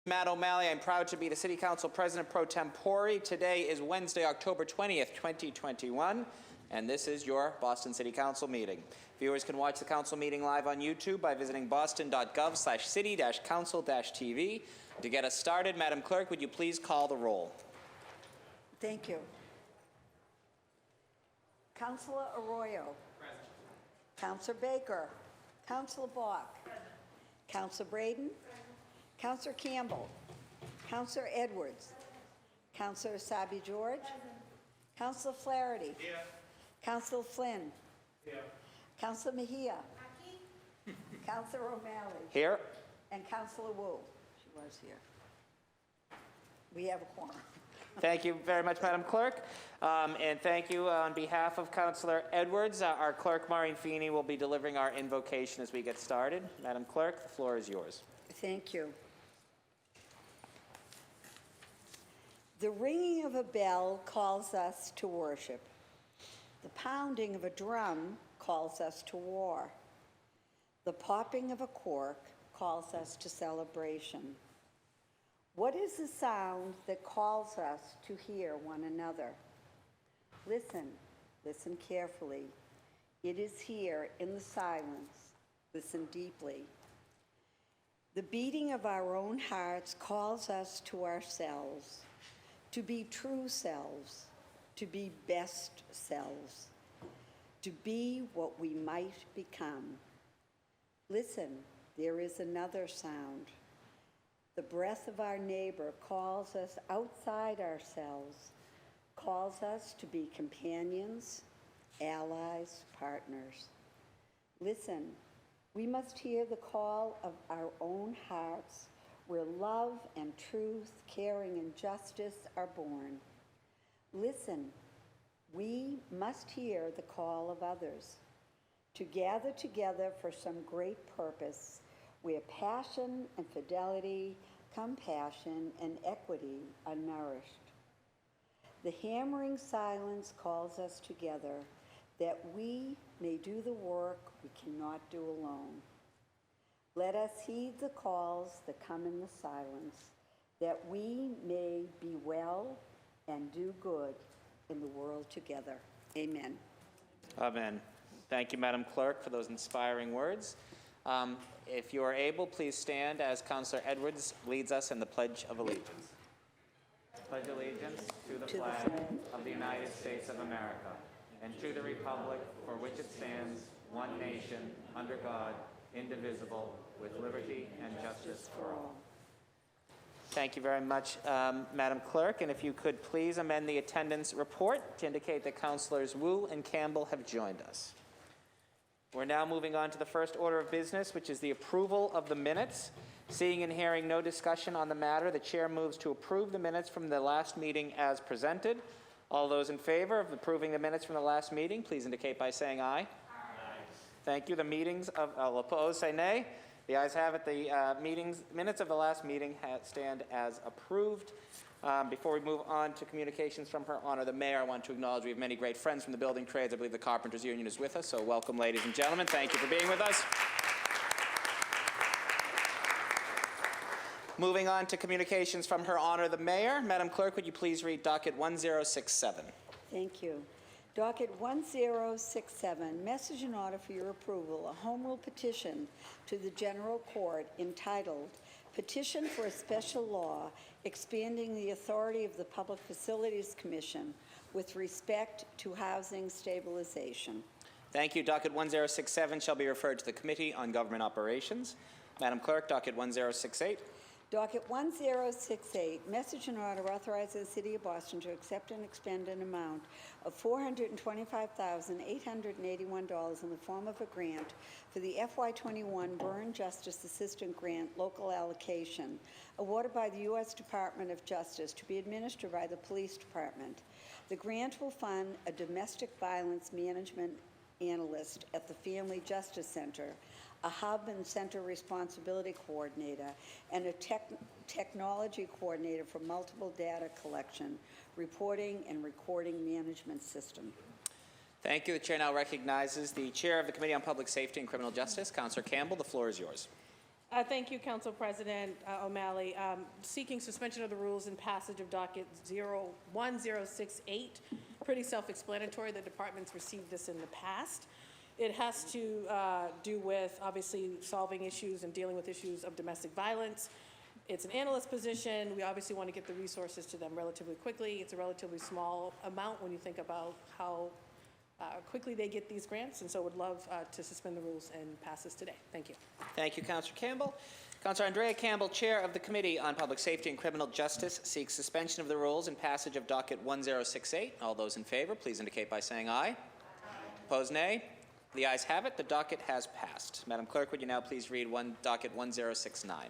Matt O'Malley. I'm proud to be the City Council President Pro Tempore. Today is Wednesday, October 20th, 2021, and this is your Boston City Council meeting. Viewers can watch the council meeting live on YouTube by visiting boston.gov/city-council-tv. To get us started, Madam Clerk, would you please call the roll? Thank you. Councillor Arroyo. Present. Councillor Baker. Councillor Bach. Present. Councillor Braden. Present. Councillor Campbell. Councillor Edwards. Councillor Sabi George. Present. Councillor Flaherty. Here. Councillor Flynn. Here. Councillor Mejia. Councillor O'Malley. Here. And Councillor Wu. She was here. We have a quorum. Thank you very much, Madam Clerk. And thank you on behalf of Councillor Edwards. Our clerk, Maureen Feeney, will be delivering our invocation as we get started. Madam Clerk, the floor is yours. Thank you. The ringing of a bell calls us to worship. The pounding of a drum calls us to war. The popping of a cork calls us to celebration. What is the sound that calls us to hear one another? Listen, listen carefully. It is here in the silence. Listen deeply. The beating of our own hearts calls us to ourselves, to be true selves, to be best selves, to be what we might become. Listen, there is another sound. The breath of our neighbor calls us outside ourselves, calls us to be companions, allies, partners. Listen, we must hear the call of our own hearts, where love and truth, caring and justice are born. Listen, we must hear the call of others, to gather together for some great purpose, where passion and fidelity, compassion and equity are nourished. The hammering silence calls us together, that we may do the work we cannot do alone. Let us heed the calls that come in the silence, that we may be well and do good in the world together. Amen. Amen. Thank you, Madam Clerk, for those inspiring words. If you are able, please stand as Councillor Edwards leads us in the Pledge of Allegiance. Pledge allegiance to the flag of the United States of America and to the republic for which it stands, one nation, under God, indivisible, with liberty and justice for all. Thank you very much, Madam Clerk. And if you could please amend the attendance report to indicate that Councillors Wu and Campbell have joined us. We're now moving on to the first order of business, which is the approval of the minutes. Seeing and hearing no discussion on the matter, the Chair moves to approve the minutes from the last meeting as presented. All those in favor of approving the minutes from the last meeting, please indicate by saying aye. Aye. Thank you. The meetings of all opposed say nay. The ayes have it. The minutes of the last meeting stand as approved. Before we move on to communications from Her Honor the Mayor, I want to acknowledge we have many great friends from the building trades. I believe the Carpenters Union is with us, so welcome, ladies and gentlemen. Thank you for being with us. Moving on to communications from Her Honor the Mayor. Madam Clerk, would you please read docket 1067? Thank you. Docket 1067, message in order for your approval, a home rule petition to the General Court entitled Petition for a Special Law Expanding the Authority of the Public Facilities Commission with respect to housing stabilization. Thank you. Docket 1067 shall be referred to the Committee on Government Operations. Madam Clerk, docket 1068. Docket 1068, message and order authorizing the City of Boston to accept and expend an amount of $425,881 in the form of a grant for the FY21 Burn Justice Assistant Grant local allocation awarded by the U.S. Department of Justice to be administered by the Police Department. The grant will fund a domestic violence management analyst at the Family Justice Center, a hub and center responsibility coordinator, and a technology coordinator for multiple data collection, reporting, and recording management system. Thank you. The Chair now recognizes the Chair of the Committee on Public Safety and Criminal Justice, Councillor Campbell. The floor is yours. Thank you, Council President O'Malley. Seeking suspension of the rules and passage of docket 1068. Pretty self-explanatory. The department's received this in the past. It has to do with, obviously, solving issues and dealing with issues of domestic violence. It's an analyst position. We obviously want to get the resources to them relatively quickly. It's a relatively small amount when you think about how quickly they get these grants, and so would love to suspend the rules and pass this today. Thank you. Thank you, Councillor Campbell. Councillor Andrea Campbell, Chair of the Committee on Public Safety and Criminal Justice, seeks suspension of the rules and passage of docket 1068. All those in favor, please indicate by saying aye. Opposed, nay. The ayes have it. The docket has passed. Madam Clerk, would you now please read docket 1069?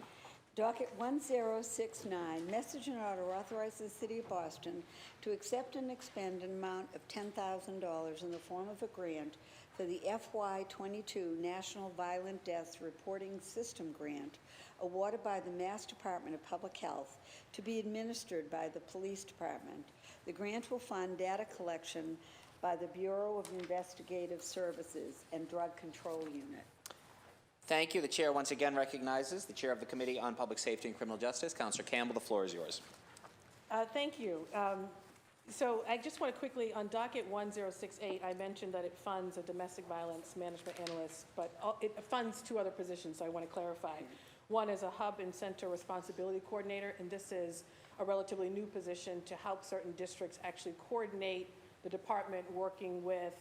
Docket 1069, message and order authorizes the City of Boston to accept and expend an amount of $10,000 in the form of a grant for the FY22 National Violent Deaths Reporting System Grant awarded by the Mass Department of Public Health to be administered by the Police Department. The grant will fund data collection by the Bureau of Investigative Services and Drug Control Unit. Thank you. The Chair once again recognizes the Chair of the Committee on Public Safety and Criminal Justice, Councillor Campbell. The floor is yours. Thank you. So I just want to quickly, on docket 1068, I mentioned that it funds a domestic violence management analyst, but it funds two other positions, so I want to clarify. One is a hub and center responsibility coordinator, and this is a relatively new position to help certain districts actually coordinate the department working with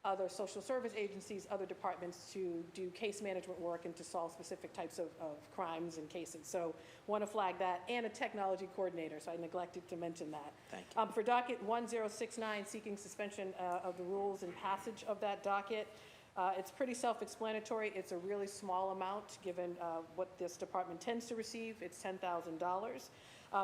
other social service agencies, other departments to do case management work and to solve specific types of crimes and cases. So want to flag that, and a technology coordinator, so I neglected to mention that. Thank you. For docket 1069, seeking suspension of the rules and passage of that docket, it's pretty self-explanatory. It's a really small amount given what this department tends to receive. It's $10,000.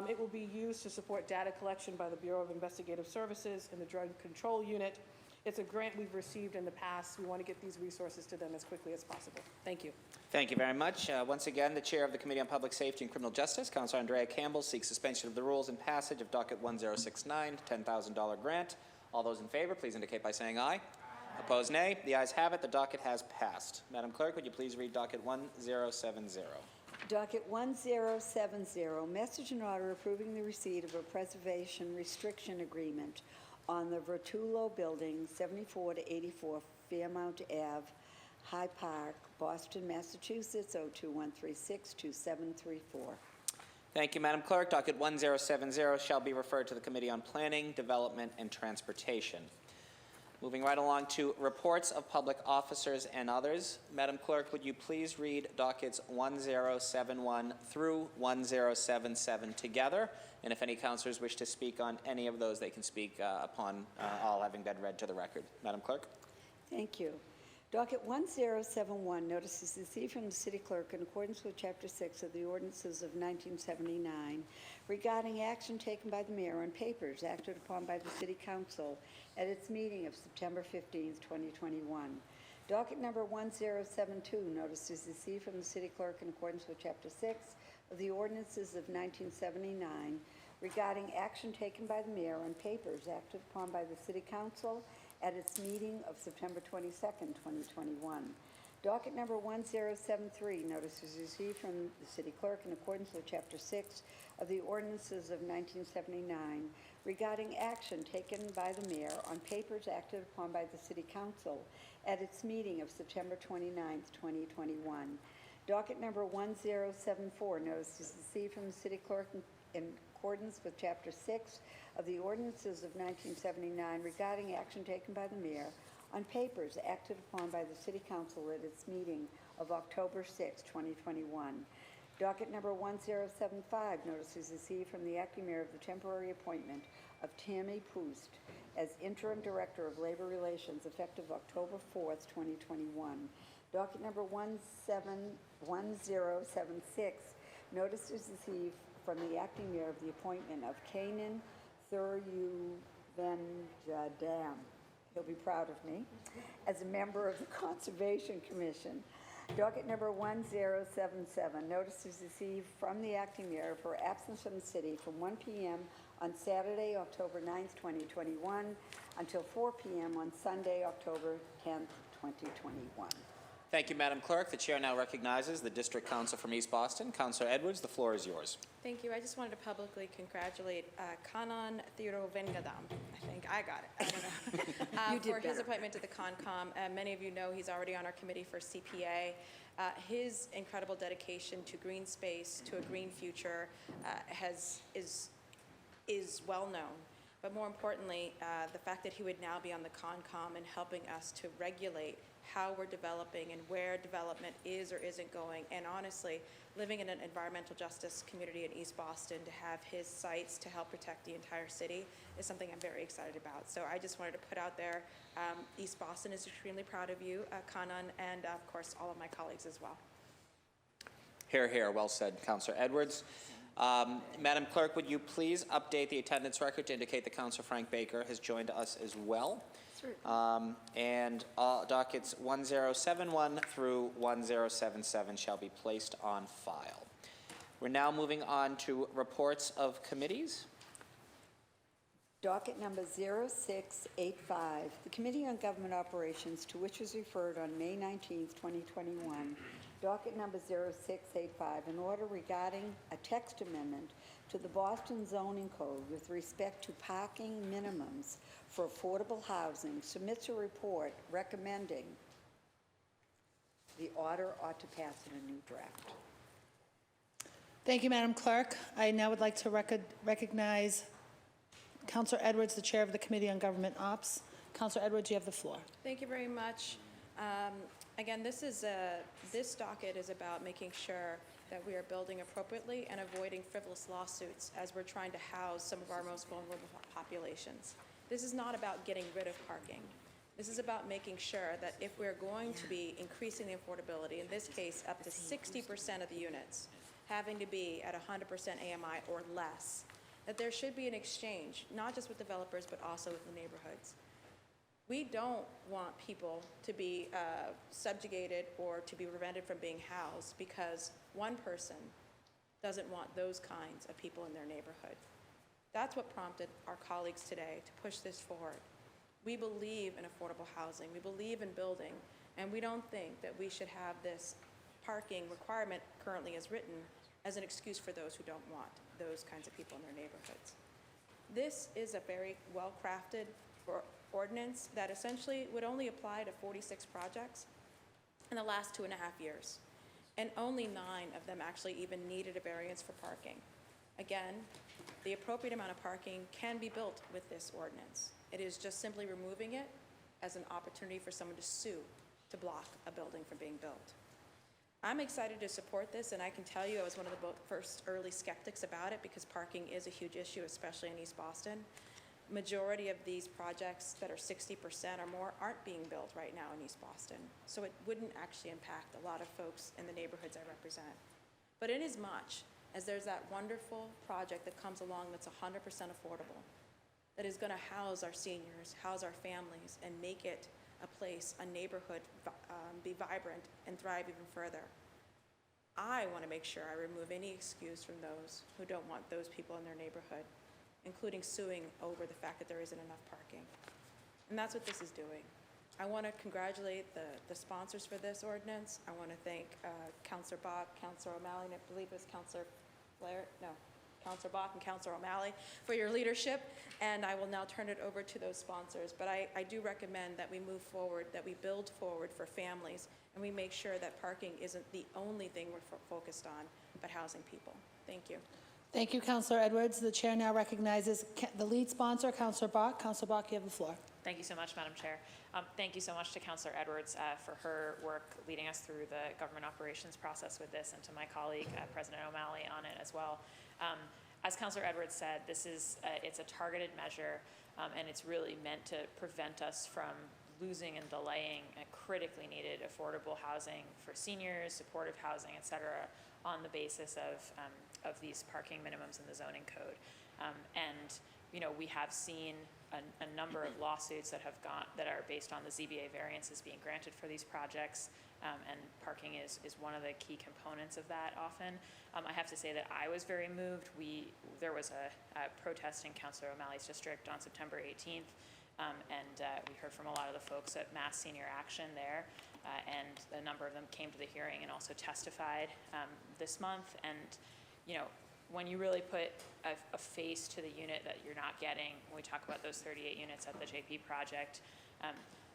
It will be used to support data collection by the Bureau of Investigative Services and the Drug Control Unit. It's a grant we've received in the past. We want to get these resources to them as quickly as possible. Thank you. Thank you very much. Once again, the Chair of the Committee on Public Safety and Criminal Justice, Councillor Andrea Campbell, seeks suspension of the rules and passage of docket 1069, $10,000 grant. All those in favor, please indicate by saying aye. Opposed, nay. The ayes have it. The docket has passed. Madam Clerk, would you please read docket 1070? Docket 1070, message and order approving the receipt of a preservation restriction agreement on the Vertulo Building, 74 to 84 Fairmount Ave, High Park, Boston, Massachusetts, 02136-2734. Thank you, Madam Clerk. Docket 1070 shall be referred to the Committee on Planning, Development, and Transportation. Moving right along to reports of public officers and others. Madam Clerk, would you please read dockets 1071 through 1077 together? And if any councillors wish to speak on any of those, they can speak upon all having been read to the record. Madam Clerk. Thank you. Docket 1071, notices received from the City Clerk in accordance with Chapter 6 of the Ordinances of 1979 regarding action taken by the Mayor on papers acted upon by the City Council at its meeting of September 15, 2021. Docket number 1072, notices received from the City Clerk in accordance with Chapter 6 of the Ordinances of 1979 regarding action taken by the Mayor on papers acted upon by the City Council at its meeting of September 22nd, 2021. Docket number 1073, notices received from the City Clerk in accordance with Chapter 6 of the Ordinances of 1979 regarding action taken by the Mayor on papers acted upon by the City Council at its meeting of September 29th, 2021. Docket number 1074, notices received from the City Clerk in accordance with Chapter 6 of the Ordinances of 1979 regarding action taken by the Mayor on papers acted upon by the City Council at its meeting of October 6, 2021. Docket number 1075, notices received from the acting mayor of the temporary appointment of Tammy Poost as interim director of labor relations effective October 4th, 2021. Docket number 1076, notices received from the acting mayor of the appointment of Kanan Thuruvengajadam, he'll be proud of me, as a member of the Conservation Commission. Docket number 1077, notices received from the acting mayor of her absence from the city from 1 p.m. on Saturday, October 9th, 2021, until 4 p.m. on Sunday, October 10th, 2021. Thank you, Madam Clerk. The chair now recognizes the District Counsel from East Boston. Councillor Edwards, the floor is yours. Thank you. I just wanted to publicly congratulate Kanan Thiruvengadam. I think I got it. I don't know. You did for his better. appointment to the Concom. Many of you know he's already on our committee for CPA. His incredible dedication to green space, to a green future, is well known. But more importantly, the fact that he would now be on the Concom and helping us to regulate how we're developing and where development is or isn't going. And honestly, living in an environmental justice community in East Boston, to have his sites to help protect the entire city is something I'm very excited about. So I just wanted to put out there, East Boston is extremely proud of you, Kanan, and of course, all of my colleagues as well. Hear, hear. Well said, Councillor Edwards. Madam Clerk, would you please update the attendance record to indicate that Councillor Frank Baker has joined us as well? And dockets 1071 through 1077 shall be placed on file. We're now moving on to reports of committees. Docket number 0685, the Committee on Government Operations, to which was referred on May 19th, 2021. Docket number 0685, an order regarding a text amendment to the Boston zoning code with respect to parking minimums for affordable housing, submits a report recommending the order ought to pass in a new draft. Thank you, Madam Clerk. I now would like to recognize Councillor Edwards, the Chair of the Committee on Government Ops. Councillor Edwards, you have the floor. Thank you very much. Again, this docket is about making sure that we are building appropriately and avoiding frivolous lawsuits as we're trying to house some of our most vulnerable populations. This is not about getting rid of parking. This is about making sure that if we're going to be increasing the affordability, in this case up to 60% of the units having to be at 100% AMI or less, that there should be an exchange, not just with developers, but also with the neighborhoods. We don't want people to be subjugated or to be prevented from being housed because one person doesn't want those kinds of people in their neighborhood. That's what prompted our colleagues today to push this forward. We believe in affordable housing, we believe in building, and we don't think that we should have this parking requirement currently as written as an excuse for those who don't want those kinds of people in their neighborhoods. This is a very well-crafted ordinance that essentially would only apply to 46 projects in the last 2.5 years. And only 9 of them actually even needed a variance for parking. Again, the appropriate amount of parking can be built with this ordinance. It is just simply removing it as an opportunity for someone to sue to block a building from being built. I'm excited to support this, and I can tell you I was one of the first early skeptics about it because parking is a huge issue, especially in East Boston. Majority of these projects that are 60% or more aren't being built right now in East Boston. So it wouldn't actually impact a lot of folks in the neighborhoods I represent. But inasmuch as there's that wonderful project that comes along that's 100% affordable, that is going to house our seniors, house our families, and make it a place, a neighborhood, be vibrant and thrive even further. I want to make sure I remove any excuse from those who don't want those people in their neighborhood, including suing over the fact that there isn't enough parking. And that's what this is doing. I want to congratulate the sponsors for this ordinance. I want to thank Councillor Bach, Councillor O'Malley, and I believe it was Councillor Blair, no, Councillor Bach and Councillor O'Malley for your leadership, and I will now turn it over to those sponsors. But I do recommend that we move forward, that we build forward for families, and we make sure that parking isn't the only thing we're focused on, but housing people. Thank you. Thank you, Councillor Edwards. The Chair now recognizes the lead sponsor, Councillor Bach. Councillor Bach, you have the floor. Thank you so much, Madam Chair. Thank you so much to Councillor Edwards for her work leading us through the government operations process with this, and to my colleague, President O'Malley, on it as well. As Councillor Edwards said, this is it's a targeted measure, and it's really meant to prevent us from losing and delaying a critically needed affordable housing for seniors, supportive housing, et cetera, on the basis of these parking minimums in the zoning code. And you know, we have seen a number of lawsuits that are based on the ZBA variances being granted for these projects, and parking is one of the key components of that often. I have to say that I was very moved. There was a protest in Councillor O'Malley's district on September 18th, and we heard from a lot of the folks at Mass Senior Action there, and a number of them came to the hearing and also testified this month. And, you know, when you really put a face to the unit that you're not getting, when we talk about those 38 units at the JP project,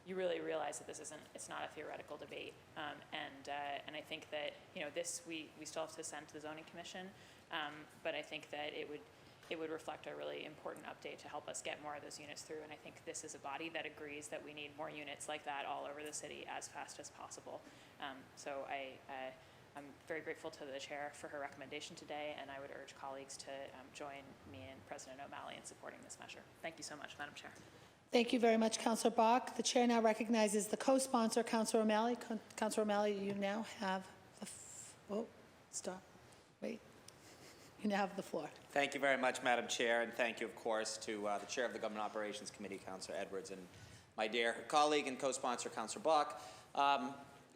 you really realize that it's not a theoretical debate. And I think that, you know, this, we still have to send to the zoning commission, but I think that it would reflect a really important update to help us get more of those units through. And I think this is a body that agrees that we need more units like that all over the city as fast as possible. So I'm very grateful to the chair for her recommendation today, and I would urge colleagues to join me and President O'Malley in supporting this measure. Thank you so much, Madam Chair. Thank you very much, Councilor Bach. The chair now recognizes the co-sponsor, Councilor O'Malley. Councilor O'Malley, you now have the, stop, wait. You now have the floor. Thank you very much, Madam Chair, and thank you, of course, to the Chair of the Government Operations Committee, Councilor Edwards, and my dear colleague and co-sponsor, Councilor Bach.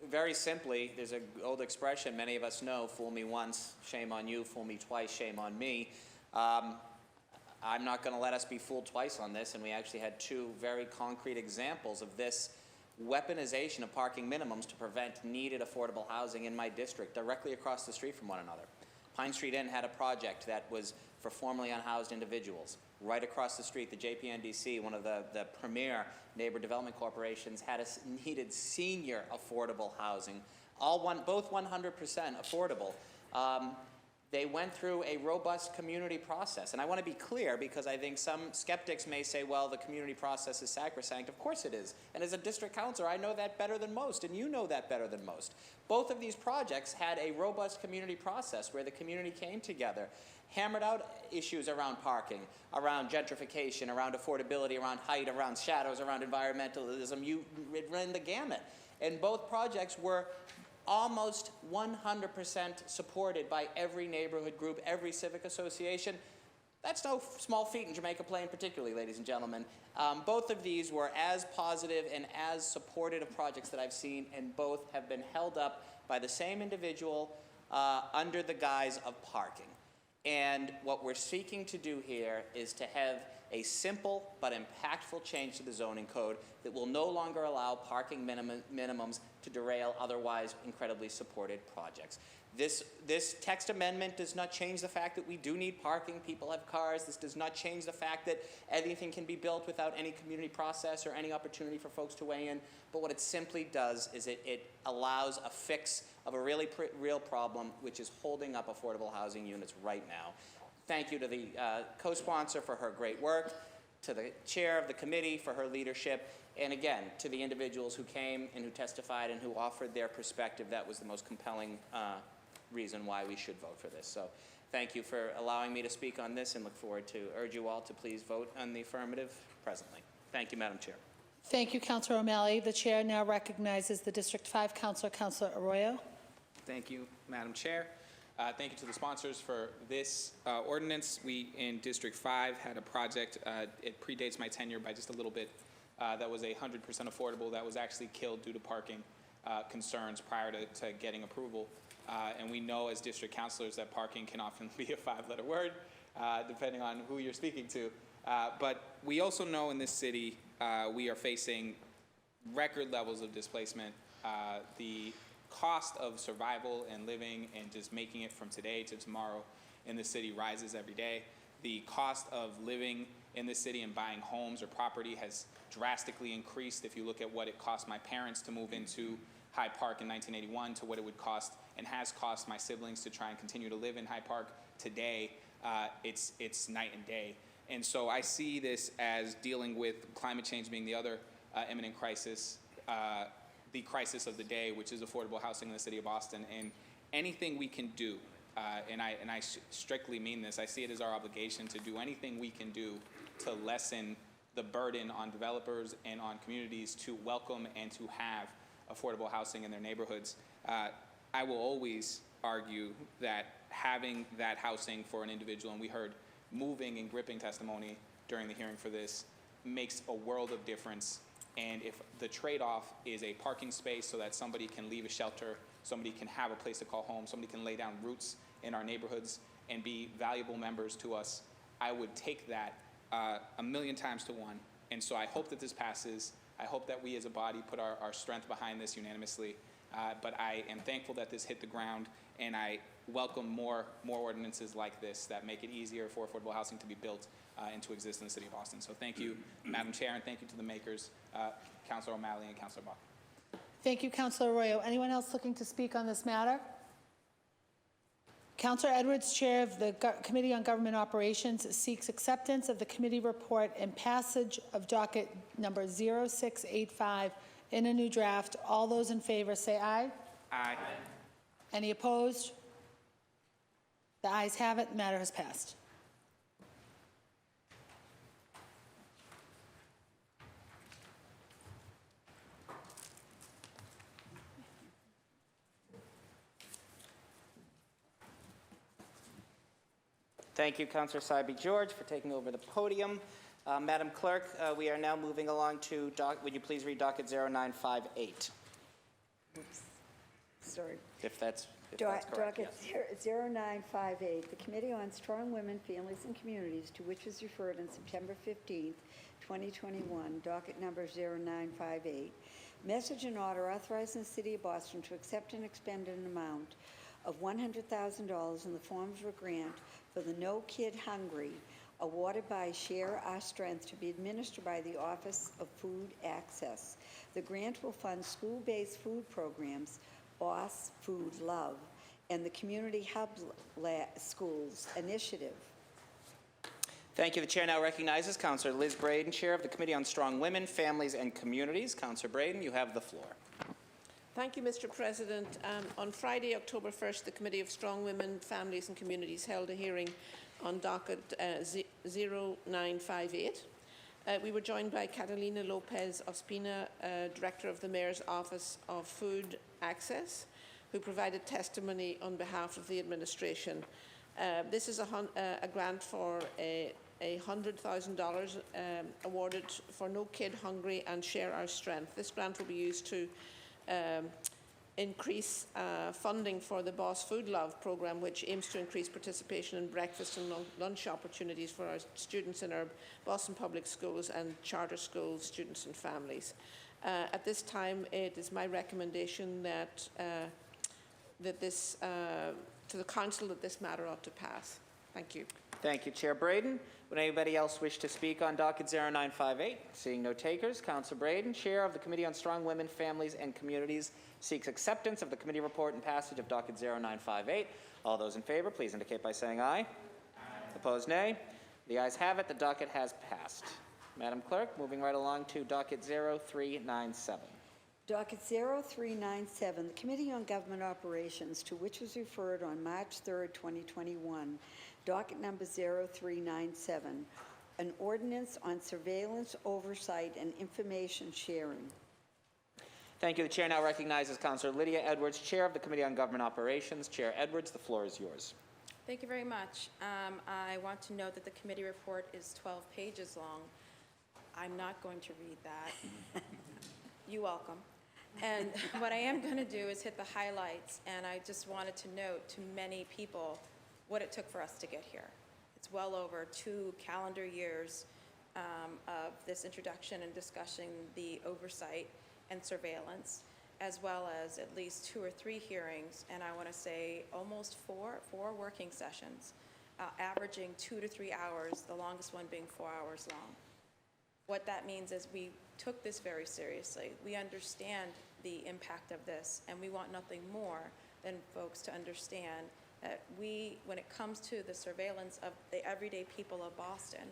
Very simply, there's an old expression many of us know, fool me once, shame on you, fool me twice, shame on me. I'm not going to let us be fooled twice on this, and we actually had two very concrete examples of this weaponization of parking minimums to prevent needed affordable housing in my district, directly across the street from one another. Pine Street Inn had a project that was for formerly unhoused individuals. Right across the street, the JPNDC, one of the premier neighbor development corporations, had needed senior affordable housing, both 100% affordable. They went through a robust community process. And I want to be clear, because I think some skeptics may say, well, the community process is sacrosanct. Of course it is. And as a district councilor, I know that better than most, and you know that better than most. Both of these projects had a robust community process where the community came together, hammered out issues around parking, around gentrification, around affordability, around height, around shadows, around environmentalism. You ran the gamut. And both projects were almost 100% supported by every neighborhood group, every civic association. That's no small feat in Jamaica Plain particularly, ladies and gentlemen. Both of these were as positive and as supportive of projects that I've seen, and both have been held up by the same individual under the guise of parking. And what we're seeking to do here is to have a simple but impactful change to the zoning code that will no longer allow parking minimums to derail otherwise incredibly supported projects. This text amendment does not change the fact that we do need parking. People have cars. This does not change the fact that anything can be built without any community process or any opportunity for folks to weigh in. But what it simply does is it allows a fix of a really real problem, which is holding up affordable housing units right now. Thank you to the co-sponsor for her great work, to the chair of the committee for her leadership, and again, to the individuals who came and who testified and who offered their perspective. That was the most compelling reason why we should vote for this. So thank you for allowing me to speak on this, and look forward to urge you all to please vote on the affirmative presently. Thank you, Madam Chair. Thank you, Councilor O'Malley. The chair now recognizes the District 5 Councilor, Councilor Arroyo. Thank you, Madam Chair. Thank you to the sponsors for this ordinance. We, in District 5, had a project, it predates my tenure by just a little bit, that was 100% affordable, that was actually killed due to parking concerns prior to getting approval. And we know as district councilors that parking can often be a 5-letter word, depending on who you're speaking to. But we also know in this city, we are facing record levels of displacement. The cost of survival and living and just making it from today to tomorrow in the city rises every day. The cost of living in the city and buying homes or property has drastically increased. If you look at what it cost my parents to move into Hyde Park in 1981 to what it would cost and has cost my siblings to try and continue to live in Hyde Park today, it's night and day. And so I see this as dealing with climate change being the other imminent crisis, the crisis of the day, which is affordable housing in the city of Boston. And anything we can do, and I strictly mean this, I see it as our obligation to do anything we can do to lessen the burden on developers and on communities to welcome and to have affordable housing in their neighborhoods. I will always argue that having that housing for an individual, and we heard moving and gripping testimony during the hearing for this, makes a world of difference. And if the trade-off is a parking space so that somebody can leave a shelter, somebody can have a place to call home, somebody can lay down roots in our neighborhoods and be valuable members to us, I would take that 1,000,000 times to 1. And so I hope that this passes. I hope that we as a body put our strength behind this unanimously. But I am thankful that this hit the ground, and I welcome more ordinances like this that make it easier for affordable housing to be built into existence in the city of Boston. So thank you, Madam Chair, and thank you to the makers, Councilor O'Malley and Councilor Bach. Thank you, Councilor Arroyo. Anyone else looking to speak on this matter? Councilor Edwards, Chair of the Committee on Government Operations, seeks acceptance of the committee report and passage of docket number 0685 in a new draft. All those in favor say aye. Aye. Any opposed? The ayes have it. The matter has passed. Thank you, Councillor Saiby-George, for taking over the podium. Madam Clerk, we are now moving along to, would you please read docket 0958? Oops. Sorry. If that's correct, Docket yes. 0958, the Committee on Strong Women, Families, and Communities, to which was referred on September 15th, 2021, docket number 0958. Message and order authorizing the City of Boston to accept and expend an amount of $100,000 in the form of a grant for the No Kid Hungry, awarded by Share Our Strength, to be administered by the Office of Food Access. The grant will fund school-based food programs, Boss Food Love, and the Community Hub Schools Initiative. Thank you. The chair now recognizes Councillor Liz Braden, Chair of the Committee on Strong Women, Families, and Communities. Councillor Braden, you have the floor. Thank you, Mr. President. On Friday, October 1st, the Committee of Strong Women, Families and Communities held a hearing on docket 0958. We were joined by Catalina Lopez Ospina, Director of the Mayor's Office of Food Access, who provided testimony on behalf of the administration. This is a grant for $100,000 awarded for No Kid Hungry and Share Our Strength. This grant will be used to increase funding for the Boss Food Love program, which aims to increase participation in breakfast and lunch opportunities for our students in our Boston Public Schools and charter school students and families. At this time, it is my recommendation that to the Council that this matter ought to pass. Thank you. Thank you, Chair Braden. Would anybody else wish to speak on docket 0958? Seeing no takers, Councillor Braden, Chair of the Committee on Strong Women, Families, and Communities, seeks acceptance of the committee report and passage of docket 0958. All those in favor, please indicate by saying aye. Aye. Opposed, nay. The ayes have it. The docket has passed. Madam Clerk, moving right along to docket 0397. Docket 0397, the Committee on Government Operations, to which was referred on March 3rd, 2021, docket number 0397, an ordinance on surveillance, oversight, and information sharing. Thank you. The chair now recognizes Councillor Lydia Edwards, Chair of the Committee on Government Operations. Chair Edwards, the floor is yours. Thank you very much. I want to note that the committee report is 12 pages long. I'm not going to read that. You're welcome. And what I am going to do is hit the highlights, and I just wanted to note to many people what it took for us to get here. It's well over 2 calendar years of this introduction and discussing the oversight and surveillance, as well as at least 2 or 3 hearings, and I want to say almost four working sessions, averaging 2 to 3 hours, the longest one being 4 hours long. What that means is we took this very seriously. We understand the impact of this, and we want nothing more than folks to understand that when it comes to the surveillance of the everyday people of Boston,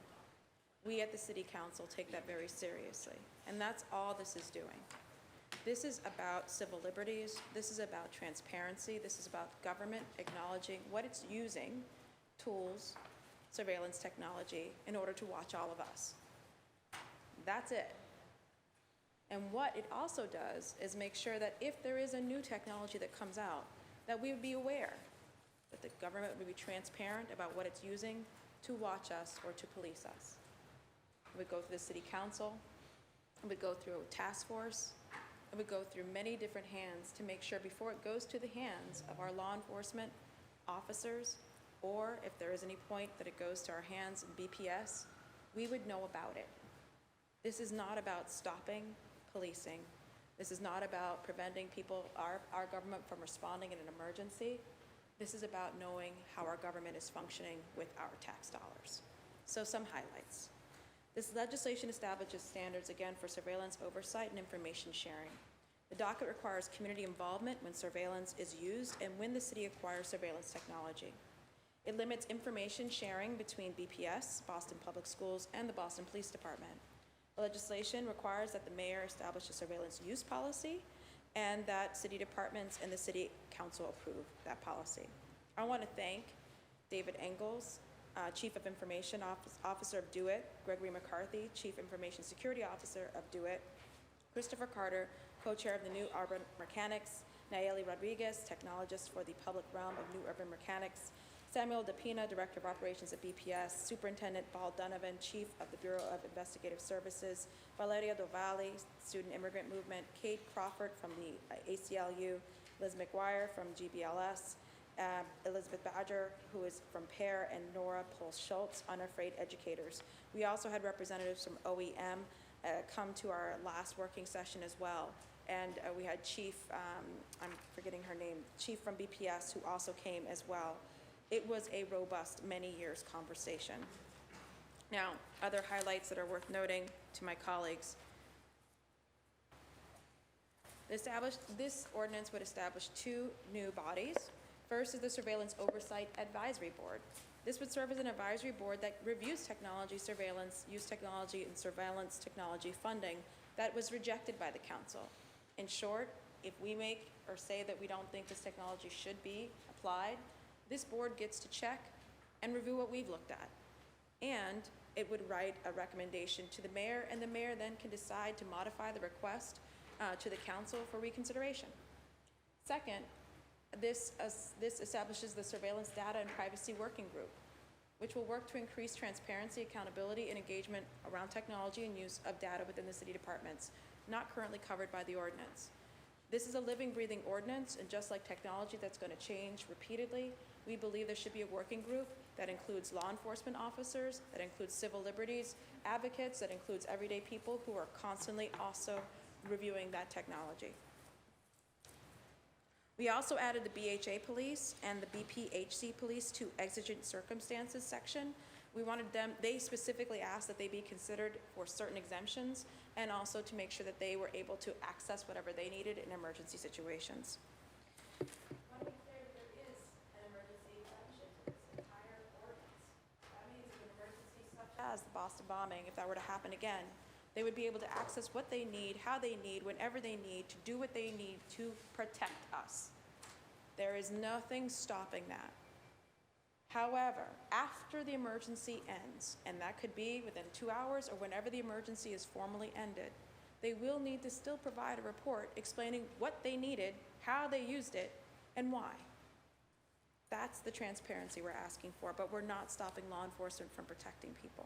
we at the City Council take that very seriously. And that's all this is doing. This is about civil liberties. This is about transparency. This is about government acknowledging what it's using, tools, surveillance technology, in order to watch all of us. That's it. And what it also does is make sure that if there is a new technology that comes out, that we would be aware, that the government would be transparent about what it's using to watch us or to police us. It would go through the City Council, it would go through a task force, it would go through many different hands to make sure before it goes to the hands of our law enforcement officers, or if there is any point that it goes to our hands in BPS, we would know about it. This is not about stopping policing. This is not about preventing people, our government, from responding in an emergency. This is about knowing how our government is functioning with our tax dollars. So some highlights. This legislation establishes standards, again, for surveillance, oversight, and information sharing. The docket requires community involvement when surveillance is used and when the city acquires surveillance technology. It limits information sharing between BPS, Boston Public Schools, and the Boston Police Department. The legislation requires that the mayor establish a surveillance use policy and that city departments and the city council approve that policy. I want to thank David Engels, Chief of Information Officer of DoIT, Gregory McCarthy, Chief Information Security Officer of DoIT, Christopher Carter, co-chair of the New Urban Mechanics, Nayeli Rodriguez, technologist for the public realm of New Urban Mechanics, Samuel DePina, Director of Operations at BPS, Superintendent Paul Donovan, Chief of the Bureau of Investigative Services, Valeria Dovalli, Student Immigrant Movement, Kate Crawford from the ACLU, Liz McGuire from GBLS, Elizabeth Badger, who is from PAIR, and Nora Pulse-Schultz, Unafraid Educators. We also had representatives from OEM come to our last working session as well. And we had Chief, I'm forgetting her name, Chief from BPS, who also came as well. It was a robust, many years conversation. Now, other highlights that are worth noting to my colleagues. This ordinance would establish two new bodies. First is the Surveillance Oversight Advisory Board. This would serve as an advisory board that reviews technology, surveillance, use technology, and surveillance technology funding that was rejected by the council. In short, if we make or say that we don't think this technology should be applied, this board gets to check and review what we've looked at. And it would write a recommendation to the mayor, and the mayor then can decide to modify the request to the council for reconsideration. Second, this establishes the Surveillance Data and Privacy Working Group, which will work to increase transparency, accountability, and engagement around technology and use of data within the city departments, not currently covered by the ordinance. This is a living, breathing ordinance, and just like technology that's going to change repeatedly, we believe there should be a working group that includes law enforcement officers, that includes civil liberties advocates, that includes everyday people who are constantly also reviewing that technology. We also added the BHA police and the BPHC police to exigent circumstances section. We wanted them, they specifically asked that they be considered for certain exemptions and also to make sure that they were able to access whatever they needed in emergency situations. I want to be clear that there is an emergency exemption to this entire ordinance. That means if an emergency such as the Boston bombing, if that were to happen again, they would be able to access what they need, how they need, whenever they need, to do what they need to protect us. There is nothing stopping that. However, after the emergency ends, and that could be within 2 hours or whenever the emergency is formally ended, they will need to still provide a report explaining what they needed, how they used it, and why. That's the transparency we're asking for, but we're not stopping law enforcement from protecting people.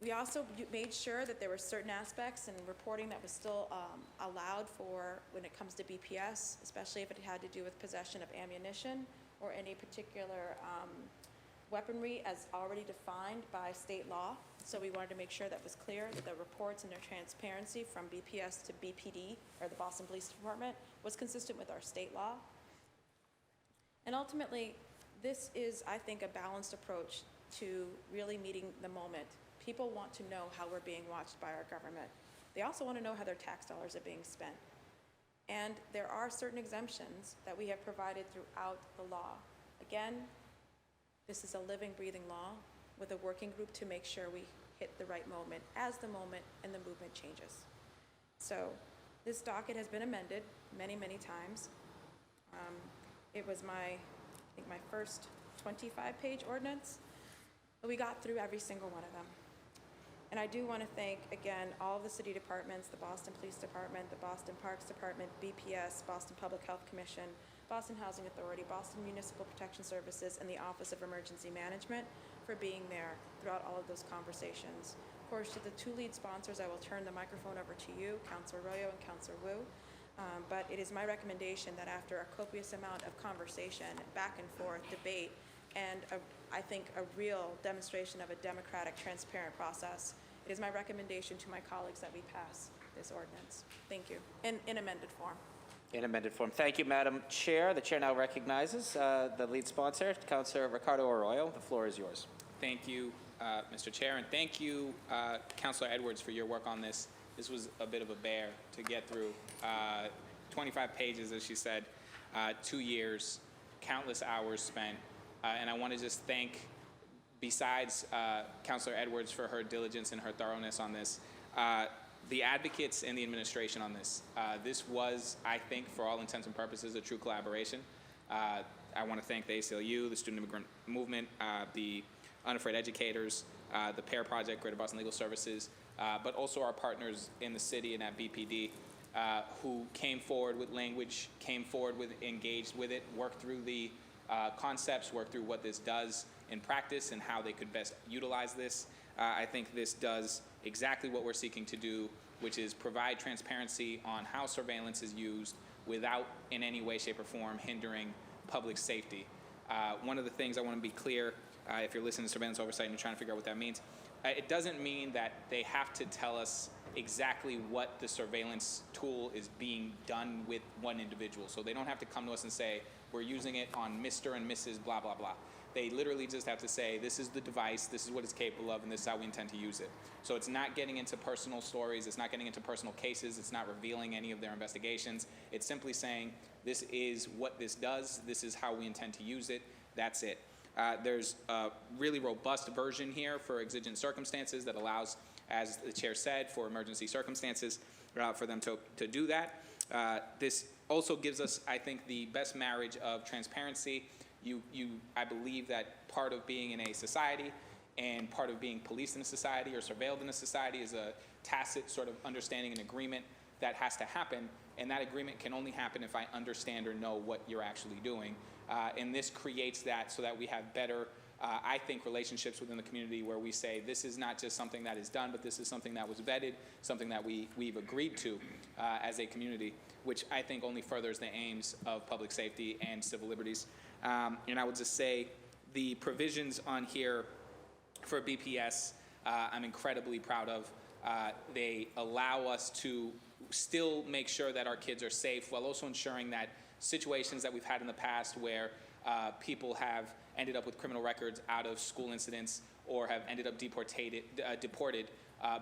We also made sure that there were certain aspects and reporting that was still allowed for when it comes to BPS, especially if it had to do with possession of ammunition or any particular weaponry as already defined by state law. So we wanted to make sure that was clear that the reports and their transparency from BPS to BPD, or the Boston Police Department, was consistent with our state law. And ultimately, this is, I think, a balanced approach to really meeting the moment. People want to know how we're being watched by our government. They also want to know how their tax dollars are being spent. And there are certain exemptions that we have provided throughout the law. Again, this is a living, breathing law with a working group to make sure we hit the right moment as the moment and the movement changes. So this docket has been amended many, many times. It was I think my first 25-page ordinance, but we got through every single one of them. And I do want to thank, again, all of the city departments, the Boston Police Department, the Boston Parks Department, BPS, Boston Public Health Commission, Boston Housing Authority, Boston Municipal Protection Services, and the Office of Emergency Management for being there throughout all of those conversations. Of course, to the two lead sponsors, I will turn the microphone over to you, Councilor Arroyo and Councilor Wu. But it is my recommendation that after a copious amount of conversation, back and forth, debate, and I think a real demonstration of a democratic, transparent process, it is my recommendation to my colleagues that we pass this ordinance. Thank you, in amended form. In amended form. Thank you, Madam Chair. The chair now recognizes the lead sponsor, Councillor Ricardo Arroyo. The floor is yours. Thank you, Mr. Chair, and thank you, Councilor Edwards, for your work on this. This was a bit of a bear to get through. 25 pages, as she said, 2 years, countless hours spent, and I want to just thank, besides Councilor Edwards for her diligence and her thoroughness on this, the advocates and the administration on this. This was, I think, for all intents and purposes, a true collaboration. I want to thank the ACLU, the Student Immigrant Movement, the Unafraid Educators, the PAIR Project, Greater Boston Legal Services, but also our partners in the city and at BPD, who came forward with language, came forward with, engaged with it, worked through the concepts, worked through what this does in practice and how they could best utilize this. I think this does exactly what we're seeking to do, which is provide transparency on how surveillance is used without in any way, shape, or form hindering public safety. One of the things I want to be clear, if you're listening to surveillance oversight and you're trying to figure out what that means, it doesn't mean that they have to tell us exactly what the surveillance tool is being done with one individual. So they don't have to come to us and say, we're using it on Mr. and Mrs. blah, blah, blah. They literally just have to say, this is the device, this is what it's capable of, and this is how we intend to use it. So it's not getting into personal stories, it's not getting into personal cases, it's not revealing any of their investigations. It's simply saying, this is what this does, this is how we intend to use it, that's it. There's a really robust version here for exigent circumstances that allows, as the chair said, for emergency circumstances, for them to do that. This also gives us, I think, the best marriage of transparency. I believe that part of being in a society and part of being policed in a society or surveilled in a society is a tacit sort of understanding and agreement that has to happen, and that agreement can only happen if I understand or know what you're actually doing. And this creates that so that we have better, I think, relationships within the community where we say this is not just something that is done, but this is something that was vetted, something that we've agreed to as a community, which I think only furthers the aims of public safety and civil liberties. And I would just say the provisions on here for BPS, I'm incredibly proud of. They allow us to still make sure that our kids are safe while also ensuring that situations that we've had in the past where people have ended up with criminal records out of school incidents or have ended up deported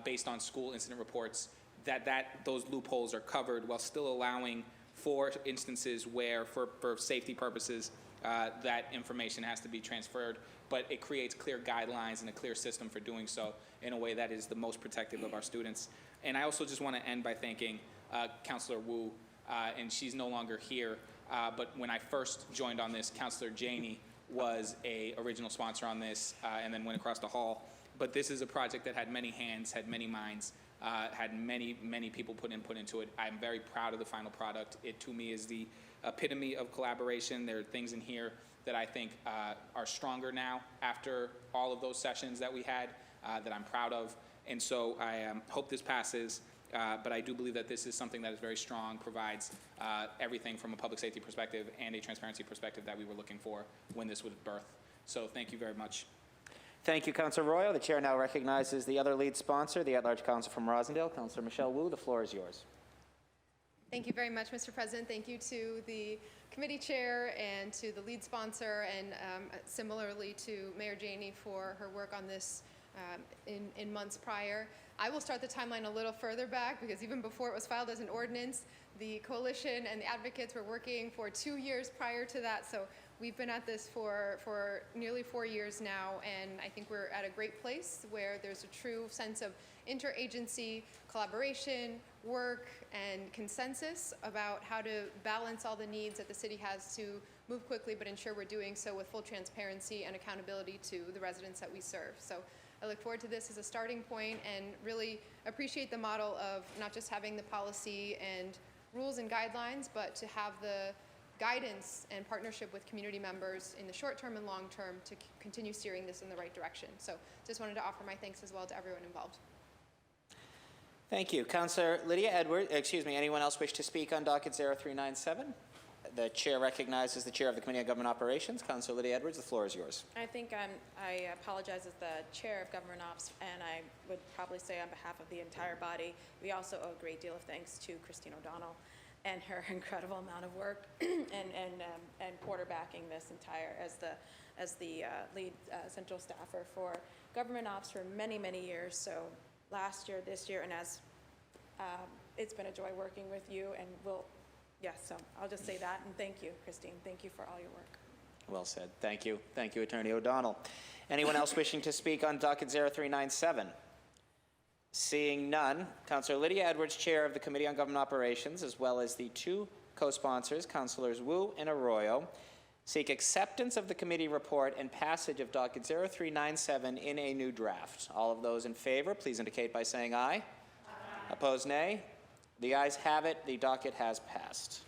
based on school incident reports, that those loopholes are covered while still allowing for instances where, for safety purposes, that information has to be transferred, but it creates clear guidelines and a clear system for doing so in a way that is the most protective of our students. And I also just want to end by thanking Councillor Wu, and she's no longer here, but when I first joined on this, Councillor Janey was a original sponsor on this and then went across the hall. But this is a project that had many hands, had many minds, had many, many people put input into it. I'm very proud of the final product. It, to me, is the epitome of collaboration. There are things in here that I think are stronger now after all of those sessions that we had that I'm proud of. And so I hope this passes, but I do believe that this is something that is very strong, provides everything from a public safety perspective and a transparency perspective that we were looking for when this was birthed. So thank you very much. Thank you, Councillor Arroyo. The chair now recognizes the other lead sponsor, the at-large council from Rosendale, Councillor Michelle Wu. The floor is yours. Thank you very much, Mr. President. Thank you to the committee chair and to the lead sponsor, and similarly to Mayor Janey for her work on this in months prior. I will start the timeline a little further back because even before it was filed as an ordinance, the coalition and the advocates were working for 2 years prior to that. So we've been at this for nearly 4 years now, and I think we're at a great place where there's a true sense of interagency, collaboration, work, and consensus about how to balance all the needs that the city has to move quickly but ensure we're doing so with full transparency and accountability to the residents that we serve. So I look forward to this as a starting point and really appreciate the model of not just having the policy and rules and guidelines, but to have the guidance and partnership with community members in the short term and long term to continue steering this in the right direction. So just wanted to offer my thanks as well to everyone involved. Thank you. Councillor Lydia Edwards, anyone else wish to speak on docket 0397? The chair recognizes the chair of the Committee on Government Operations, Councilor Lydia Edwards. The floor is yours. I think I apologize as the chair of Government Ops, and I would probably say on behalf of the entire body, we also owe a great deal of thanks to Christine O'Donnell and her incredible amount of work and quarterbacking this entire, as the lead central staffer for Government Ops for many, many years. So last year, this year, and as it's been a joy working with you, and yes, so I'll just say that, and thank you, Christine. Thank you for all your work. Well said. Thank you. Thank you, Attorney O'Donnell. Anyone else wishing to speak on docket 0397? Seeing none, Councilor Lydia Edwards, Chair of the Committee on Government Operations, as well as the two co-sponsors, Councilors Wu and Arroyo, seek acceptance of the committee report and passage of docket 0397 in a new draft. All of those in favor, please indicate by saying aye. Aye. Opposed, nay. The ayes have it. The docket has passed.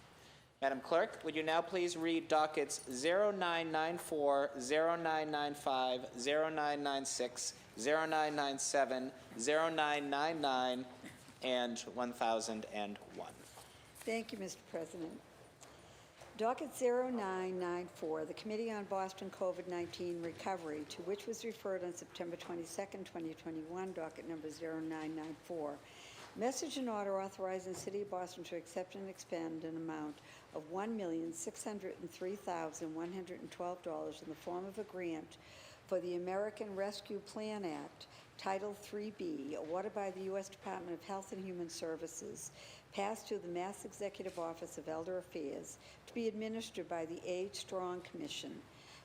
Madam Clerk, would you now please read dockets 0994, 0995, 0996, 0997, 0999, and 1001. Thank you, Mr. President. Docket 0994, the Committee on Boston COVID-19 Recovery, to which was referred on September 22nd, 2021, docket number 0994. Message and order authorizing the City of Boston to accept and expend an amount of $1,603,112 in the form of a grant for the American Rescue Plan Act, Title 3B, awarded by the U.S. Department of Health and Human Services, passed to the Mass Executive Office of Elder Affairs, to be administered by the Age Strong Commission.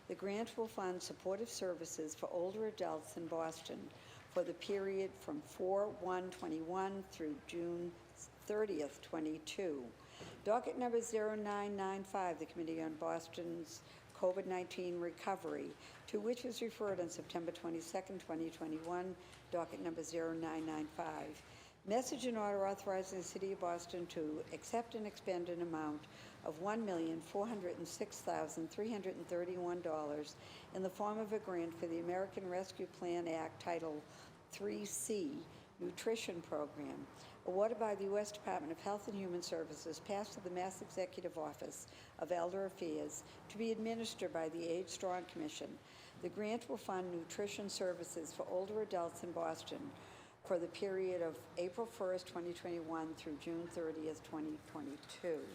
The grant will fund supportive services for older adults in Boston for the period from 4/1/21 through June 30th, 22. Docket number 0995, the Committee on Boston's COVID-19 Recovery, to which was referred on September 22nd, 2021, docket number 0995. Message and order authorizing the City of Boston to accept and expend an amount of $1,406,331 in the form of a grant for the American Rescue Plan Act, Title 3C, Nutrition Program, awarded by the U.S. Department of Health and Human Services, passed to the Mass Executive Office of Elder Affairs, to be administered by the Age Strong Commission. The grant will fund nutrition services for older adults in Boston for the period of April 1st, 2021 through June 30th, 2022.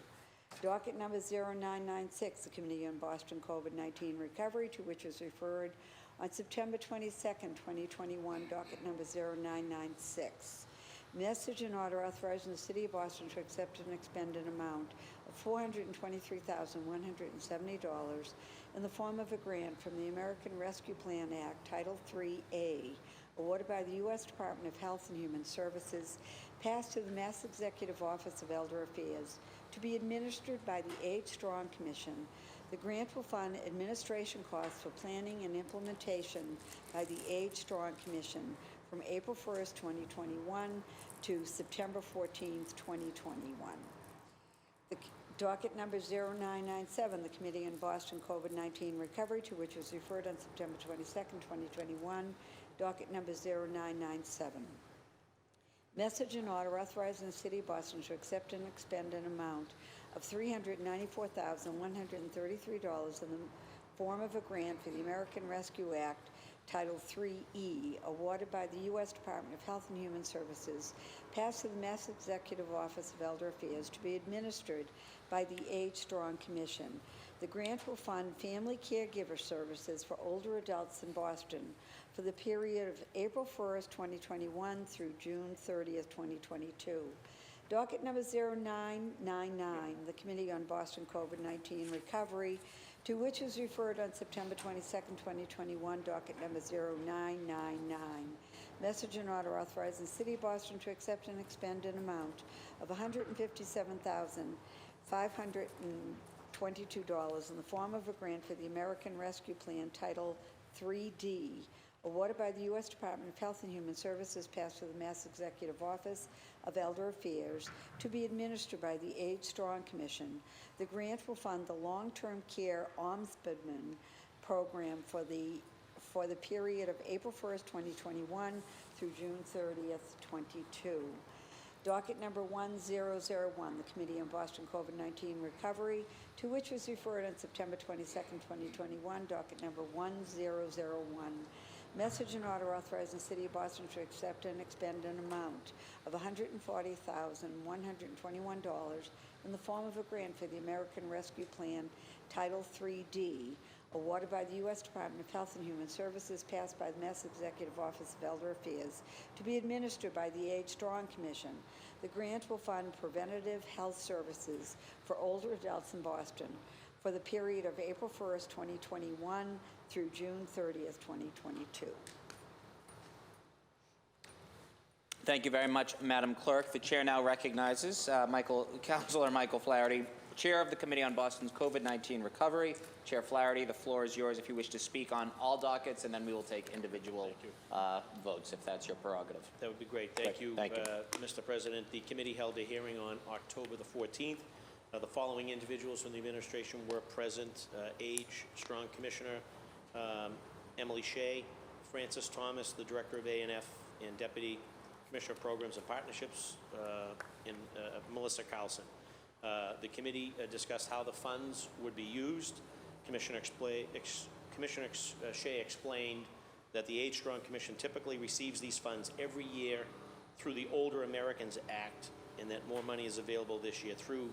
Docket number 0996, the Committee on Boston COVID-19 Recovery, to which is referred on September 22nd, 2021, docket number 0996. Message and order authorizing the City of Boston to accept and expend an amount of $423,170 in the form of a grant from the American Rescue Plan Act, Title 3A, awarded by the U.S. Department of Health and Human Services, passed to the Mass Executive Office of Elder Affairs, to be administered by the Age Strong Commission. The grant will fund administration costs for planning and implementation by the Age Strong Commission from April 1st, 2021 to September 14th, 2021. The docket number 0997, the Committee on Boston COVID-19 Recovery, to which was referred on September 22nd, 2021, docket number 0997. Message and order authorizing the City of Boston to accept and expend an amount of $394,133 in the form of a grant for the American Rescue Act, Title 3E, awarded by the U.S. Department of Health and Human Services, passed to the Mass Executive Office of Elder Affairs, to be administered by the Age Strong Commission. The grant will fund family caregiver services for older adults in Boston for the period of April 1st, 2021 through June 30th, 2022. Docket number 0999, the Committee on Boston COVID-19 Recovery, to which was referred on September 22nd, 2021, docket number 0999. Message and order authorizing the City of Boston to accept and expend an amount of $157,522 in the form of a grant for the American Rescue Plan, Title 3D, awarded by the U.S. Department of Health and Human Services, passed to the Mass Executive Office of Elder Affairs, to be administered by the Age Strong Commission. The grant will fund the long-term care ombudsman program for the period of April 1st, 2021 through June 30th, 22. Docket number 1001, the Committee on Boston COVID-19 Recovery, to which was referred on September 22nd, 2021. Docket number 1001. Message and order authorizing the City of Boston to accept and expend an amount of $140,121 in the form of a grant for the American Rescue Plan Title 3D, awarded by the U.S. Department of Health and Human Services, passed by the Mass Executive Office of Elder Affairs, to be administered by the Age Strong Commission. The grant will fund preventative health services for older adults in Boston for the period of April 1st, 2021 through June 30th, 2022. Thank you very much, Madam Clerk. The chair now recognizes Councilor Michael Flaherty, Chair of the Committee on Boston's COVID-19 Recovery. Chair Flaherty, the floor is yours if you wish to speak on all dockets, and then we will take individual votes, if that's your prerogative. That would be great. Thank you, Mr. President. The committee held a hearing on October the 14th. The following individuals from the administration were present: Age Strong Commissioner Emily Shea, Francis Thomas, the Director of A&F and Deputy Commissioner of Programs and Partnerships, and Melissa Carlson. The committee discussed how the funds would be used. Commissioner Shea explained that the Age Strong Commission typically receives these funds every year through the Older Americans Act, and that more money is available this year through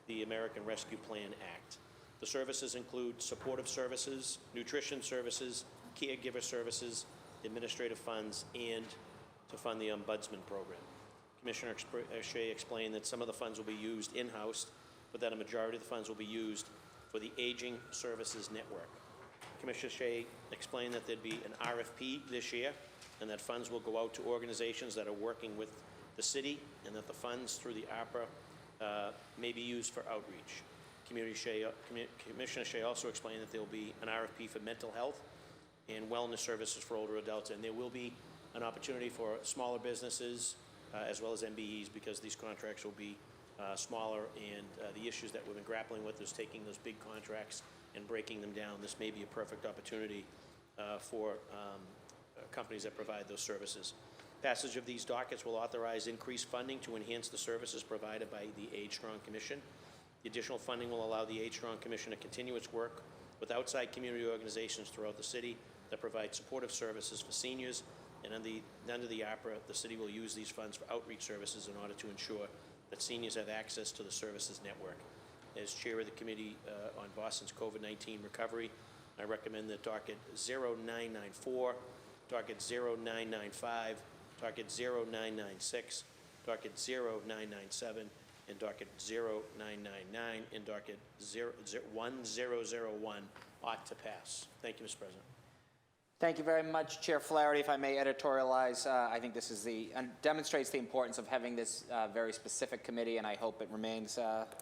the American Rescue Plan Act. The services include supportive services, nutrition services, caregiver services, administrative funds, and to fund the Ombudsman program. Commissioner Shea explained that some of the funds will be used in-house, but that a majority of the funds will be used for the Aging Services Network. Commissioner Shea explained that there'd be an RFP this year, and that funds will go out to organizations that are working with the city, and that the funds through the ARPA may be used for outreach. Commissioner Shea also explained that there will be an RFP for mental health and wellness services for older adults, and there will be an opportunity for smaller businesses as well as MBEs, because these contracts will be smaller, and the issues that we've been grappling with is taking those big contracts and breaking them down. This may be a perfect opportunity for companies that provide those services. Passage of these dockets will authorize increased funding to enhance the services provided by the Age Strong Commission. The additional funding will allow the Age Strong Commission to continue its work with outside community organizations throughout the city that provide supportive services for seniors, and under the ARPA, the city will use these funds for outreach services in order to ensure that seniors have access to the services network. As chair of the Committee on Boston's COVID-19 Recovery, I recommend that docket 0994, docket 0995, docket 0996, docket 0997, and docket 0999, and docket 1001 ought to pass. Thank you, Mr. President. Thank you very much, Chair Flaherty. If I may editorialize, I think this is demonstrates the importance of having this very specific committee, and I hope it remains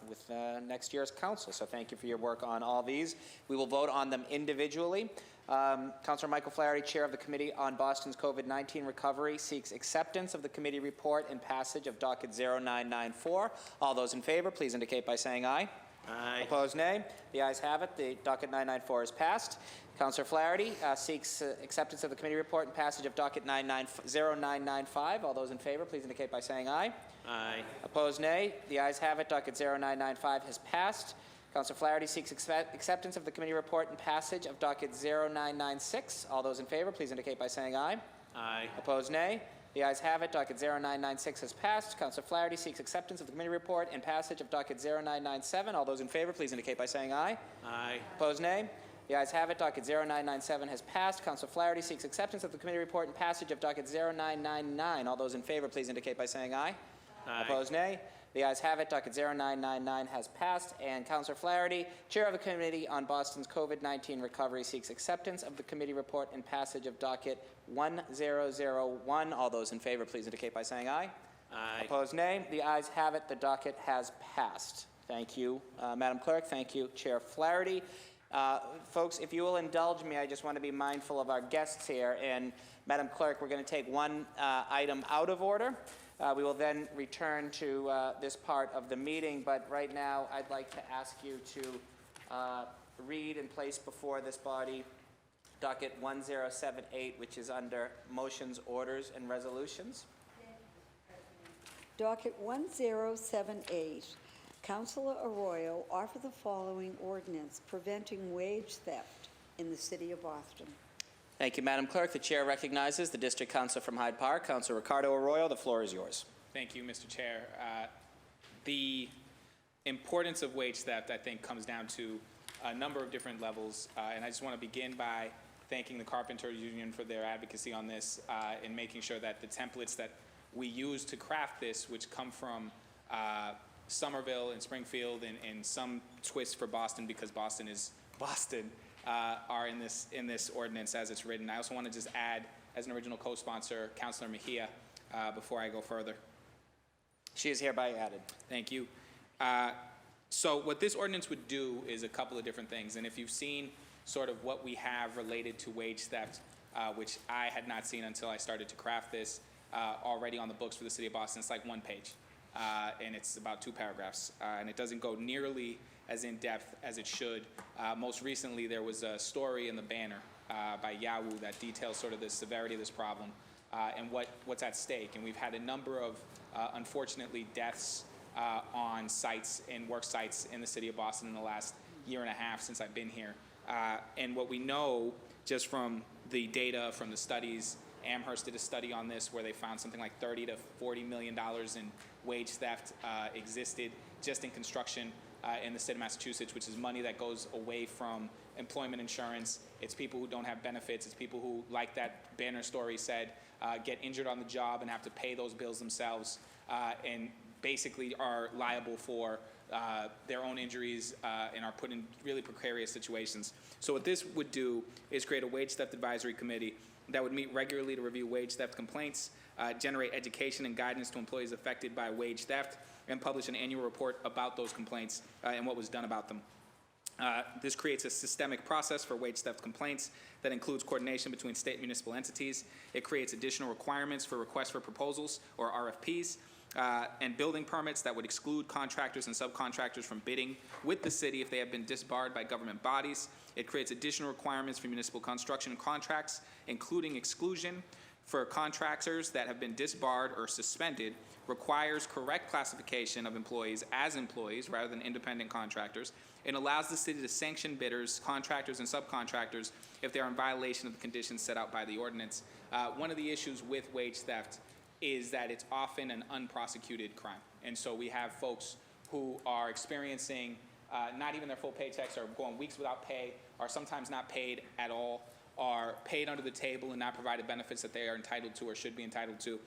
with next year's council. So thank you for your work on all these. We will vote on them individually. Councilor Michael Flaherty, Chair of the Committee on Boston's COVID-19 Recovery, seeks acceptance of the committee report and passage of docket 0994. All those in favor, please indicate by saying aye. Aye. Opposed, nay. The ayes have it. The docket 994 is passed. Councilor Flaherty seeks acceptance of the committee report and passage of docket 0995. All those in favor, please indicate by saying aye. Aye. Opposed, nay. The ayes have it. Docket 0995 has passed. Councilor Flaherty seeks acceptance of the committee report and passage of docket 0996. All those in favor, please indicate by saying aye. Aye. Opposed, nay. The ayes have it. Docket 0996 has passed. Councilor Flaherty seeks acceptance of the committee report and passage of docket 0997. All those in favor, please indicate by saying aye. Aye. Opposed, nay. The ayes have it. Docket 0997 has passed. Councilor Flaherty seeks acceptance of the committee report and passage of docket 0999. All those in favor, please indicate by saying aye. Aye. Opposed, nay. The ayes have it. Docket 0999 has passed. And Councilor Flaherty, Chair of the Committee on Boston's COVID-19 Recovery, seeks acceptance of the committee report and passage of docket 1001. All those in favor, please indicate by saying aye. Aye. Opposed, nay. The ayes have it. The docket has passed. Thank you, Madam Clerk. Thank you, Chair Flaherty. Folks, if you will indulge me, I just want to be mindful of our guests here. And Madam Clerk, we're going to take one item out of order. We will then return to this part of the meeting, but right now I'd like to ask you to read and place before this body docket 1078, which is under motions, orders, and resolutions. Docket 1078, Councilor Arroyo offered the following ordinance preventing wage theft in the city of Boston. Thank you, Madam Clerk. The chair recognizes the District Council from Hyde Park, Councilor Ricardo Arroyo. The floor is yours. Thank you, Mr. Chair. The importance of wage theft, I think, comes down to a number of different levels, and I just want to begin by thanking the Carpenters Union for their advocacy on this in making sure that the templates that we use to craft this, which come from Somerville and Springfield and some twists for Boston because Boston is Boston, are in this ordinance as it's written. I also want to just add, as an original co-sponsor, Councilor Mejia, before I go further. She is hereby added. Thank you. So what this ordinance would do is a couple of different things. And if you've seen sort of what we have related to wage theft, which I had not seen until I started to craft this, already on the books for the city of Boston, it's like one page. And it's about 2 paragraphs. And it doesn't go nearly as in-depth as it should. Most recently, there was a story in the Banner by Yahoo that details sort of the severity of this problem and what's at stake. And we've had a number of, unfortunately, deaths on sites and work sites in the city of Boston in the last year and a half since I've been here. And what we know just from the data, from the studies, Amherst did a study on this where they found something like $30 to $40 million in wage theft existed just in construction in the state of Massachusetts, which is money that goes away from employment insurance. It's people who don't have benefits. It's people who, like that Banner story said, get injured on the job and have to pay those bills themselves and basically are liable for their own injuries and are put in really precarious situations. So what this would do is create a wage theft advisory committee that would meet regularly to review wage theft complaints, generate education and guidance to employees affected by wage theft, and publish an annual report about those complaints and what was done about them. This creates a systemic process for wage theft complaints that includes coordination between state and municipal entities. It creates additional requirements for requests for proposals, or RFPs, and building permits that would exclude contractors and subcontractors from bidding with the city if they have been disbarred by government bodies. It creates additional requirements for municipal construction contracts, including exclusion for contractors that have been disbarred or suspended, requires correct classification of employees as employees rather than independent contractors, and allows the city to sanction bidders, contractors, and subcontractors if they are in violation of the conditions set out by the ordinance. One of the issues with wage theft is that it's often an unprosecuted crime. And so we have folks who are experiencing not even their full paychecks, or going weeks without pay, are sometimes not paid at all, are paid under the table and not provided benefits that they are entitled to or should be entitled to.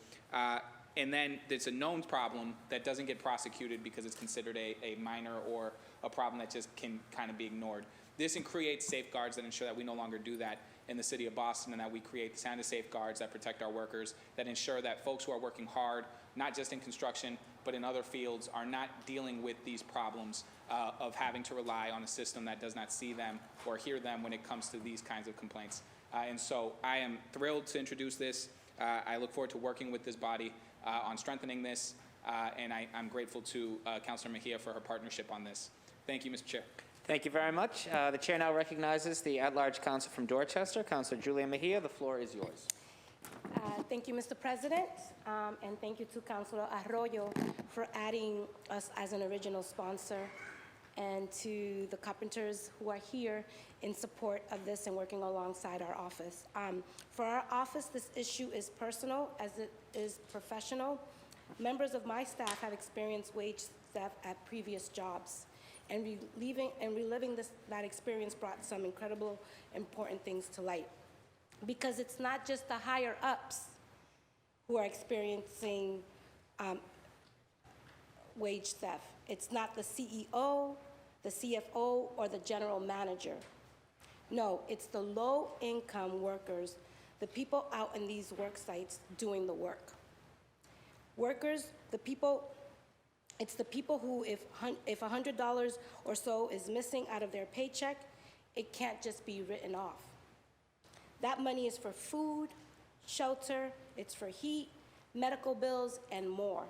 And then it's a known problem that doesn't get prosecuted because it's considered a minor or a problem that just can kind of be ignored. This creates safeguards that ensure that we no longer do that in the city of Boston, and that we create the sound of safeguards that protect our workers, that ensure that folks who are working hard, not just in construction, but in other fields, are not dealing with these problems of having to rely on a system that does not see them or hear them when it comes to these kinds of complaints. And so I am thrilled to introduce this. I look forward to working with this body on strengthening this, and I'm grateful to Councilor Mejia for her partnership on this. Thank you, Mr. Chair. Thank you very much. The chair now recognizes the at-large counsel from Dorchester, Councilor Julia Mejia. The floor is yours. Thank you, Mr. President, and thank you to Councilor Arroyo for adding us as an original sponsor, and to the Carpenters who are here in support of this and working alongside our office. For our office, this issue is personal as it is professional. Members of my staff have experienced wage theft at previous jobs, and reliving that experience brought some incredible, important things to light. Because it's not just the higher ups who are experiencing wage theft. It's not the CEO, the CFO, or the general manager. No, it's the low-income workers, the people out in these work sites doing the work. Workers, it's the people who, if $100 or so is missing out of their paycheck, it can't just be written off. That money is for food, shelter, it's for heat, medical bills, and more.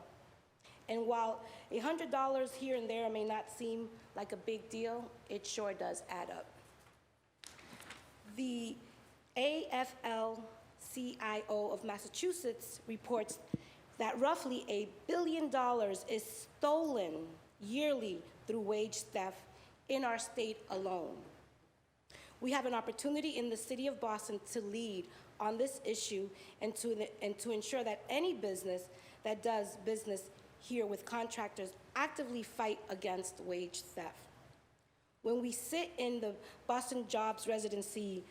And while $100 here and there may not seem like a big deal, it sure does add up. The AFL-CIO of Massachusetts reports that roughly $1 billion is stolen yearly through wage theft in our state alone. We have an opportunity in the city of Boston to lead on this issue and to ensure that any business that does business here with contractors actively fight against wage theft. When we sit in the Boston Jobs Residency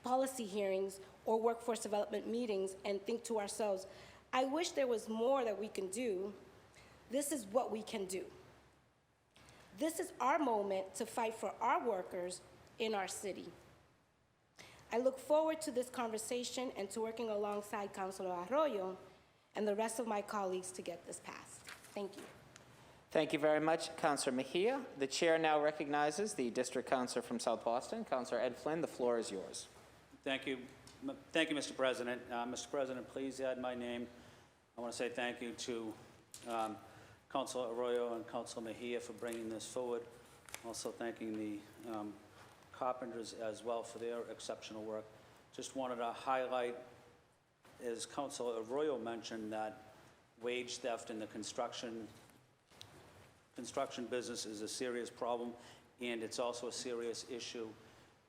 policy hearings or workforce development meetings and think to ourselves, I wish there was more that we can do, this is what we can do. This is our moment to fight for our workers in our city. I look forward to this conversation and to working alongside Councilor Arroyo and the rest of my colleagues to get this passed. Thank you. Thank you very much, Councilor Mejia. The chair now recognizes the District Councilor from South Boston, Councilor Ed Flynn. The floor is yours. Thank you. Thank you, Mr. President. Mr. President, please add my name. I want to say thank you to Councilor Arroyo and Councilor Mejia for bringing this forward. Also thanking the carpenters as well for their exceptional work. Just wanted to highlight, as Councilor Arroyo mentioned, that wage theft in the construction business is a serious problem, and it's also a serious issue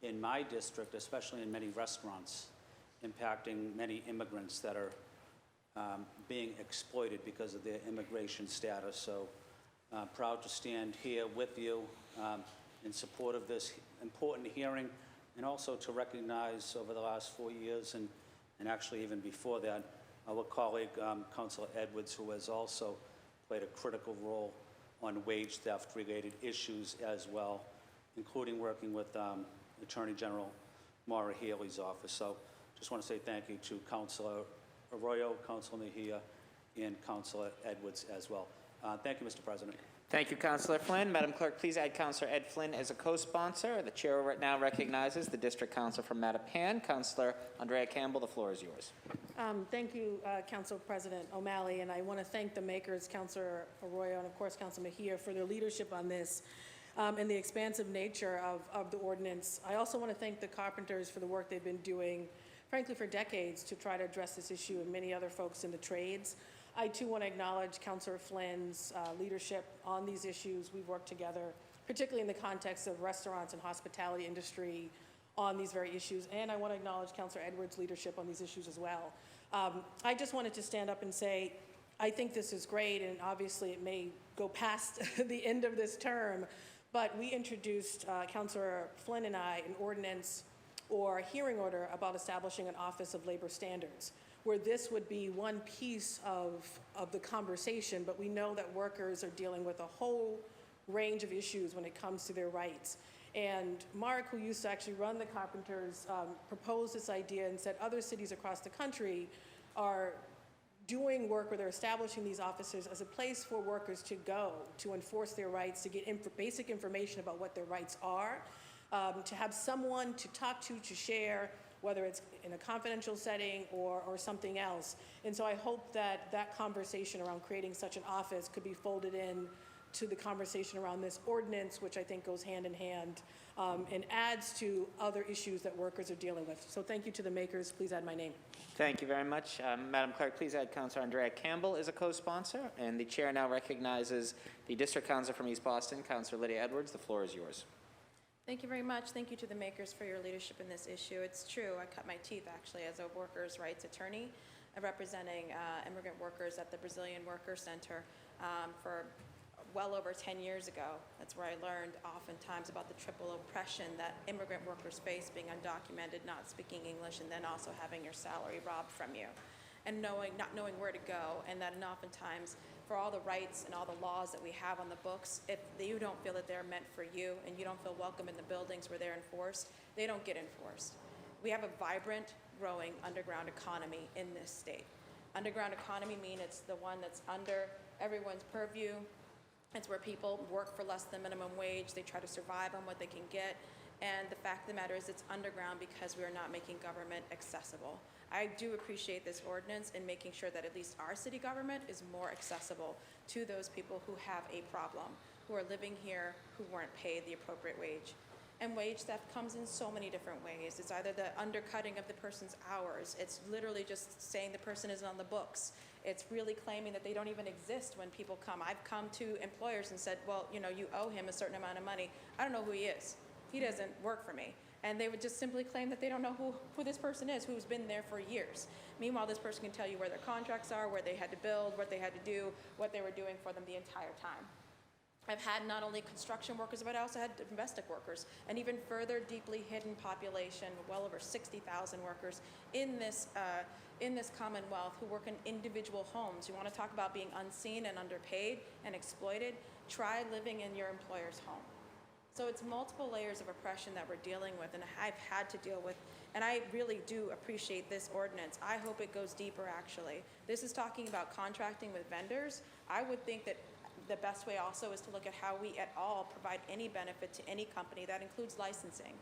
in my district, especially in many restaurants, impacting many immigrants that are being exploited because of their immigration status. So proud to stand here with you in support of this important hearing, and also to recognize over the last 4 years, and actually even before that, our colleague, Councilor Edwards, who has also played a critical role on wage theft-related issues as well, including working with Attorney General Maura Healey's office. So just want to say thank you to Councilor Arroyo, Councilor Mejia, and Councilor Edwards as well. Thank you, Mr. President. Thank you, Councilor Flynn. Madam Clerk, please add Councilor Ed Flynn as a co-sponsor. The chair now recognizes the District Council from Mattapan, Councilor Andrea Campbell. The floor is yours. Thank you, Council President O'Malley, and I want to thank the makers, Councilor Arroyo and of course Councilor Mejia, for their leadership on this and the expansive nature of the ordinance. I also want to thank the carpenters for the work they've been doing, frankly, for decades to try to address this issue, and many other folks in the trades. I too want to acknowledge Councilor Flynn's leadership on these issues. We've worked together, particularly in the context of restaurants and hospitality industry, on these very issues. And I want to acknowledge Councilor Edwards' leadership on these issues as well. I just wanted to stand up and say, I think this is great, and obviously it may go past the end of this term, but we introduced, Councilor Flynn and I, an ordinance or a hearing order about establishing an Office of Labor Standards, where this would be one piece of the conversation, but we know that workers are dealing with a whole range of issues when it comes to their rights. And Mark, who used to actually run the carpenters, proposed this idea and said other cities across the country are doing work where they're establishing these offices as a place for workers to go to enforce their rights, to get basic information about what their rights are, to have someone to talk to share, whether it's in a confidential setting or something else. And so I hope that that conversation around creating such an office could be folded in to the conversation around this ordinance, which I think goes hand in hand and adds to other issues that workers are dealing with. So thank you to the makers. Please add my name. Thank you very much. Madam Clerk, please add Councilor Andrea Campbell as a co-sponsor. And the chair now recognizes the District Councilor from East Boston, Councilor Lydia Edwards. The floor is yours. Thank you very much. Thank you to the makers for your leadership in this issue. It's true, I cut my teeth actually as a workers' rights attorney, representing immigrant workers at the Brazilian Worker Center for well over 10 years ago. That's where I learned oftentimes about the triple oppression that immigrant workers face, being undocumented, not speaking English, and then also having your salary robbed from you, and not knowing where to go, and that oftentimes for all the rights and all the laws that we have on the books, if you don't feel that they're meant for you and you don't feel welcome in the buildings where they're enforced, they don't get enforced. We have a vibrant, growing underground economy in this state. Underground economy means it's the one that's under everyone's purview. It's where people work for less than minimum wage. They try to survive on what they can get. And the fact of the matter is it's underground because we are not making government accessible. I do appreciate this ordinance in making sure that at least our city government is more accessible to those people who have a problem, who are living here, who weren't paid the appropriate wage. And wage theft comes in so many different ways. It's either the undercutting of the person's hours. It's literally just saying the person isn't on the books. It's really claiming that they don't even exist when people come. I've come to employers and said, well, you know, you owe him a certain amount of money. I don't know who he is. He doesn't work for me. And they would just simply claim that they don't know who this person is, who's been there for years. Meanwhile, this person can tell you where their contracts are, where they had to build, what they had to do, what they were doing for them the entire time. I've had not only construction workers, but I also had domestic workers, an even further deeply hidden population, well over 60,000 workers in this Commonwealth who work in individual homes. You want to talk about being unseen and underpaid and exploited? Try living in your employer's home. So it's multiple layers of oppression that we're dealing with, and I've had to deal with, and I really do appreciate this ordinance. I hope it goes deeper, actually. This is talking about contracting with vendors. I would think that the best way also is to look at how we at all provide any benefit to any company. That includes licensing.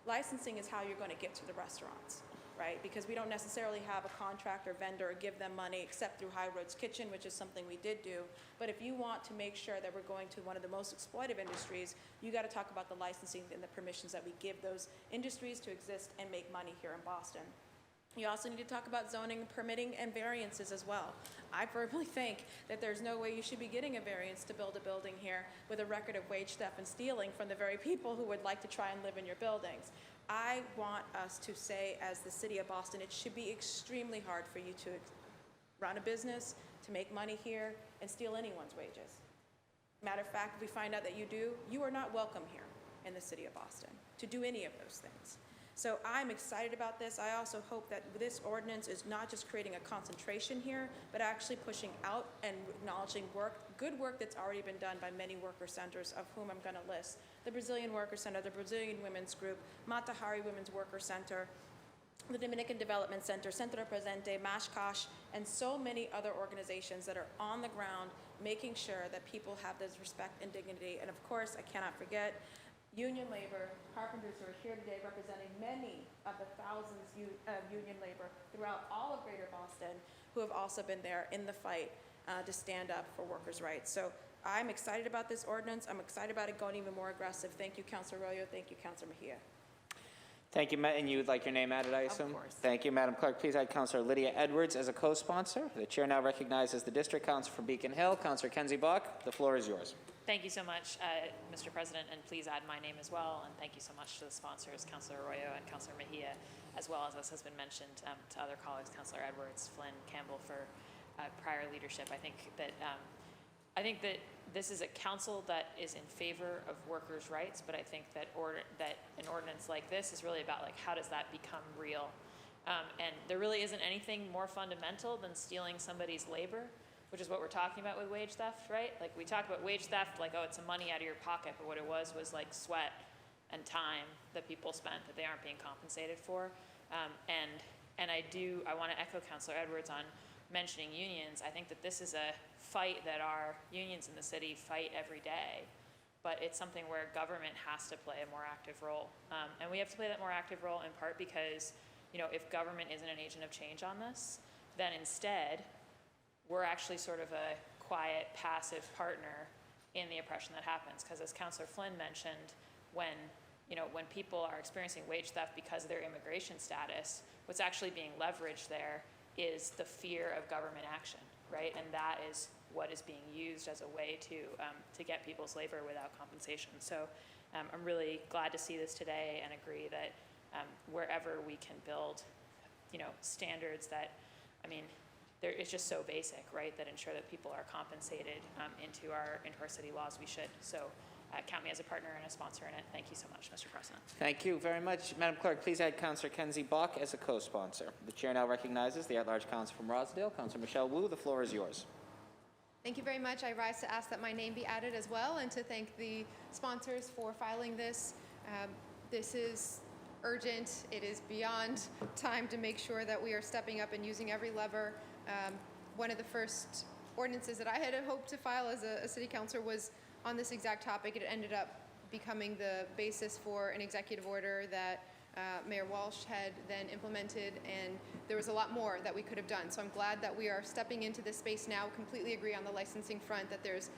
Licensing is how you're going to get to the restaurants, right? Because we don't necessarily have a contract or vendor or give them money except through High Roads Kitchen, which is something we did do. But if you want to make sure that we're going to one of the most exploitive industries, you got to talk about the licensing and the permissions that we give those industries to exist and make money here in Boston. You also need to talk about zoning, permitting, and variances as well. I firmly think that there's no way you should be getting a variance to build a building here with a record of wage theft and stealing from the very people who would like to try and live in your buildings. I want us to say, as the city of Boston, it should be extremely hard for you to run a business, to make money here, and steal anyone's wages. Matter of fact, if we find out that you do, you are not welcome here in the city of Boston to do any of those things. So I'm excited about this. I also hope that this ordinance is not just creating a concentration here, but actually pushing out and acknowledging good work that's already been done by many worker centers, of whom I'm going to list: the Brazilian Worker Center, the Brazilian Women's Group, Mata Hari Women's Worker Center, the Dominican Development Center, Centro Presente, Mashkosh, and so many other organizations that are on the ground making sure that people have this respect and dignity. And of course, I cannot forget union labor, carpenters who are here today representing many of the thousands of union labor throughout all of Greater Boston who have also been there in the fight to stand up for workers' rights. So I'm excited about this ordinance. I'm excited about it going even more aggressive. Thank you, Councilor Arroyo. Thank you, Councilor Mejia. Thank you, and you would like your name added, I assume? Of course. Thank you, Madam Clerk. Please add Councilor Lydia Edwards as a co-sponsor. The chair now recognizes the District Council for Beacon Hill, Councilor Kenzie Bach. The floor is yours. Thank you so much, Mr. President, and please add my name as well. And thank you so much to the sponsors, Councilor Arroyo and Councilor Mejia, as well as has been mentioned to other colleagues, Councilor Edwards, Flynn, Campbell, for prior leadership. I think that this is a council that is in favor of workers' rights, but I think that an ordinance like this is really about, like, how does that become real? And there really isn't anything more fundamental than stealing somebody's labor, which is what we're talking about with wage theft, right? Like, we talk about wage theft like, oh, it's some money out of your pocket, but what it was like sweat and time that people spent that they aren't being compensated for. And I want to echo Councilor Edwards on mentioning unions. I think that this is a fight that our unions in the city fight every day, but it's something where government has to play a more active role. And we have to play that more active role in part because, you know, if government isn't an agent of change on this, then instead we're actually sort of a quiet, passive partner in the oppression that happens. Because as Councilor Flynn mentioned, when people are experiencing wage theft because of their immigration status, what's actually being leveraged there is the fear of government action, right? And that is what is being used as a way to get people's labor without compensation. So I'm really glad to see this today and agree that wherever we can build, standards that, it's just so basic, right? That ensure that people are compensated into our city laws, we should. So count me as a partner and a sponsor in it. Thank you so much, Mr. President. Thank you very much. Madam Clerk, please add Councilor Kenzie Bach as a co-sponsor. The chair now recognizes the at-large council from Rosedale, Councilor Michelle Wu. The floor is yours. Thank you very much. I rise to ask that my name be added as well and to thank the sponsors for filing this. This is urgent. It is beyond time to make sure that we are stepping up and using every lever. One of the first ordinances that I had hoped to file as a city councilor was on this exact topic. It ended up becoming the basis for an executive order that Mayor Walsh had then implemented, and there was a lot more that we could have done. So I'm glad that we are stepping into this space now. Completely agree on the licensing front that there's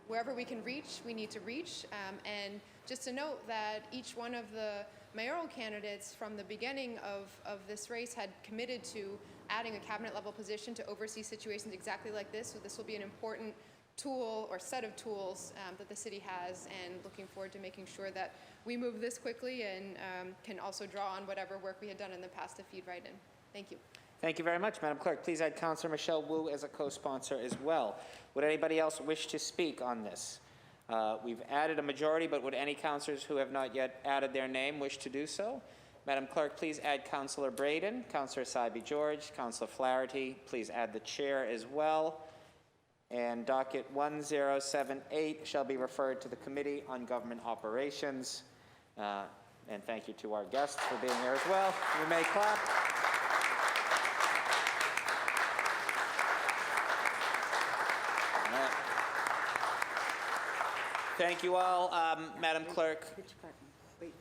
wherever we can reach, we need to reach. And just to note that each one of the mayoral candidates from the beginning of this race had committed to adding a cabinet-level position to oversee situations exactly like this. So this will be an important tool or set of tools that the city has, and looking forward to making sure that we move this quickly and can also draw on whatever work we had done in the past to feed right in. Thank you. Thank you very much, Madam Clerk. Please add Councillor Michelle Wu as a co-sponsor as well. Would anybody else wish to speak on this? We've added a majority, but would any councillors who have not yet added their name wish to do so? Madam Clerk, please add Councillor Braden, Councillor Saiby George, Councillor Flaherty. Please add the chair as well. And docket 1078 shall be referred to the Committee on Government Operations. And thank you to our guests for being here as well. You may clap. All right. Thank you all, Madam Clerk. Which button? Wait.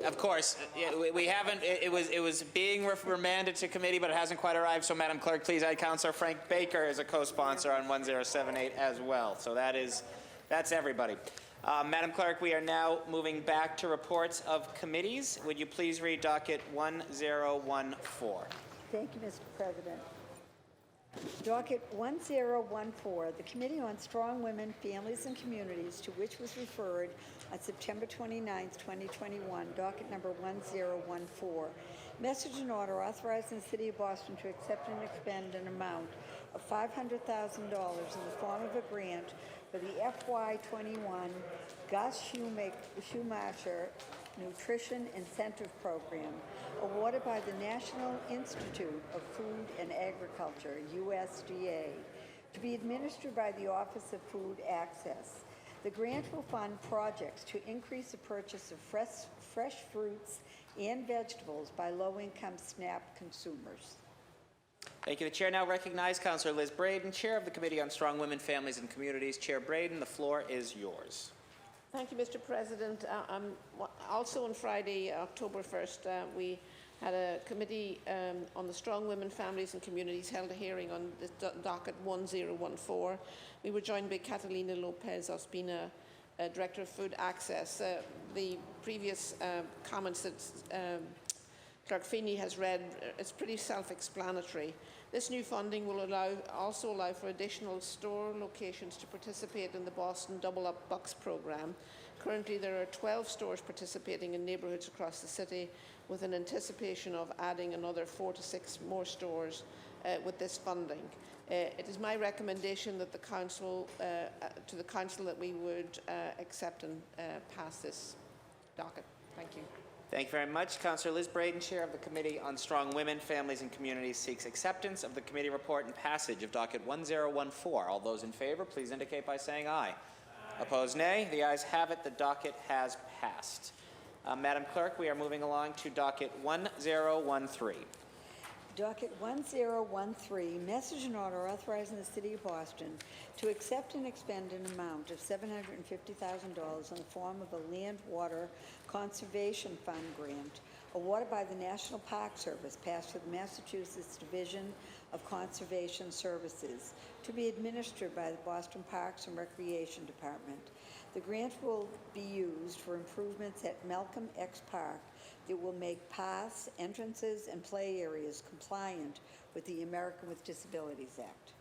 Of course, yeah, we haven't, it was being remanded to committee, but it hasn't quite arrived, so Madam Clerk, please add Councillor Frank Baker as a co-sponsor on 1078 as well. So that's everybody. Madam Clerk, we are now moving back to reports of committees. Would you please read docket 1014? Thank you, Mr. President. Docket 1014, the Committee on Strong Women, Families and Communities, to which was referred on September 29, 2021, docket number 1014. Message and order authorizing the City of Boston to accept and expend an amount of $500,000 in the form of a grant for the FY21 Gus Schumacher Nutrition Incentive Program, awarded by the National Institute of Food and Agriculture, USDA, to be administered by the Office of Food Access. The grant will fund projects to increase the purchase of fresh fruits and vegetables by low-income SNAP consumers. Thank you. The chair now recognizes Councillor Liz Braden, Chair of the Committee on Strong Women, Families and Communities. Chair Braden, the floor is yours. Thank you, Mr. President. Also on Friday, October 1st, we had a committee on the Strong Women, Families and Communities held a hearing on the docket 1014. We were joined by Catalina Lopez Ospina, Director of Food Access. The previous comments that Clerk Feeney has read, it's pretty self-explanatory. This new funding will also allow for additional store locations to participate in the Boston Double Up Bucks program. Currently, there are 12 stores participating in neighbourhoods across the city, with an anticipation of adding another 4 to 6 more stores with this funding. It is my recommendation that the council, to the council, that we would accept and pass this docket. Thank you. Thank you very much. Councillor Liz Braden, Chair of the Committee on Strong Women, Families and Communities, seeks acceptance of the committee report and passage of docket 1014. All those in favor, please indicate by saying aye. Opposed, nay. The ayes have it. The docket has passed. Madam Clerk, we are moving along to docket 1013. Docket 1013, message and order authorizing the City of Boston to accept and expend an amount of $750,000 in the form of a Land Water Conservation Fund grant awarded by the National Park Service, passed with the Massachusetts Division of Conservation Services, to be administered by the Boston Parks and Recreation Department. The grant will be used for improvements at Malcolm X Park that will make paths, entrances, and play areas compliant with the American with Disabilities Act.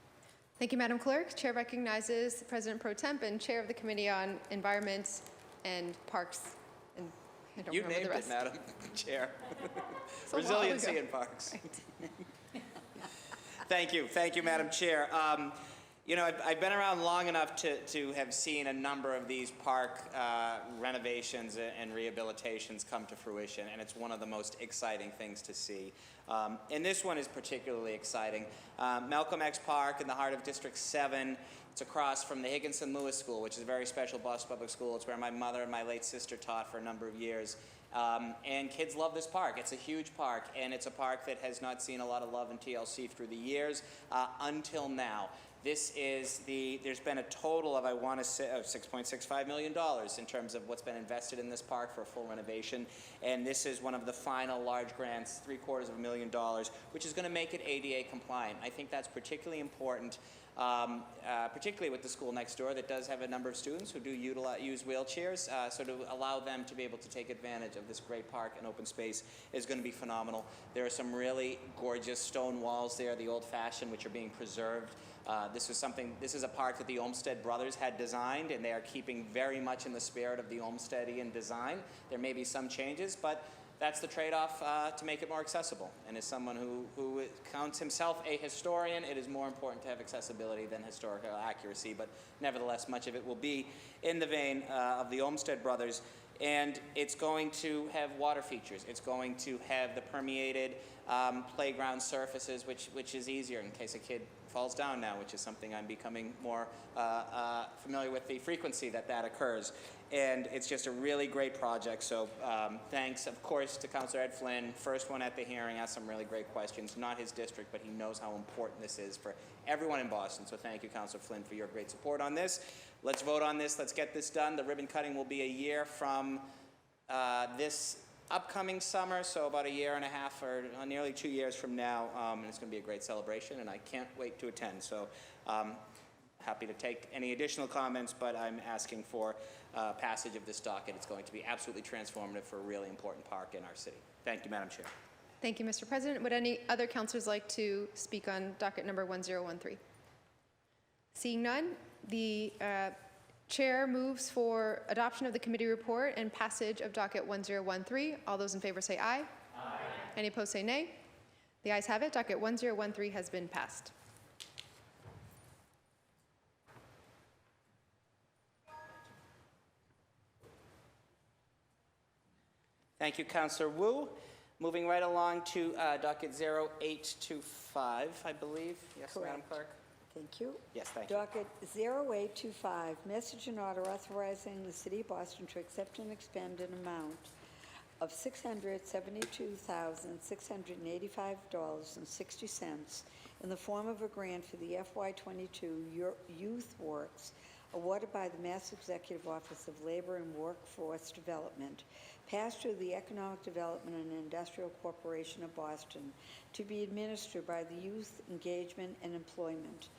Thank you, Madam Clerk. Chair recognizes the President Pro Temp and Chair of the Committee on Environment and Parks. And I don't You remember named the it, rest. Madam Chair. So long Resiliency ago. in parks. Right. Thank you, Madam Chair. You know, I've been around long enough to have seen a number of these park renovations and rehabilitations come to fruition, and it's one of the most exciting things to see. And this one is particularly exciting. Malcolm X Park in the heart of District 7. It's across from the Higginson Lewis School, which is a very special Boston Public School. It's where my mother and my late sister taught for a number of years. And kids love this park. It's a huge park, and it's a park that has not seen a lot of love in TLC through the years until now. There's been a total of, I want to say, $6.65 million in terms of what's been invested in this park for a full renovation. And this is one of the final large grants, $750,000, which is going to make it ADA compliant. I think that's particularly important, particularly with the school next door that does have a number of students who do use wheelchairs. So to allow them to be able to take advantage of this great park and open space is going to be phenomenal. There are some really gorgeous stone walls there, the old-fashioned, which are being preserved. This is a park that the Olmsted brothers had designed, and they are keeping very much in the spirit of the Olmstedian design. There may be some changes, but that's the trade-off to make it more accessible. And as someone who counts himself a historian, it is more important to have accessibility than historical accuracy, but nevertheless, much of it will be in the vein of the Olmsted brothers. And it's going to have water features. It's going to have the permeated playground surfaces, which is easier in case a kid falls down now, which is something I'm becoming more familiar with the frequency that occurs. And it's just a really great project. So thanks, of course, to Councilor Ed Flynn, first one at the hearing, asked some really great questions. Not his district, but he knows how important this is for everyone in Boston. So thank you, Councilor Flynn, for your great support on this. Let's vote on this. Let's get this done. The ribbon cutting will be a year from this upcoming summer, so about a year and a half or nearly 2 years from now, and it's going to be a great celebration, and I can't wait to attend. So happy to take any additional comments, but I'm asking for passage of this docket. It's going to be absolutely transformative for a really important park in our city. Thank you, Madam Chair. Thank you, Mr. President. Would any other councilors like to speak on docket number 1013? Seeing none, the Chair moves for adoption of the committee report and passage of docket 1013. All those in favor say aye. Aye. Any opposed say nay. The ayes have it. Docket 1013 has been passed. Thank you, Councilor Wu. Moving right along to docket 0825, I believe. Yes, Correct. Madam Clerk? Thank you. Yes, thank you. Docket 0825, message and order authorizing the City of Boston to accept and expend an amount of $672,685.60 in the form of a grant for the FY22 Youth Works awarded by the Mass Executive Office of Labor and Workforce Development, passed through the Economic Development and Industrial Corporation of Boston, to be administered by the Youth Engagement and Employment.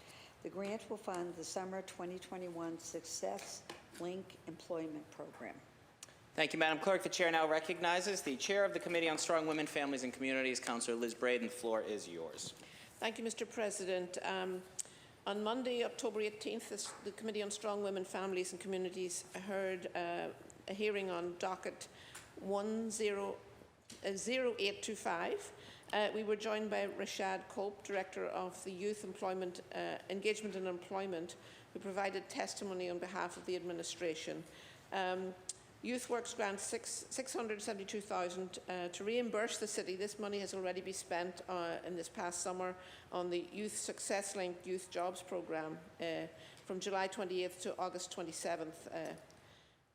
The grant will fund the Summer 2021 Success Link Employment Program. Thank you, Madam Clerk. The Chair now recognizes the Chair of the Committee on Strong Women, Families, and Communities, Councilor Liz Braden. The floor is yours. Thank you, Mr. President. On Monday, October 18th, the Committee on Strong Women, Families, and Communities heard a hearing on docket 0825. We were joined by Rashad Cope, Director of the Youth Employment, Engagement and Employment, who provided testimony on behalf of the administration. YouthWorks grants $672,000 to reimburse the city. This money has already been spent in this past summer on the Youth Success Link Youth Jobs Program from July 28th to August 27th.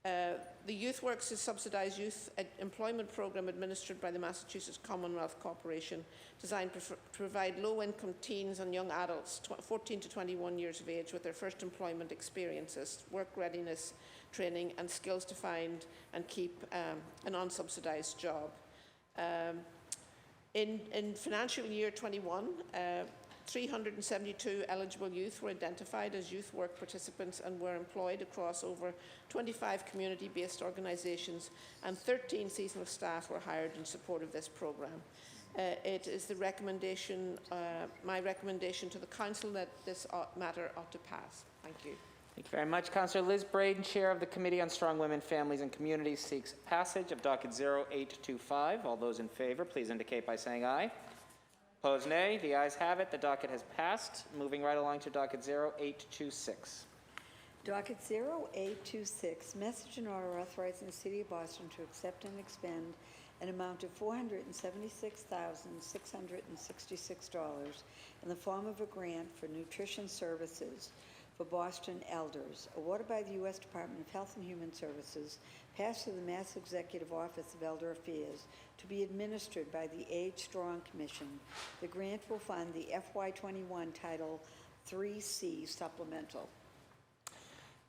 The YouthWorks is subsidised youth employment program administered by the Massachusetts Commonwealth Corporation, designed to provide low-income teens and young adults, 14 to 21 years of age, with their first employment experiences, work readiness training, and skills to find and keep an unsubsidised job. In financial year 21, 372 eligible youth were identified as youth work participants and were employed across over 25 community-based organisations, and 13 seasonal staff were hired in support of this programme. It is the recommendation, my recommendation to the Council, that this matter ought to pass. Thank you. Thank you very much. Councilor Liz Braden, Chair of the Committee on Strong Women, Families, and Communities, seeks passage of docket 0825. All those in favor, please indicate by saying aye. Opposed, nay. The ayes have it. The docket has passed. Moving right along to docket 0826. Docket 0826, message and order authorizing the City of Boston to accept and expend an amount of $476,666 in the form of a grant for nutrition services for Boston elders, awarded by the U.S. Department of Health and Human Services, passed through the Mass Executive Office of Elder Affairs, to be administered by the Age Strong Commission. The grant will fund the FY21 Title 3C supplemental.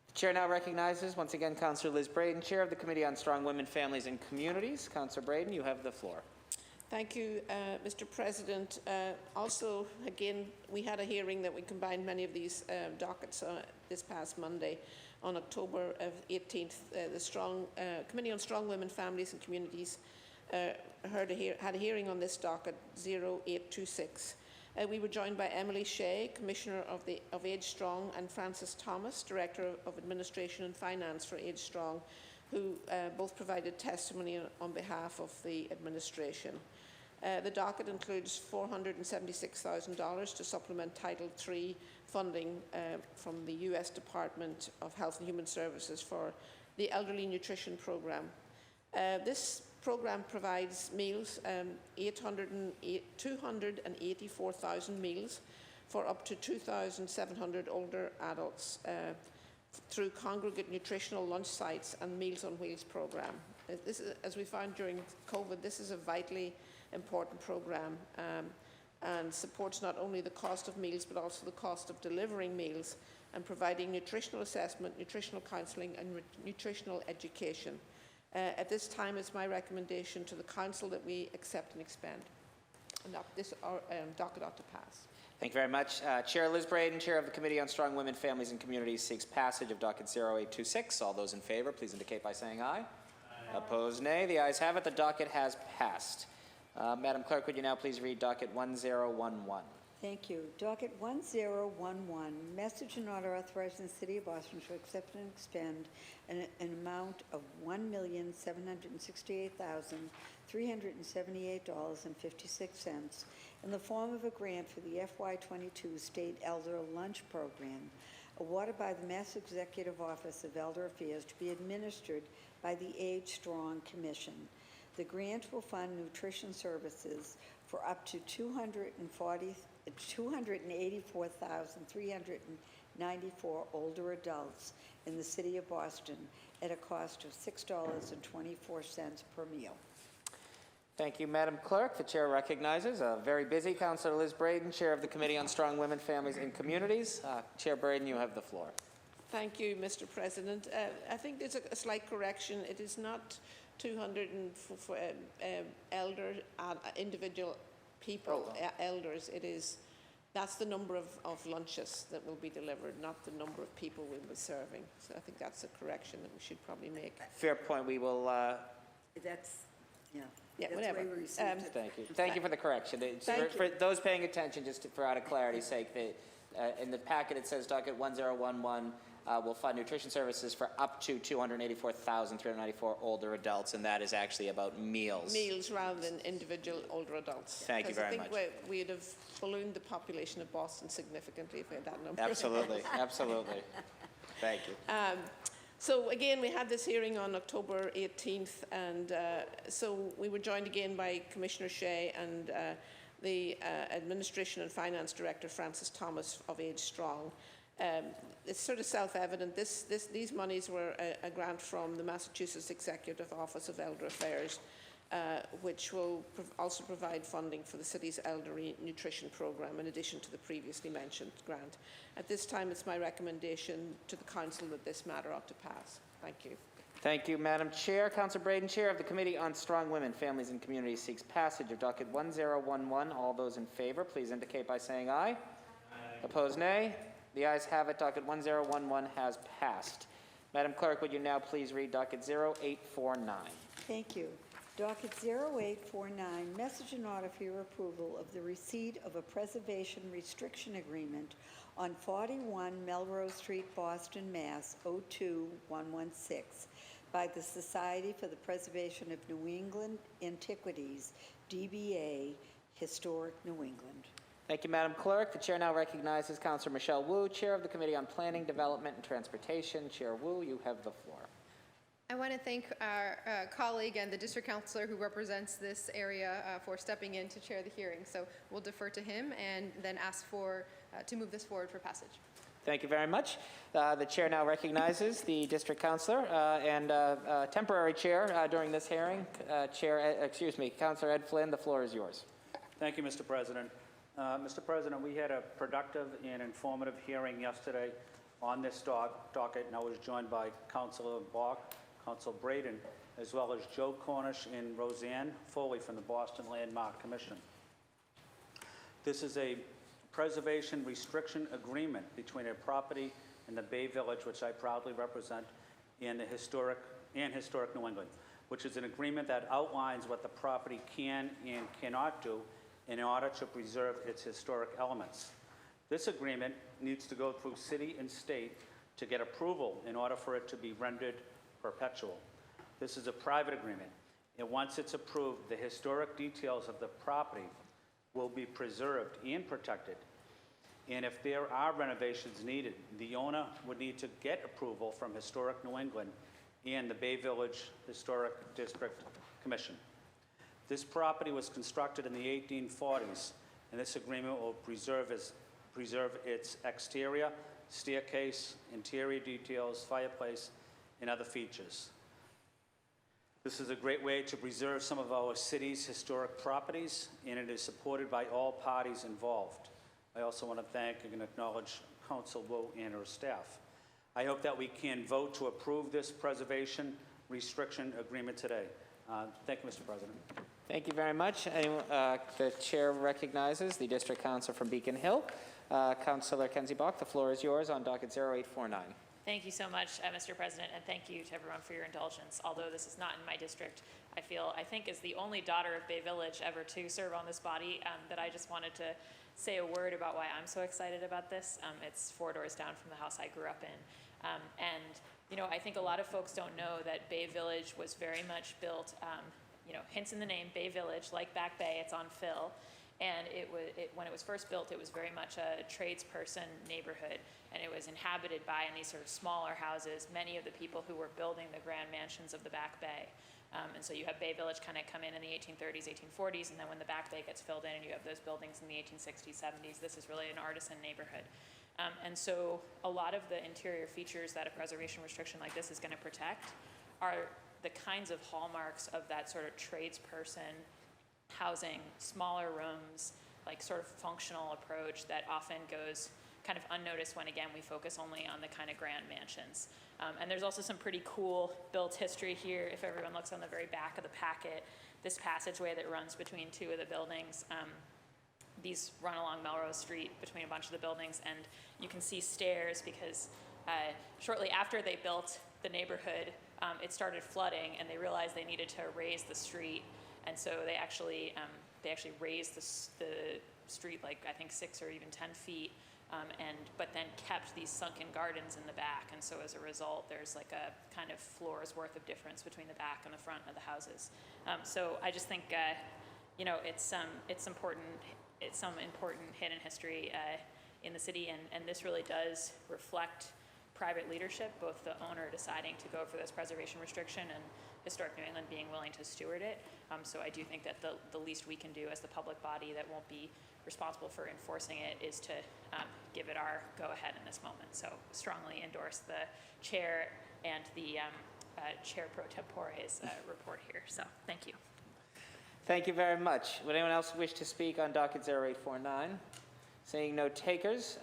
The chair now recognizes, once again, Councillor Liz Braden, Chair of the Committee on Strong Women, Families and Communities. Councillor Braden, you have the floor. Thank you, Mr. President. Also, again, we had a hearing that we combined many of these dockets this past Monday. On October 18th, the Committee on Strong Women, Families and Communities had a hearing on this docket 0826. We were joined by Emily Shea, Commissioner of Age Strong, and Frances Thomas, Director of Administration and Finance for Age Strong, who both provided testimony on behalf of the administration. The docket includes $476,000 to supplement Title III funding from the U.S. Department of Health and Human Services for the Elderly Nutrition Program. This program provides meals, 284,000 meals for up to 2,700 older adults through congregate nutritional lunch sites and Meals on Wheels program. This is, as we found during COVID, this is a vitally important program and supports not only the cost of meals but also the cost of delivering meals and providing nutritional assessment, nutritional counselling and nutritional education. At this time, it's my recommendation to the Council that we accept and expend. And this docket ought to pass. Thank you very much. Chair Liz Braden, Chair of the Committee on Strong Women, Families and Communities, seeks passage of docket 0826. All those in favor, please indicate by saying aye. Aye. Opposed, nay. The ayes have it. The docket has passed. Madam Clerk, would you now please read docket 1011? Thank you. Docket 1011, message and order authorizing the City of Boston to accept and expend an amount of $1,768,378.56 in the form of a grant for the FY22 State Elder Lunch Program, awarded by the Mass Executive Office of Elder Affairs to be administered by the Age Strong Commission. The grant will fund nutrition services for up to 284,394 older adults in the City of Boston at a cost of $6.24 per meal. Thank you, Madam Clerk. The chair recognizes a very busy Councillor Liz Braden, Chair of the Committee on Strong Women, Families and Communities. Chair Braden, you have the floor. Thank you, Mr. President. I think there's a slight correction. It is not 200 individual people, elders. That's the number of lunches that will be delivered, not the number of people we'll be serving. So I think that's a correction that we should probably make. Fair point. We will. That's, yeah. Yeah, that's whatever. the way we received it. Thank you. Thank you for the correction. For those paying attention, just for out of clarity's sake, in the packet it says docket 1011 will fund nutrition services for up to 284,394 older adults, and that is actually about meals. Meals rather than individual older adults. Thank you very much. I think we'd have ballooned the population of Boston significantly if we had that number. Absolutely, absolutely. Thank you. So again, we had this hearing on October 18th, and so we were joined again by Commissioner Shea and the Administration and Finance Director, Frances Thomas of Age Strong. It's sort of self-evident. These monies were a grant from the Massachusetts Executive Office of Elder Affairs, which will also provide funding for the city's elderly nutrition program, in addition to the previously mentioned grant. At this time, it's my recommendation to the Council that this matter ought to pass. Thank you. Thank you, Madam Chair. Councillor Braden, Chair of the Committee on Strong Women, Families and Communities, seeks passage of docket 1011. All those in favor, please indicate by saying aye. Aye. Opposed, nay. The ayes have it. Docket 1011 has passed. Madam Clerk, would you now please read docket 0849? Thank you. Docket 0849, message and order for your approval of the receipt of a preservation restriction agreement on 41 Melrose Street, Boston, Mass. 02116 by the Society for the Preservation of New England Antiquities, DBA Historic New England. Thank you, Madam Clerk. The chair now recognizes Councillor Michelle Wu, Chair of the Committee on Planning, Development and Transportation. Chair Wu, you have the floor. I want to thank our colleague and the district councilor who represents this area for stepping in to chair the hearing. So we'll defer to him and then ask to move this forward for passage. Thank you very much. The chair now recognizes the district councilor and temporary chair during this hearing. Councillor Ed Flynn, the floor is yours. Thank you, Mr. President. Mr. President, we had a productive and informative hearing yesterday on this docket, and I was joined by Councilor Bach, Council Braden, as well as Joe Cornish and Roseanne Foley from the Boston Landmark Commission. This is a preservation restriction agreement between a property and the Bay Village, which I proudly represent, in the historic New England, which is an agreement that outlines what the property can and cannot do in order to preserve its historic elements. This agreement needs to go through city and state to get approval in order for it to be rendered perpetual. This is a private agreement, and once it's approved, the historic details of the property will be preserved and protected. And if there are renovations needed, the owner would need to get approval from Historic New England and the Bay Village Historic District Commission. This property was constructed in the 1840s, and this agreement will preserve its exterior, staircase, interior details, fireplace, and other features. This is a great way to preserve some of our city's historic properties, and it is supported by all parties involved. I also want to thank and acknowledge Council Wu and her staff. I hope that we can vote to approve this preservation restriction agreement today. Thank you, Mr. President. Thank you very much. The chair recognizes the district council from Beacon Hill. Councilor Kenzie Bach, the floor is yours on docket 0849. Thank you so much, Mr. President, and thank you to everyone for your indulgence. Although this is not in my district, I think as the only daughter of Bay Village ever to serve on this body, that I just wanted to say a word about why I'm so excited about this. It's 4 doors down from the house I grew up in. I think a lot of folks don't know that Bay Village was very much built, hints in the name, Bay Village, like Back Bay, it's on Phil. And when it was first built, it was very much a tradesperson neighborhood, and it was inhabited by, in these sort of smaller houses, many of the people who were building the grand mansions of the Back Bay. And so you have Bay Village kind of come in the 1830s, 1840s, and then when the Back Bay gets filled in and you have those buildings in the 1860s, 70s, this is really an artisan neighborhood. And so a lot of the interior features that a preservation restriction like this is going to protect are the kinds of hallmarks of that sort of tradesperson housing, smaller rooms, like sort of functional approach that often goes kind of unnoticed when, again, we focus only on the kind of grand mansions. And there's also some pretty cool built history here. If everyone looks on the very back of the packet, this passageway that runs between 2 of the buildings, these run along Melrose Street between a bunch of the buildings, and you can see stairs because shortly after they built the neighborhood, it started flooding, and they realized they needed to raise the street. And so they actually raised the street like I think 6 or even 10 feet, but then kept these sunken gardens in the back. And so as a result, there's like a kind of floor's worth of difference between the back and the front of the houses. So I just think it's important. It's some important hidden history in the city, and this really does reflect private leadership, both the owner deciding to go for this preservation restriction and Historic New England being willing to steward it. So I do think that the least we can do as the public body that won't be responsible for enforcing it is to give it our go-ahead in this moment. So strongly endorse the chair and the chair pro tempore's report here. So thank you. Thank you very much. Would anyone else wish to speak on docket 0849? Seeing no takers,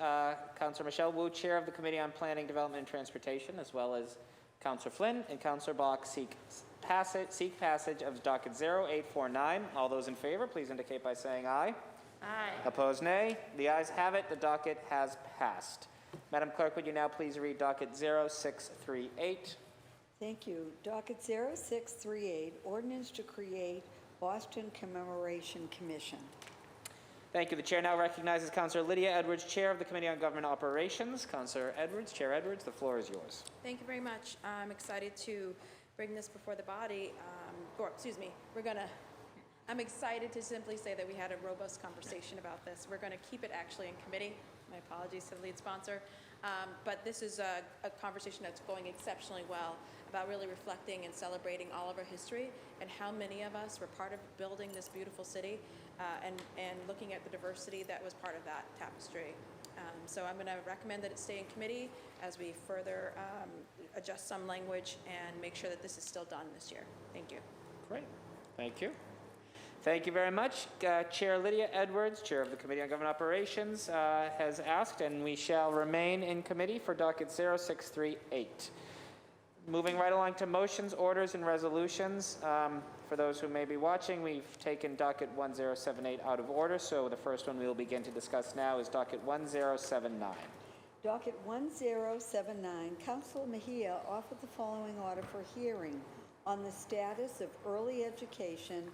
Councilor Michelle Wu, Chair of the Committee on Planning, Development, and Transportation, as well as Councilor Flynn and Councilor Bach seek passage of docket 0849. All those in favor, please indicate by saying aye. Aye. Opposed, nay. The ayes have it. The docket has passed. Madam Clerk, would you now please read docket 0638? Thank you. Docket 0638, ordinance to create Boston Commemoration Commission. Thank you. The chair now recognizes Councilor Lydia Edwards, Chair of the Committee on Government Operations. Councilor Edwards, Chair Edwards, the floor is yours. Thank you very much. I'm excited to bring this before the body, I'm excited to simply say that we had a robust conversation about this. We're going to keep it actually in committee. My apologies to the lead sponsor. But this is a conversation that's going exceptionally well about really reflecting and celebrating all of our history and how many of us were part of building this beautiful city and looking at the diversity that was part of that tapestry. So I'm going to recommend that it stay in committee as we further adjust some language and make sure that this is still done this year. Thank you. Great. Thank you. Thank you very much. Chair Lydia Edwards, Chair of the Committee on Government Operations, has asked, and we shall remain in committee for docket 0638. Moving right along to motions, orders, and resolutions. For those who may be watching, we've taken docket 1078 out of order, so the first one we will begin to discuss now is docket 1079. Docket 1079, Counsel Mejia offered the following order for hearing on the status of early education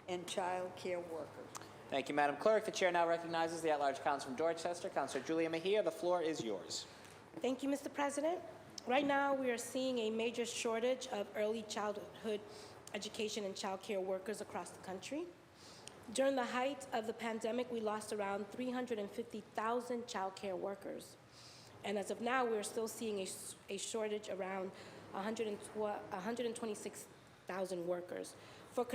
and child care workers. Thank you, Madam Clerk. The chair now recognizes the at-large counsel from Dorchester, Councilor Julia Mejia. The floor is yours. Thank you, Mr. President. Right now, we are seeing a major shortage of early childhood education and child care workers across the country. During the height of the pandemic, we lost around 350,000 child care workers. And as of now, we're still seeing a shortage around 126,000 workers. For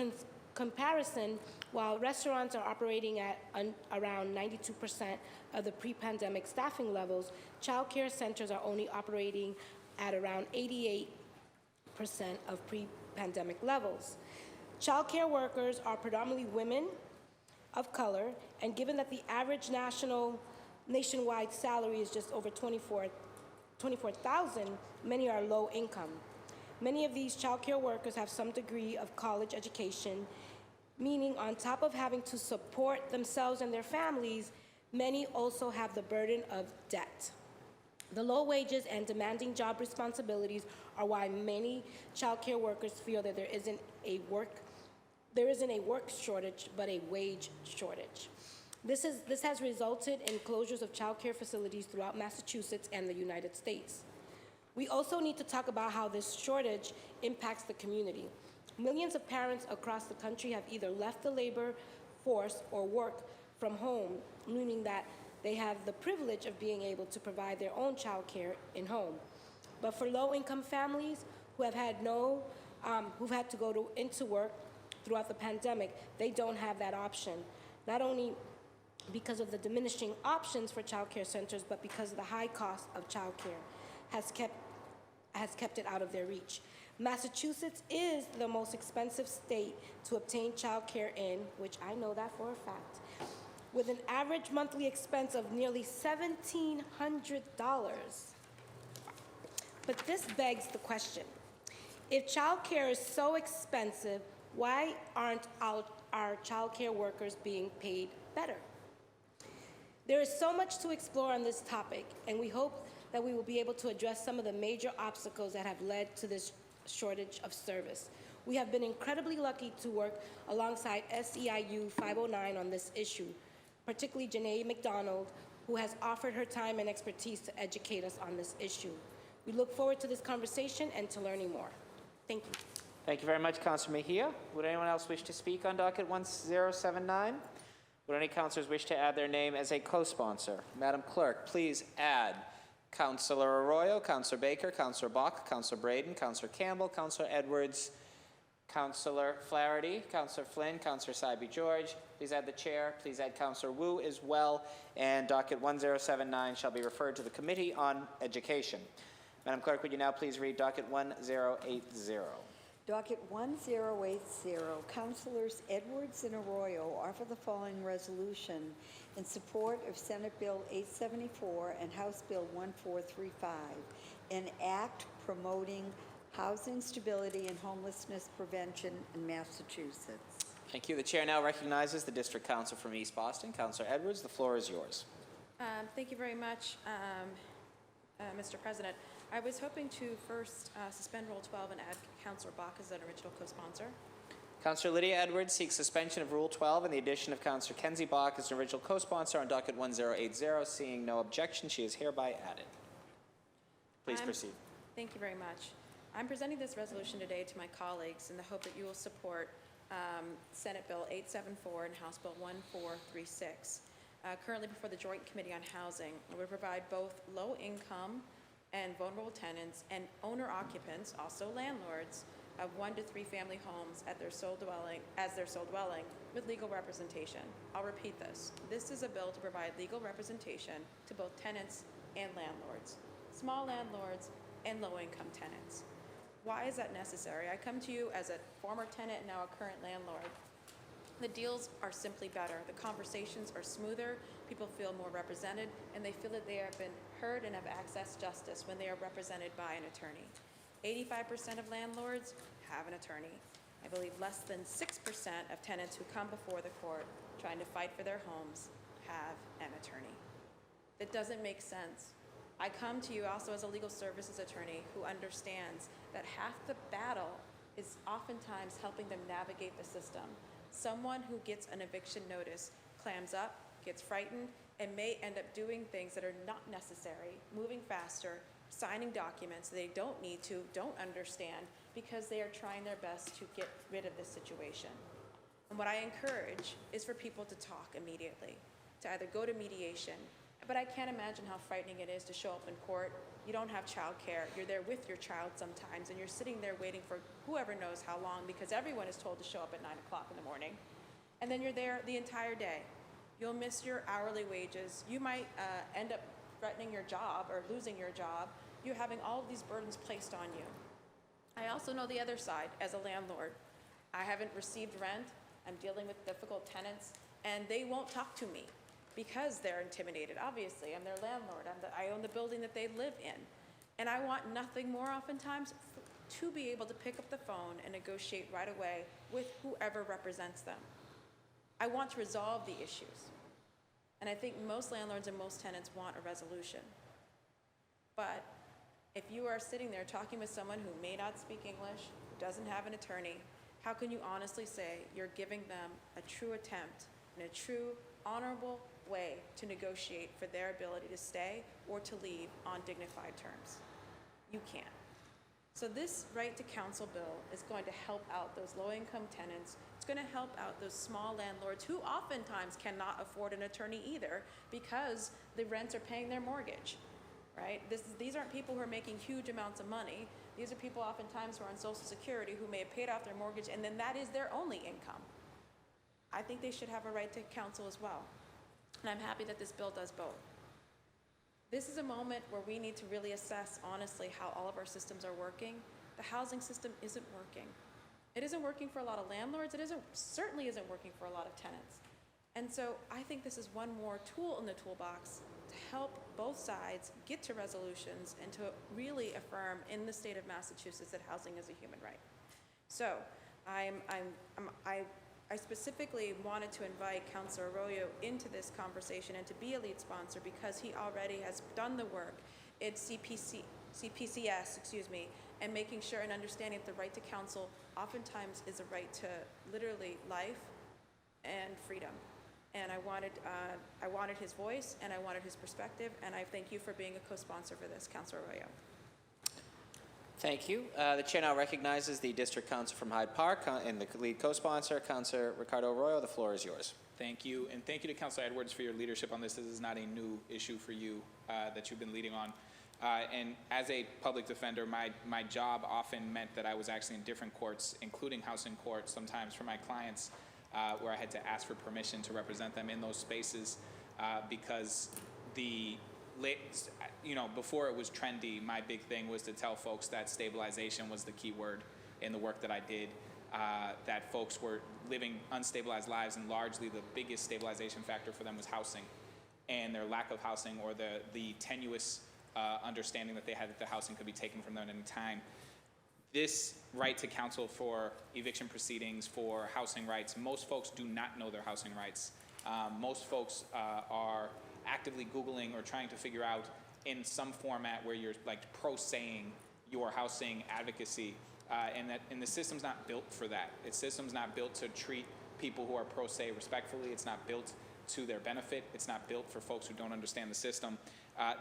comparison, while restaurants are operating at around 92% of the pre-pandemic staffing levels, child care centers are only operating at around 88% of pre-pandemic levels. Child care workers are predominantly women of color, and given that the average nationwide salary is just over $24,000, many are low income. Many of these child care workers have some degree of college education, meaning on top of having to support themselves and their families, many also have the burden of debt. The low wages and demanding job responsibilities are why many child care workers feel that there isn't a work shortage, but a wage shortage. This has resulted in closures of child care facilities throughout Massachusetts and the United States. We also need to talk about how this shortage impacts the community. Millions of parents across the country have either left the labor force or work from home, meaning that they have the privilege of being able to provide their own child care in home. But for low-income families who have had who've had to go into work throughout the pandemic, they don't have that option. Not only because of the diminishing options for child care centers, but because of the high cost of child care has kept it out of their reach. Massachusetts is the most expensive state to obtain child care in, which I know that for a fact, with an average monthly expense of nearly $1,700. But this begs the question, if child care is so expensive, why aren't our child care workers being paid better? There is so much to explore on this topic, and we hope that we will be able to address some of the major obstacles that have led to this shortage of service. We have been incredibly lucky to work alongside SEIU 509 on this issue, particularly Janae McDonald, who has offered her time and expertise to educate us on this issue. We look forward to this conversation and to learning more. Thank you. Thank you very much, Councilor Mejia. Would anyone else wish to speak on docket 1079? Would any councilors wish to add their name as a co-sponsor? Madam Clerk, please add Councilor Arroyo, Councilor Baker, Councilor Bach, Councilor Braden, Councilor Campbell, Councilor Edwards, Councilor Flaherty, Councilor Flynn, Councilor Saiby George. Please add the chair. Please add Councilor Wu as well. And docket 1079 shall be referred to the Committee on Education. Madam Clerk, would you now please read docket 1080? Docket 1080, Councilors Edwards and Arroyo offer the following resolution in support of Senate Bill 874 and House Bill 1435, an act promoting housing stability and homelessness prevention in Massachusetts. Thank you. The chair now recognizes the District Council from East Boston. Councilor Edwards, the floor is yours. Thank you very much, Mr. President. I was hoping to first suspend Rule 12 and add Councilor Bach as an original co-sponsor. Councilor Lydia Edwards seeks suspension of Rule 12 and the addition of Councilor Kenzie Bach as an original co-sponsor on docket 1080. Seeing no objection, she is hereby added. Please proceed. Thank you very much. I'm presenting this resolution today to my colleagues in the hope that you will support Senate Bill 874 and House Bill 1436. Currently before the Joint Committee on Housing, it would provide both low-income and vulnerable tenants and owner-occupants, also landlords, of 1 to 3 family homes at their sole dwelling, with legal representation. I'll repeat this. This is a bill to provide legal representation to both tenants and landlords, small landlords and low-income tenants. Why is that necessary? I come to you as a former tenant and now a current landlord. the deals are simply better. The conversations are smoother, people feel more represented, and they feel that they have been heard and have accessed justice when they are represented by an attorney. 85% of landlords have an attorney. I believe less than 6% of tenants who come before the court trying to fight for their homes have an attorney. It doesn't make sense. I come to you also as a legal services attorney who understands that half the battle is oftentimes helping them navigate the system. Someone who gets an eviction notice clams up, gets frightened, and may end up doing things that are not necessary, moving faster, signing documents they don't need to, don't understand, because they are trying their best to get rid of this situation. And what I encourage is for people to talk immediately, to either go to mediation, but I can't imagine how frightening it is to show up in court. You don't have childcare. You're there with your child sometimes, and you're sitting there waiting for whoever knows how long because everyone is told to show up at 9 o'clock in the morning. And then you're there the entire day. You'll miss your hourly wages. You might end up threatening your job or losing your job. You're having all of these burdens placed on you. I also know the other side as a landlord. I haven't received rent. I'm dealing with difficult tenants, and they won't talk to me because they're intimidated. Obviously, I'm their landlord. I own the building that they live in. And I want nothing more oftentimes to be able to pick up the phone and negotiate right away with whoever represents them. I want to resolve the issues. And I think most landlords and most tenants want a resolution. But if you are sitting there talking with someone who may not speak English, who doesn't have an attorney, how can you honestly say you're giving them a true attempt and a true, honorable way to negotiate for their ability to stay or to leave on dignified terms? You can't. So this right to counsel bill is going to help out those low-income tenants. It's going to help out those small landlords who oftentimes cannot afford an attorney either because the rents are paying their mortgage, right? These aren't people who are making huge amounts of money. These are people oftentimes who are on Social Security who may have paid off their mortgage and then that is their only income. I think they should have a right to counsel as well. And I'm happy that this bill does both. This is a moment where we need to really assess honestly how all of our systems are working. The housing system isn't working. It isn't working for a lot of landlords. It certainly isn't working for a lot of tenants. And so I think this is one more tool in the toolbox to help both sides get to resolutions and to really affirm in the state of Massachusetts that housing is a human right. So I specifically wanted to invite Councilor Arroyo into this conversation and to be a lead sponsor because he already has done the work in CPCS, and making sure and understanding that the right to counsel oftentimes is a right to literally life and freedom. And I wanted his voice and I wanted his perspective, and I thank you for being a co-sponsor for this, Councilor Arroyo. Thank you. The chair now recognizes the district council from Hyde Park and the lead co-sponsor, Councilor Ricardo Arroyo. The floor is yours. Thank you, and thank you to Councilor Edwards for your leadership on this. This is not a new issue for you that you've been leading on. And as a public defender, my job often meant that I was actually in different courts, including housing court, sometimes for my clients, where I had to ask for permission to represent them in those spaces because before it was trendy, my big thing was to tell folks that stabilization was the key word in the work that I did, that folks were living unstabilized lives, and largely the biggest stabilization factor for them was housing, and their lack of housing or the tenuous understanding that they had that the housing could be taken from them at any time. This right to counsel for eviction proceedings, for housing rights, most folks do not know their housing rights. Most folks are actively Googling or trying to figure out in some format where you're like pro-saying your housing advocacy, and the system's not built for that. The system's not built to treat people who are pro-se respectfully. It's not built to their benefit. It's not built for folks who don't understand the system.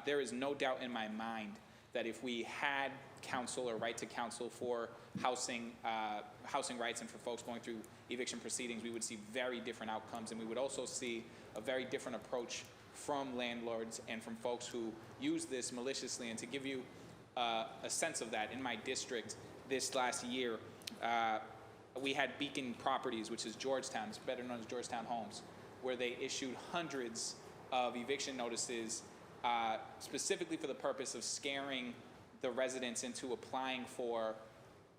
There is no doubt in my mind that if we had counsel or right to counsel for housing rights and for folks going through eviction proceedings, we would see very different outcomes, and we would also see a very different approach from landlords and from folks who use this maliciously. And to give you a sense of that, in my district this last year, we had Beacon Properties, which is Georgetown, it's better known as Georgetown Homes, where they issued hundreds of eviction notices specifically for the purpose of scaring the residents into applying for,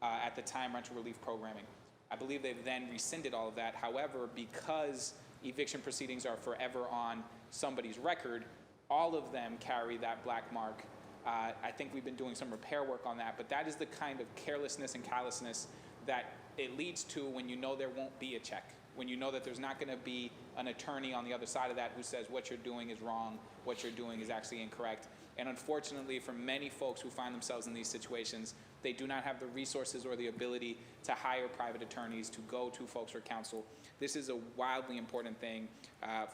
at the time, rental relief programming. I believe they've then rescinded all of that. However, because eviction proceedings are forever on somebody's record, all of them carry that black mark. I think we've been doing some repair work on that, but that is the kind of carelessness and callousness that it leads to when you know there won't be a check, when you know that there's not going to be an attorney on the other side of that who says what you're doing is wrong, what you're doing is actually incorrect. And unfortunately, for many folks who find themselves in these situations, they do not have the resources or the ability to hire private attorneys to go to folks for counsel. This is a wildly important thing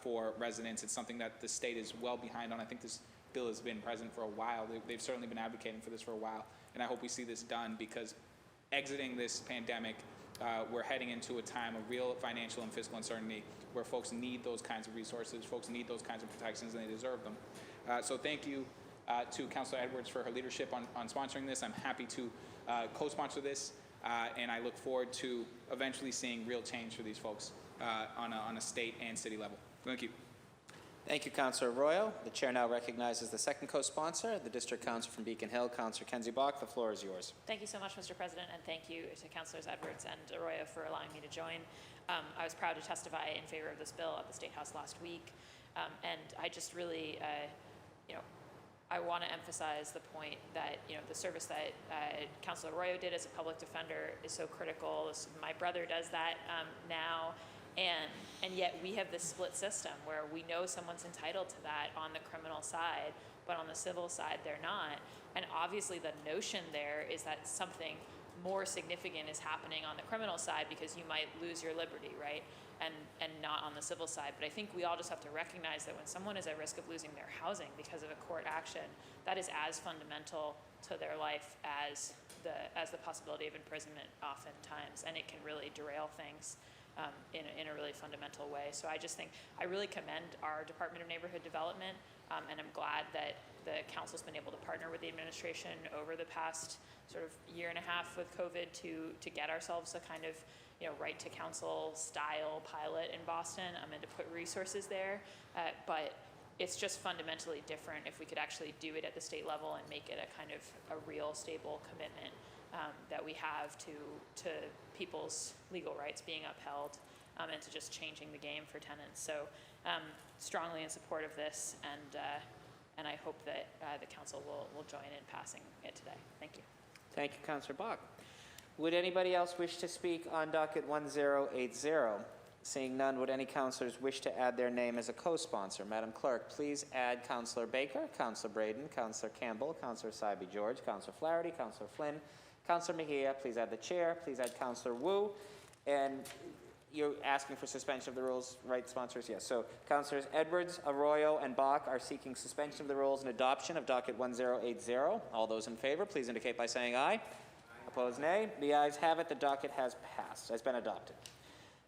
for residents. It's something that the state is well behind on. I think this bill has been present for a while. They've certainly been advocating for this for a while, and I hope we see this done, because exiting this pandemic, we're heading into a time of real financial and fiscal uncertainty where folks need those kinds of resources, folks need those kinds of protections, and they deserve them. So thank you to Councilor Edwards for her leadership on sponsoring this. I'm happy to co-sponsor this, and I look forward to eventually seeing real change for these folks on a state and city level. Thank you. Thank you, Councilor Arroyo. The chair now recognizes the second co-sponsor, the District Council from Beacon Hill, Councilor Kenzie Bach. The floor is yours. Thank you so much, Mr. President, and thank you to Councilors Edwards and Arroyo for allowing me to join. I was proud to testify in favor of this bill at the State House last week, and I just really, I want to emphasize the point that, the service that Councilor Arroyo did as a public defender is so critical. My brother does that now. And yet we have this split system where we know someone's entitled to that on the criminal side, but on the civil side, they're not. And obviously the notion there is that something more significant is happening on the criminal side because you might lose your liberty, right? And not on the civil side. But I think we all just have to recognize that when someone is at risk of losing their housing because of a court action, that is as fundamental to their life as the possibility of imprisonment oftentimes, and it can really derail things in a really fundamental way. So I just think I really commend our Department of Neighborhood Development, and I'm glad that the council's been able to partner with the administration over the past sort of year and a half with COVID to get ourselves a kind of right to counsel style pilot in Boston, and to put resources there. But it's just fundamentally different if we could actually do it at the state level and make it a kind of a real stable commitment that we have to people's legal rights being upheld, and to just changing the game for tenants. So strongly in support of this, and I hope that the council will join in passing it today. Thank you. Thank you, Councilor Bach. Would anybody else wish to speak on docket 1080? Seeing none, would any councilors wish to add their name as a co-sponsor? Madam Clerk, please add Councilor Baker, Councilor Braden, Councilor Campbell, Councilor Saiby George, Councilor Flaherty, Councilor Flynn, Councilor Mejia. Please add the chair. Please add Councilor Wu. And you're asking for suspension of the rules, right, sponsors? Yes. So Councilors Edwards, Arroyo, and Bach are seeking suspension of the rules and adoption of docket 1080. All those in favor, please indicate by saying aye. Opposed, nay. The ayes have it. The docket has been adopted.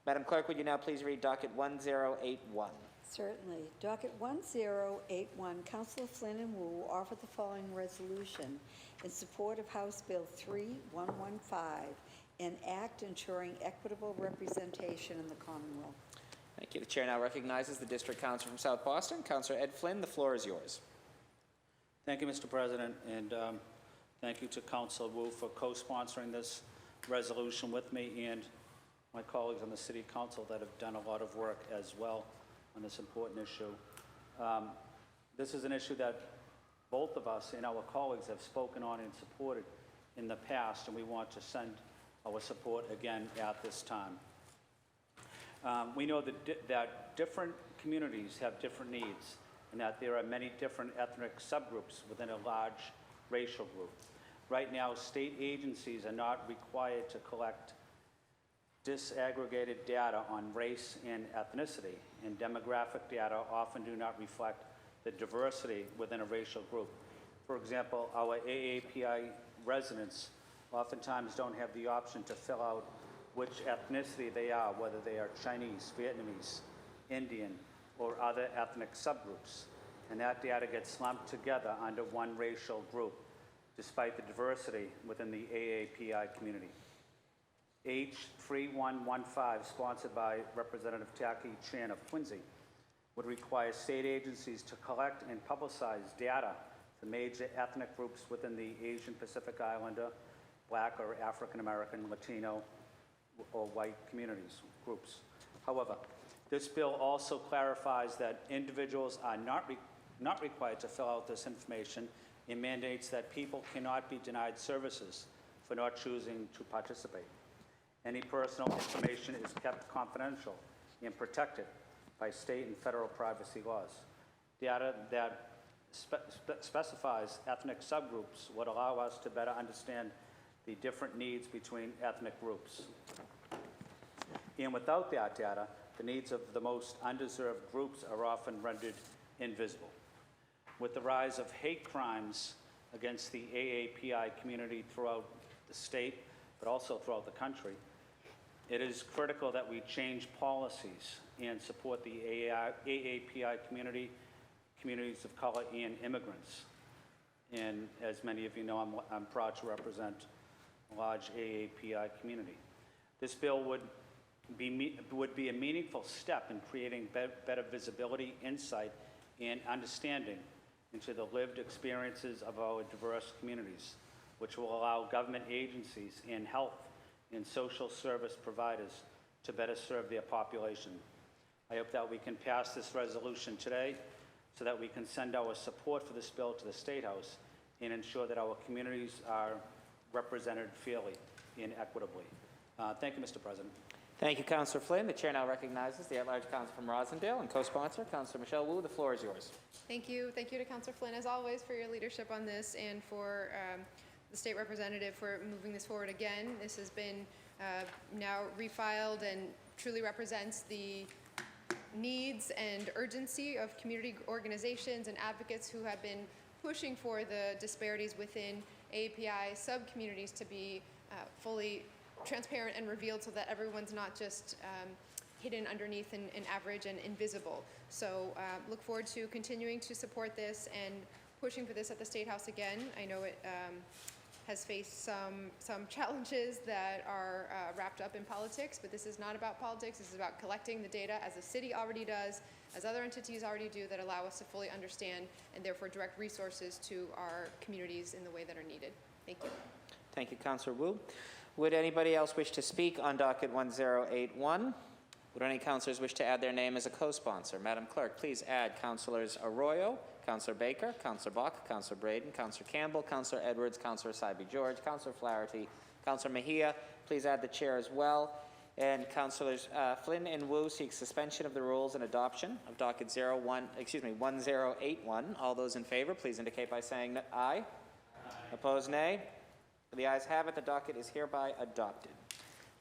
Madam Clerk, would you now please read docket 1081? Certainly. Docket 1081, Councilor Flynn and Wu offer the following resolution in support of House Bill 3115, an act ensuring equitable representation in the Commonwealth. Thank you. The chair now recognizes the District Council from South Boston, Councilor Ed Flynn. The floor is yours. Thank you, Mr. President, and thank you to Councilor Wu for co-sponsoring this resolution with me and my colleagues on the City Council that have done a lot of work as well on this important issue. This is an issue that both of us and our colleagues have spoken on and supported in the past, and we want to send our support again at this time. We know that different communities have different needs, and that there are many different ethnic subgroups within a large racial group. Right now, state agencies are not required to collect disaggregated data on race and ethnicity, and demographic data often do not reflect the diversity within a racial group. For example, our AAPI residents oftentimes don't have the option to fill out which ethnicity they are, whether they are Chinese, Vietnamese, Indian, or other ethnic subgroups. And that data gets lumped together under one racial group, despite the diversity within the AAPI community. H3115, sponsored by Representative Taki Chan of Quincy, would require state agencies to collect and publicize data for major ethnic groups within the Asian Pacific Islander, Black or African American, Latino, or white communities, groups. However, this bill also clarifies that individuals are not required to fill out this information and mandates that people cannot be denied services for not choosing to participate. Any personal information is kept confidential and protected by state and federal privacy laws. Data that specifies ethnic subgroups would allow us to better understand the different needs between ethnic groups. And without that data, the needs of the most undeserved groups are often rendered invisible. With the rise of hate crimes against the AAPI community throughout the state, but also throughout the country, it is critical that we change policies and support the AAPI community, communities of color, and immigrants. And as many of you know, I'm proud to represent a large AAPI community. This bill would be a meaningful step in creating better visibility, insight, and understanding into the lived experiences of our diverse communities, which will allow government agencies and health and social service providers to better serve their population. I hope that we can pass this resolution today so that we can send our support for this bill to the State House and ensure that our communities are represented fairly and equitably. Thank you, Mr. President. Thank you, Councillor Flynn. The chair now recognizes the at-large council from Rosendale and co-sponsor, Councillor Michelle Wu. The floor is yours. Thank you. Thank you to Councillor Flynn, as always, for your leadership on this and for the state representative for moving this forward again. This has been now refiled and truly represents the needs and urgency of community organizations and advocates who have been pushing for the disparities within AAPI sub-communities to be fully transparent and revealed so that everyone's not just hidden underneath an average and invisible. So look forward to continuing to support this and pushing for this at the State House again. I know it has faced some challenges that are wrapped up in politics, but this is not about politics. This is about collecting the data as the city already does, as other entities already do, that allow us to fully understand and therefore direct resources to our communities in the way that are needed. Thank you. Thank you, Councillor Wu. Would anybody else wish to speak on docket 1081? Would any councillors wish to add their name as a co-sponsor? Madam Clerk, please add Councillors Arroyo, Councillor Baker, Councillor Bach, Councillor Braden, Councillor Campbell, Councillor Edwards, Councillor Saiby-George, Councillor Flaherty, Councillor Mejia. Please add the chair as well. And Councillors Flynn and Wu seek suspension of the rules and adoption of docket 1081. All those in favor, please indicate by saying aye. Opposed, nay. The ayes have it. The docket is hereby adopted.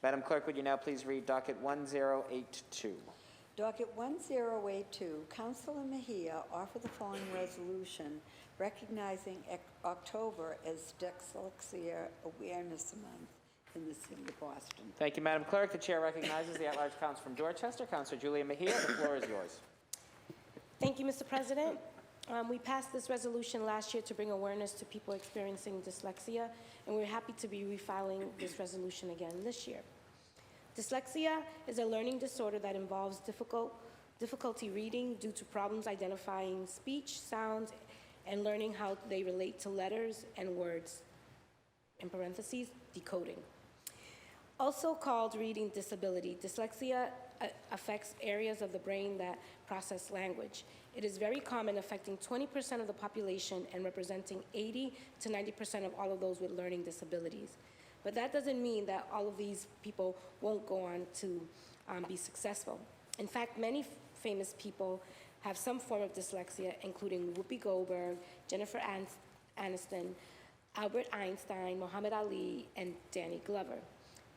Madam Clerk, would you now please read docket 1082? Docket 1082, Councillor Mejia offered the following resolution recognizing October as Dyslexia Awareness Month in the city of Boston. Thank you, Madam Clerk. The chair recognizes the at-large council from Dorchester, Councillor Julia Mejia. The floor is yours. Thank you, Mr. President. We passed this resolution last year to bring awareness to people experiencing dyslexia, and we're happy to be refiling this resolution again this year. Dyslexia is a learning disorder that involves difficulty reading due to problems identifying speech, sounds, and learning how they relate to letters and words, in parentheses, decoding. Also called reading disability, dyslexia affects areas of the brain that process language. It is very common, affecting 20% of the population and representing 80 to 90% of all of those with learning disabilities. But that doesn't mean that all of these people won't go on to be successful. In fact, many famous people have some form of dyslexia, including Whoopi Goldberg, Jennifer Aniston, Albert Einstein, Muhammad Ali, and Danny Glover.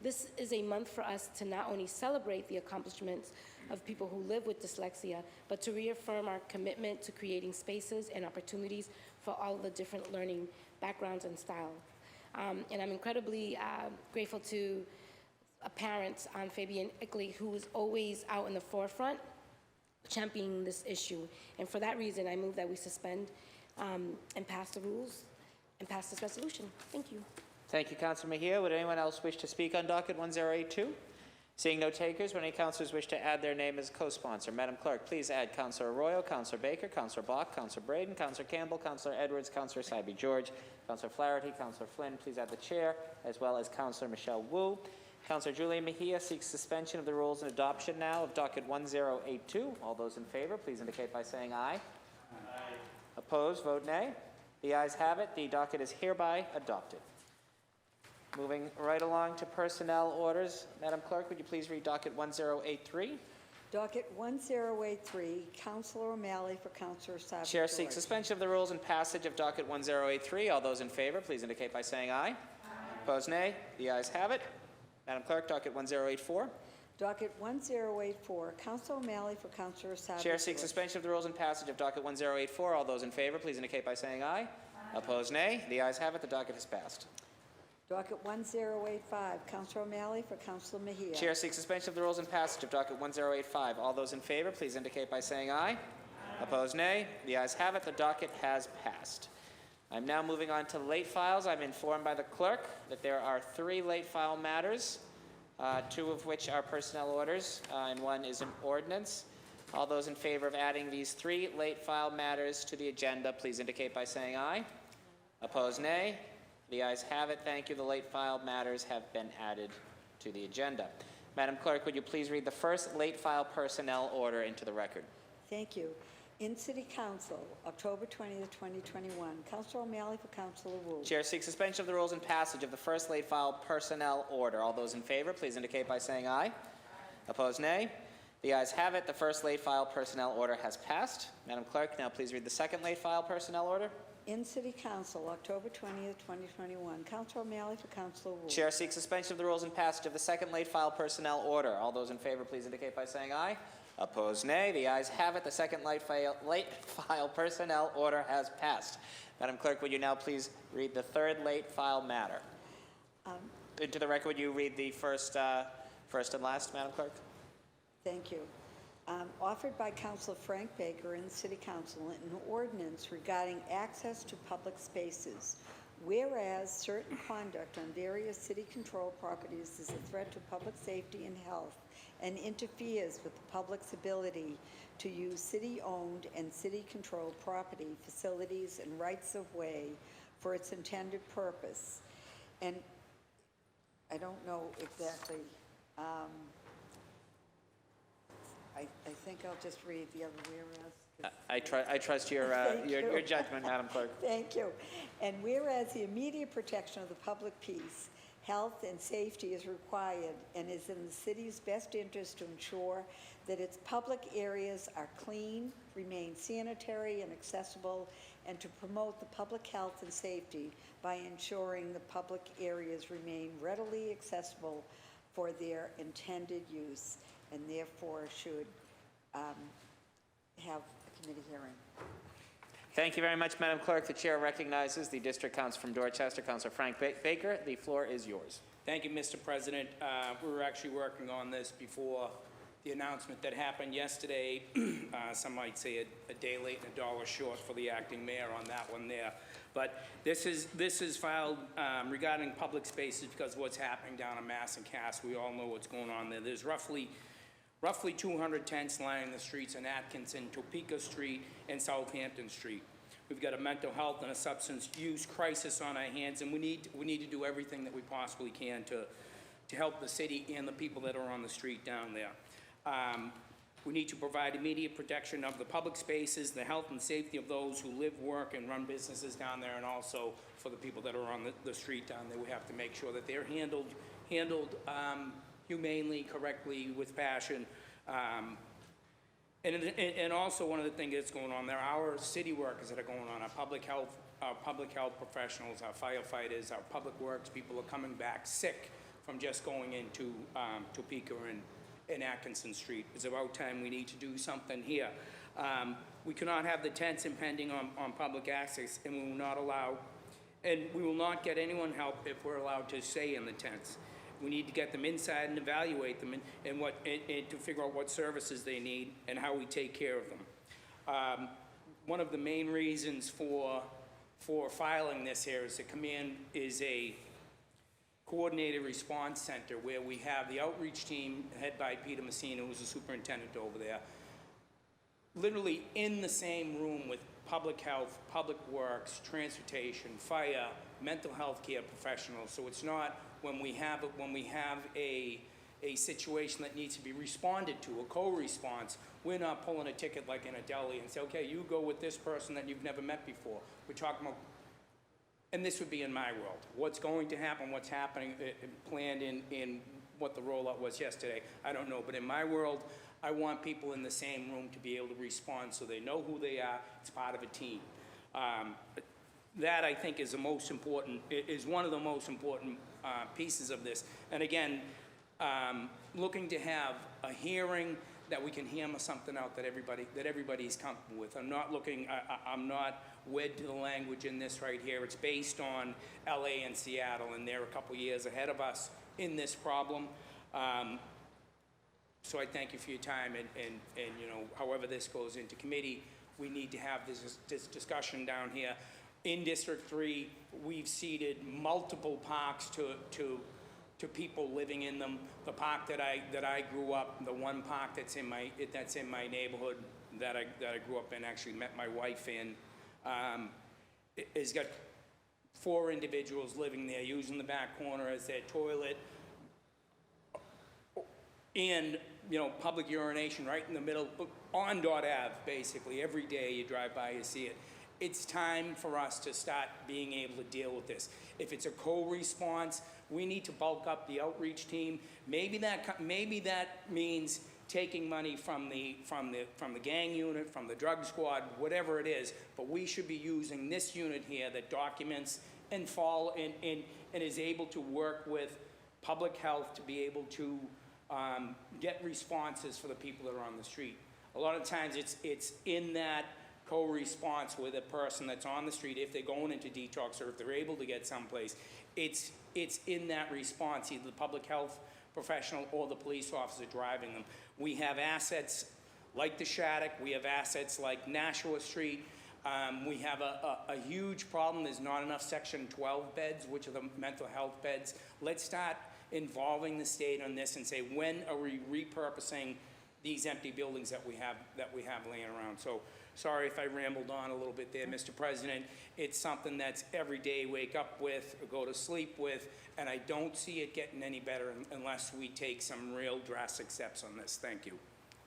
This is a month for us to not only celebrate the accomplishments of people who live with dyslexia, but to reaffirm our commitment to creating spaces and opportunities for all of the different learning backgrounds and styles. And I'm incredibly grateful to a parent, Fabian Ickley, who is always out in the forefront championing this issue. And for that reason, I move that we suspend and pass the rules and pass this resolution. Thank you. Thank you, Councillor Mejia. Would anyone else wish to speak on docket 1082? Seeing no takers, would any councillors wish to add their name as co-sponsor? Madam Clerk, please add Councillor Arroyo, Councillor Baker, Councillor Bach, Councillor Braden, Councillor Campbell, Councillor Edwards, Councillor Saiby-George, Councillor Flaherty, Councillor Flynn. Please add the chair, as well as Councillor Michelle Wu. Councillor Julian Mejia seeks suspension of the rules and adoption now of docket 1082. All those in favor, please indicate by saying aye. Aye. Opposed, vote nay. The ayes have it. The docket is hereby adopted. Moving right along to personnel orders. Madam Clerk, would you please read docket 1083? Docket 1083, Councilor O'Malley for Councilor Salvatore. Chair seeks suspension of the rules and passage of docket 1083. All those in favor, please indicate by saying aye. Aye. Opposed, nay. The ayes have it. Madam Clerk, docket 1084. Docket 1084, Councilor O'Malley for Councilor Salvatore. Chair seeks suspension of the rules and passage of docket 1084. All those in favor, please indicate by saying aye. Aye. Opposed, nay. The ayes have it. The docket has passed. Docket 1085, Councilor O'Malley for Councilor Mejia. Chair seeks suspension of the rules and passage of docket 1085. All those in favor, please indicate by saying aye. Aye. Opposed, nay. The ayes have it. The docket has passed. I'm now moving on to late files. I'm informed by the clerk that there are 3 late file matters, 2 of which are personnel orders, and 1 is an ordinance. All those in favor of adding these 3 late file matters to the agenda, please indicate by saying aye. Opposed, nay. The ayes have it. Thank you. The late file matters have been added to the agenda. Madam Clerk, would you please read the first late file personnel order into the record? Thank you. In City Council, October 20th, 2021, Councilor O'Malley for Councilor Wu. Chair seeks suspension of the rules and passage of the first late file personnel order. All those in favor, please indicate by saying aye. Aye. Opposed, nay. The ayes have it. The first late file personnel order has passed. Madam Clerk, now please read the second late file personnel order. In City Council, October 20th, 2021, Councilor O'Malley for Councilor Wu. Chair seeks suspension of the rules and passage of the second late file personnel order. All those in favor, please indicate by saying aye. Opposed, nay. The ayes have it. The second late file personnel order has passed. Madam Clerk, would you now please read the third late file matter? Into the record, would you read the first and last, Madam Clerk? Thank you. Offered by Councilor Frank Baker in City Council, an ordinance regarding access to public spaces. Whereas certain conduct on various city-controlled properties is a threat to public safety and health and interferes with the public's ability to use city-owned and city-controlled property, facilities, and rights-of-way for its intended purpose. And I don't know exactly, I think I'll just read the other whereas. I trust your judgment, Madam Clerk. Thank you. And whereas the immediate protection of the public peace, health, and safety is required and is in the city's best interest to ensure that its public areas are clean, remain sanitary and accessible, and to promote the public health and safety by ensuring the public areas remain readily accessible for their intended use, and therefore should have a committee hearing. Thank you very much, Madam Clerk. The chair recognizes the district counsel from Dorchester, Councilor Frank Baker. The floor is yours. Thank you, Mr. President. We were actually working on this before the announcement that happened yesterday. Some might say a day late and a dollar short for the acting mayor on that one there. But this is filed regarding public spaces because of what's happening down in Mass and Cass. We all know what's going on there. There's roughly 200 tents lining the streets in Atkinson, Topeka Street, and Southampton Street. We've got a mental health and a substance use crisis on our hands, and we need to do everything that we possibly can to help the city and the people that are on the street down there. We need to provide immediate protection of the public spaces, the health and safety of those who live, work, and run businesses down there, and also for the people that are on the street down there. We have to make sure that they're handled humanely, correctly, with passion. And also one of the things that's going on there, our city workers that are going on, our public health professionals, our firefighters, our public works people are coming back sick from just going into Topeka and Atkinson Street. It's about time we need to do something here. We cannot have the tents impending on public access, and we will not get anyone help if we're allowed to stay in the tents. We need to get them inside and evaluate them and to figure out what services they need and how we take care of them. One of the main reasons for filing this here is the command is a coordinated response center where we have the outreach team headed by Peter Messina, who's the superintendent over there, literally in the same room with public health, public works, transportation, fire, mental health care professionals. So it's not when we have a situation that needs to be responded to, a co-response, we're not pulling a ticket like in a deli and say, okay, you go with this person that you've never met before. We're talking about, and this would be in my world, what's going to happen, what's happening, planned in what the rollout was yesterday, I don't know. But in my world, I want people in the same room to be able to respond so they know who they are, it's part of a team. That, I think, is the most important, is one of the most important pieces of this. And again, looking to have a hearing that we can hammer something out that everybody's comfortable with. I'm not wed to the language in this right here. It's based on LA and Seattle, and they're a couple years ahead of us in this problem. So I thank you for your time, and you know, however this goes into committee, we need to have this discussion down here. In District 3, we've seeded multiple parks to people living in them. The park that I grew up, the one park that's in my neighborhood that I grew up in, actually met my wife in, has got 4 individuals living there using the back corner as their toilet, and you know, public urination right in the middle on Dot Ave. Basically, every day you drive by, you see it. It's time for us to start being able to deal with this. If it's a co-response, we need to bulk up the outreach team. Maybe that means taking money from the gang unit, from the drug squad, whatever it is. But we should be using this unit here that documents and is able to work with public health to be able to get responses for the people that are on the street. A lot of times it's in that co-response with a person that's on the street, if they're going into detox or if they're able to get someplace, it's in that response, either the public health professional or the police officer driving them. We have assets like the Shattuck, we have assets like Nashua Street. We have a huge problem. There's not enough Section 12 beds, which are the mental health beds. Let's start involving the state on this and say, when are we repurposing these empty buildings that we have laying around? So sorry if I rambled on a little bit there, Mr. President. It's something that's every day wake up with, or go to sleep with, and I don't see it getting any better unless we take some real drastic steps on this. Thank you.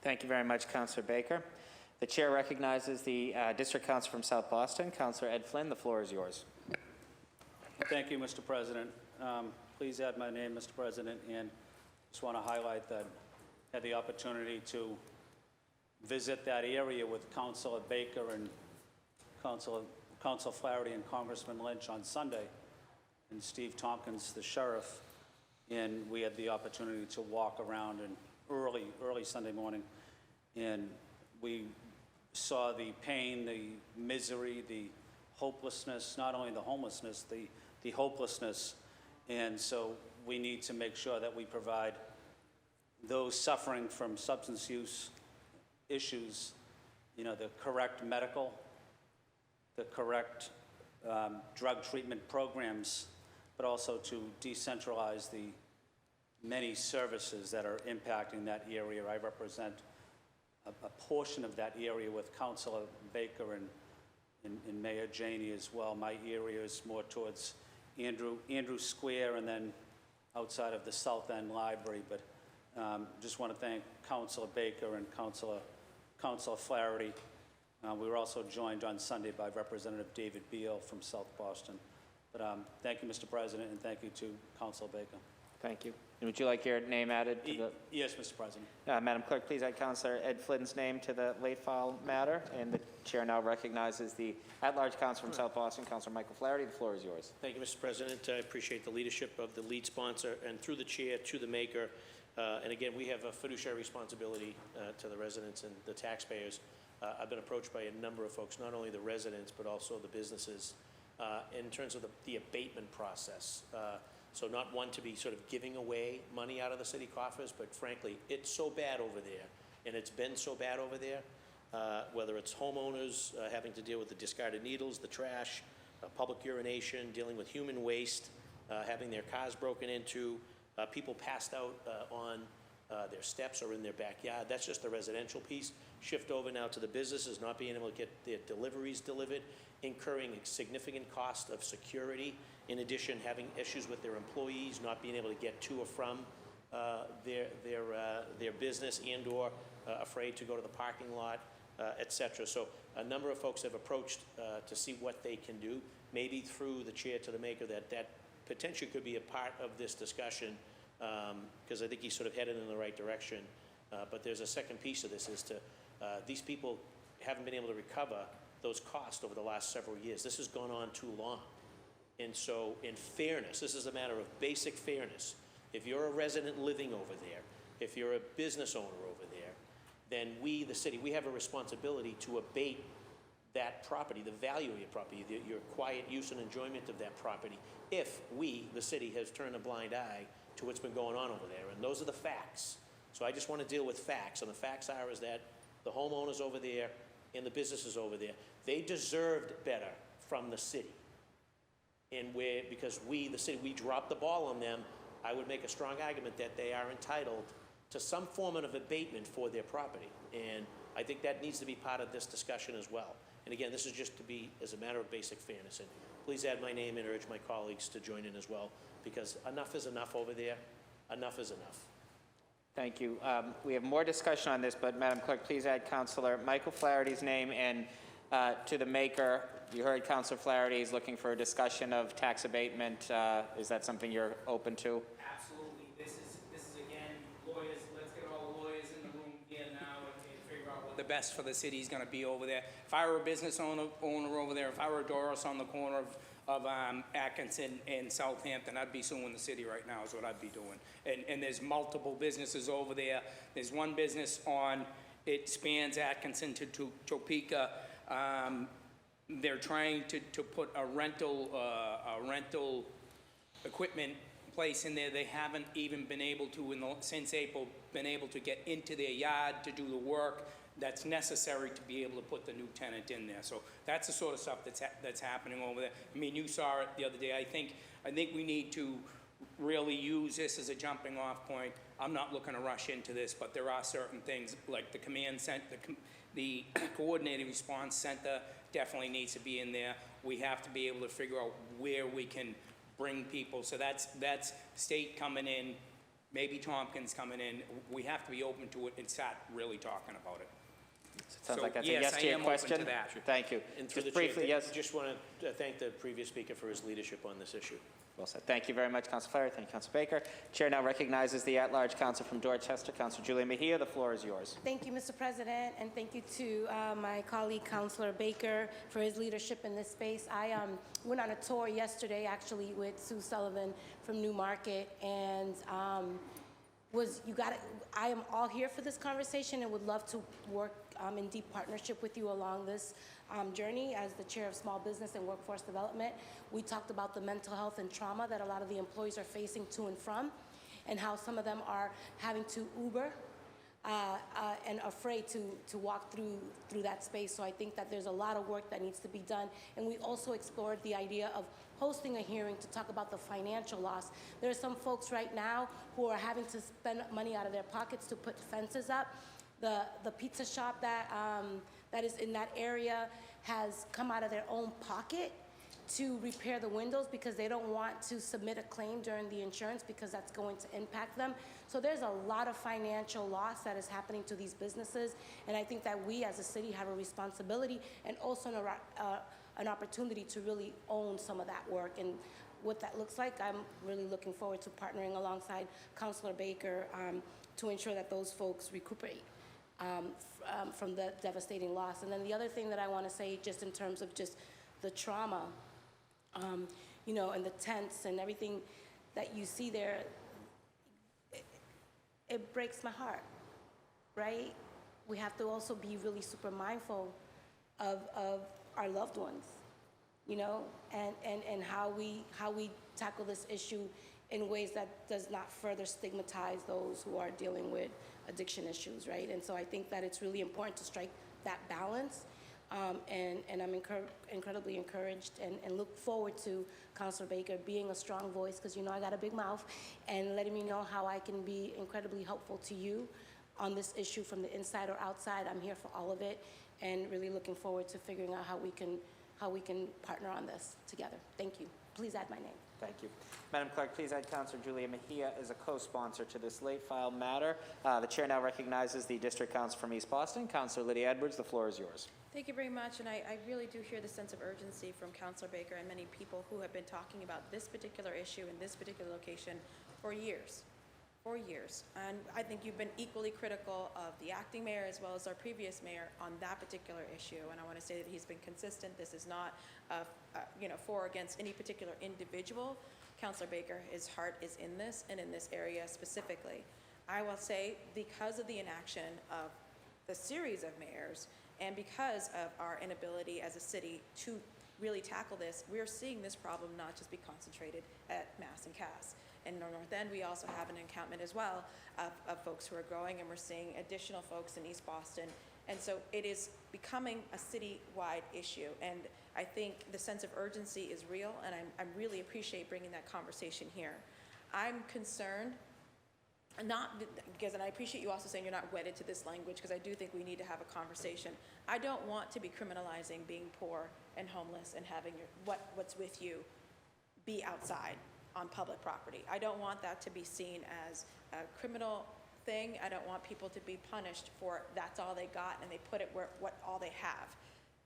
Thank you very much, Councillor Baker. The chair recognizes the District Council from South Boston, Councillor Ed Flynn. The floor is yours. Thank you, Mr. President. Please add my name, Mr. President, and just want to highlight that I had the opportunity to visit that area with Councilor Baker and Council Flaherty and Congressman Lynch on Sunday, and Steve Tompkins, the sheriff, and we had the opportunity to walk around in early Sunday morning, and we saw the pain, the misery, the hopelessness, not only the homelessness, the hopelessness. And so we need to make sure that we provide those suffering from substance use issues, you know, the correct medical, the correct drug treatment programs, but also to decentralize the many services that are impacting that area. I represent a portion of that area with Councilor Baker and Mayor Janey as well. My area is more towards Andrew Square and then outside of the South End Library. But just want to thank Councilor Baker and Councilor Flaherty. We were also joined on Sunday by Representative David Beal from South Boston. But thank you, Mr. President, and thank you to Councilor Baker. Thank you. And would you like your name added to the... Yes, Mr. President. Madam Clerk, please add Councillor Ed Flynn's name to the late file matter. And the chair now recognizes the at-large council from South Boston, Councillor Michael Flaherty. The floor is yours. Thank you, Mr. President. I appreciate the leadership of the lead sponsor, and through the chair to the maker. And again, we have a fiduciary responsibility to the residents and the taxpayers. I've been approached by a number of folks, not only the residents, but also the businesses, in terms of the abatement process. So not one to be sort of giving away money out of the city coffers, but frankly, it's so bad over there, and it's been so bad over there, whether it's homeowners having to deal with the discarded needles, the trash, public urination, dealing with human waste, having their cars broken into, people passed out on their steps or in their backyard. That's just the residential piece. Shift over now to the businesses, not being able to get their deliveries delivered, incurring a significant cost of security. In addition, having issues with their employees, not being able to get to or from their business and/or afraid to go to the parking lot, et cetera. So a number of folks have approached to see what they can do, maybe through the chair to the maker, that potentially could be a part of this discussion, because I think he's sort of headed in the right direction. But there's a second piece of this, is to, these people haven't been able to recover those costs over the last several years. This has gone on too long. And so in fairness, this is a matter of basic fairness. If you're a resident living over there, if you're a business owner over there, then we, the city, we have a responsibility to abate that property, the value of your property, your quiet use and enjoyment of that property, if we, the city, has turned a blind eye to what's been going on over there. And those are the facts. So I just want to deal with facts. And the facts are is that the homeowners over there and the businesses over there, they deserved better from the city. And because we, the city, we dropped the ball on them, I would make a strong argument that they are entitled to some form of abatement for their property. And I think that needs to be part of this discussion as well. And again, this is just to be as a matter of basic fairness. And please add my name and urge my colleagues to join in as well, because enough is enough over there. Enough is enough. Thank you. We have more discussion on this, but Madam Clerk, please add Councilor Michael Flaherty's name and to the maker. You heard Councilor Flaherty is looking for a discussion of tax abatement. Is that something you're open to? Absolutely. This is again, lawyers, let's get all the lawyers in the room here now and figure out what the best for the city is going to be over there. If I were a business owner over there, if I were a Doris on the corner of Atkinson and Southampton, I'd be suing the city right now is what I'd be doing. And there's multiple businesses over there. There's one business it spans Atkinson to Topeka. They're trying to put a rental equipment place in there. They haven't even been able to, since April, been able to get into their yard to do the work that's necessary to be able to put the new tenant in there. So that's the sort of stuff that's happening over there. I mean, you saw it the other day. I think we need to really use this as a jumping off point. I'm not looking to rush into this, but there are certain things like the command center, the coordinated response center definitely needs to be in there. We have to be able to figure out where we can bring people. So that's state coming in, maybe Tompkins coming in. We have to be open to it and start really talking about it. Sounds like that's a yes to your question. Open to that. Thank you. And through Just the briefly, chair, yes. just want to thank the previous speaker for his leadership on this issue. Well said. Thank you very much, Council Flaherty. Thank you, Council Baker. Chair now recognizes the at-large council from Dorchester, Council Julia Mejia. The floor is yours. Thank you, Mr. President, and thank you to my colleague, Councilor Baker, for his leadership in this space. I went on a tour yesterday, actually, with Sue Sullivan from Newmarket, and I am all here for this conversation and would love to work in deep partnership with you along this journey as the chair of small business and workforce development. We talked about the mental health and trauma that a lot of the employees are facing to and from, and how some of them are having to Uber and afraid to walk through that space. So I think that there's a lot of work that needs to be done. And we also explored the idea of hosting a hearing to talk about the financial loss. There are some folks right now who are having to spend money out of their pockets to put fences up. The pizza shop that is in that area has come out of their own pocket to repair the windows because they don't want to submit a claim during the insurance because that's going to impact them. So there's a lot of financial loss that is happening to these businesses, and I think that we as a city have a responsibility and also an opportunity to really own some of that work. And what that looks like, I'm really looking forward to partnering alongside Councilor Baker to ensure that those folks recuperate from the devastating loss. And then the other thing that I want to say, just in terms of just the trauma, and the tents and everything that you see there, it breaks my heart, right? We have to also be really super mindful of our loved ones, and how we tackle this issue in ways that does not further stigmatize those who are dealing with addiction issues, right? And so I think that it's really important to strike that balance. And I'm incredibly encouraged and look forward to Councilor Baker being a strong voice, because you know I got a big mouth, and letting me know how I can be incredibly helpful to you on this issue from the inside or outside. I'm here for all of it, and really looking forward to figuring out how we can partner on this together. Thank you. Please add my name. Thank you. Madam Clerk, please add Councilor Julia Mejia as a co-sponsor to this late file matter. The chair now recognizes the District Council from East Boston. Councilor Lydia Edwards, the floor is yours. Thank you very much, and I really do hear the sense of urgency from Councilor Baker and many people who have been talking about this particular issue in this particular location for years. And I think you've been equally critical of the acting mayor as well as our previous mayor on that particular issue, and I want to say that he's been consistent. This is not for or against any particular individual. Councilor Baker, his heart is in this and in this area specifically. I will say, because of the inaction of the series of mayors and because of our inability as a city to really tackle this, we're seeing this problem not just be concentrated at Mass and Cass. In the North End, we also have an encampment as well of folks who are growing, and we're seeing additional folks in East Boston. And so it is becoming a city-wide issue. And I think the sense of urgency is real, and I really appreciate bringing that conversation here. I'm concerned, not because, and I appreciate you also saying you're not wedded to this language, because I do think we need to have a conversation. I don't want to be criminalizing being poor and homeless and having what's with you be outside on public property. I don't want that to be seen as a criminal thing. I don't want people to be punished for that's all they got and they put it where all they have,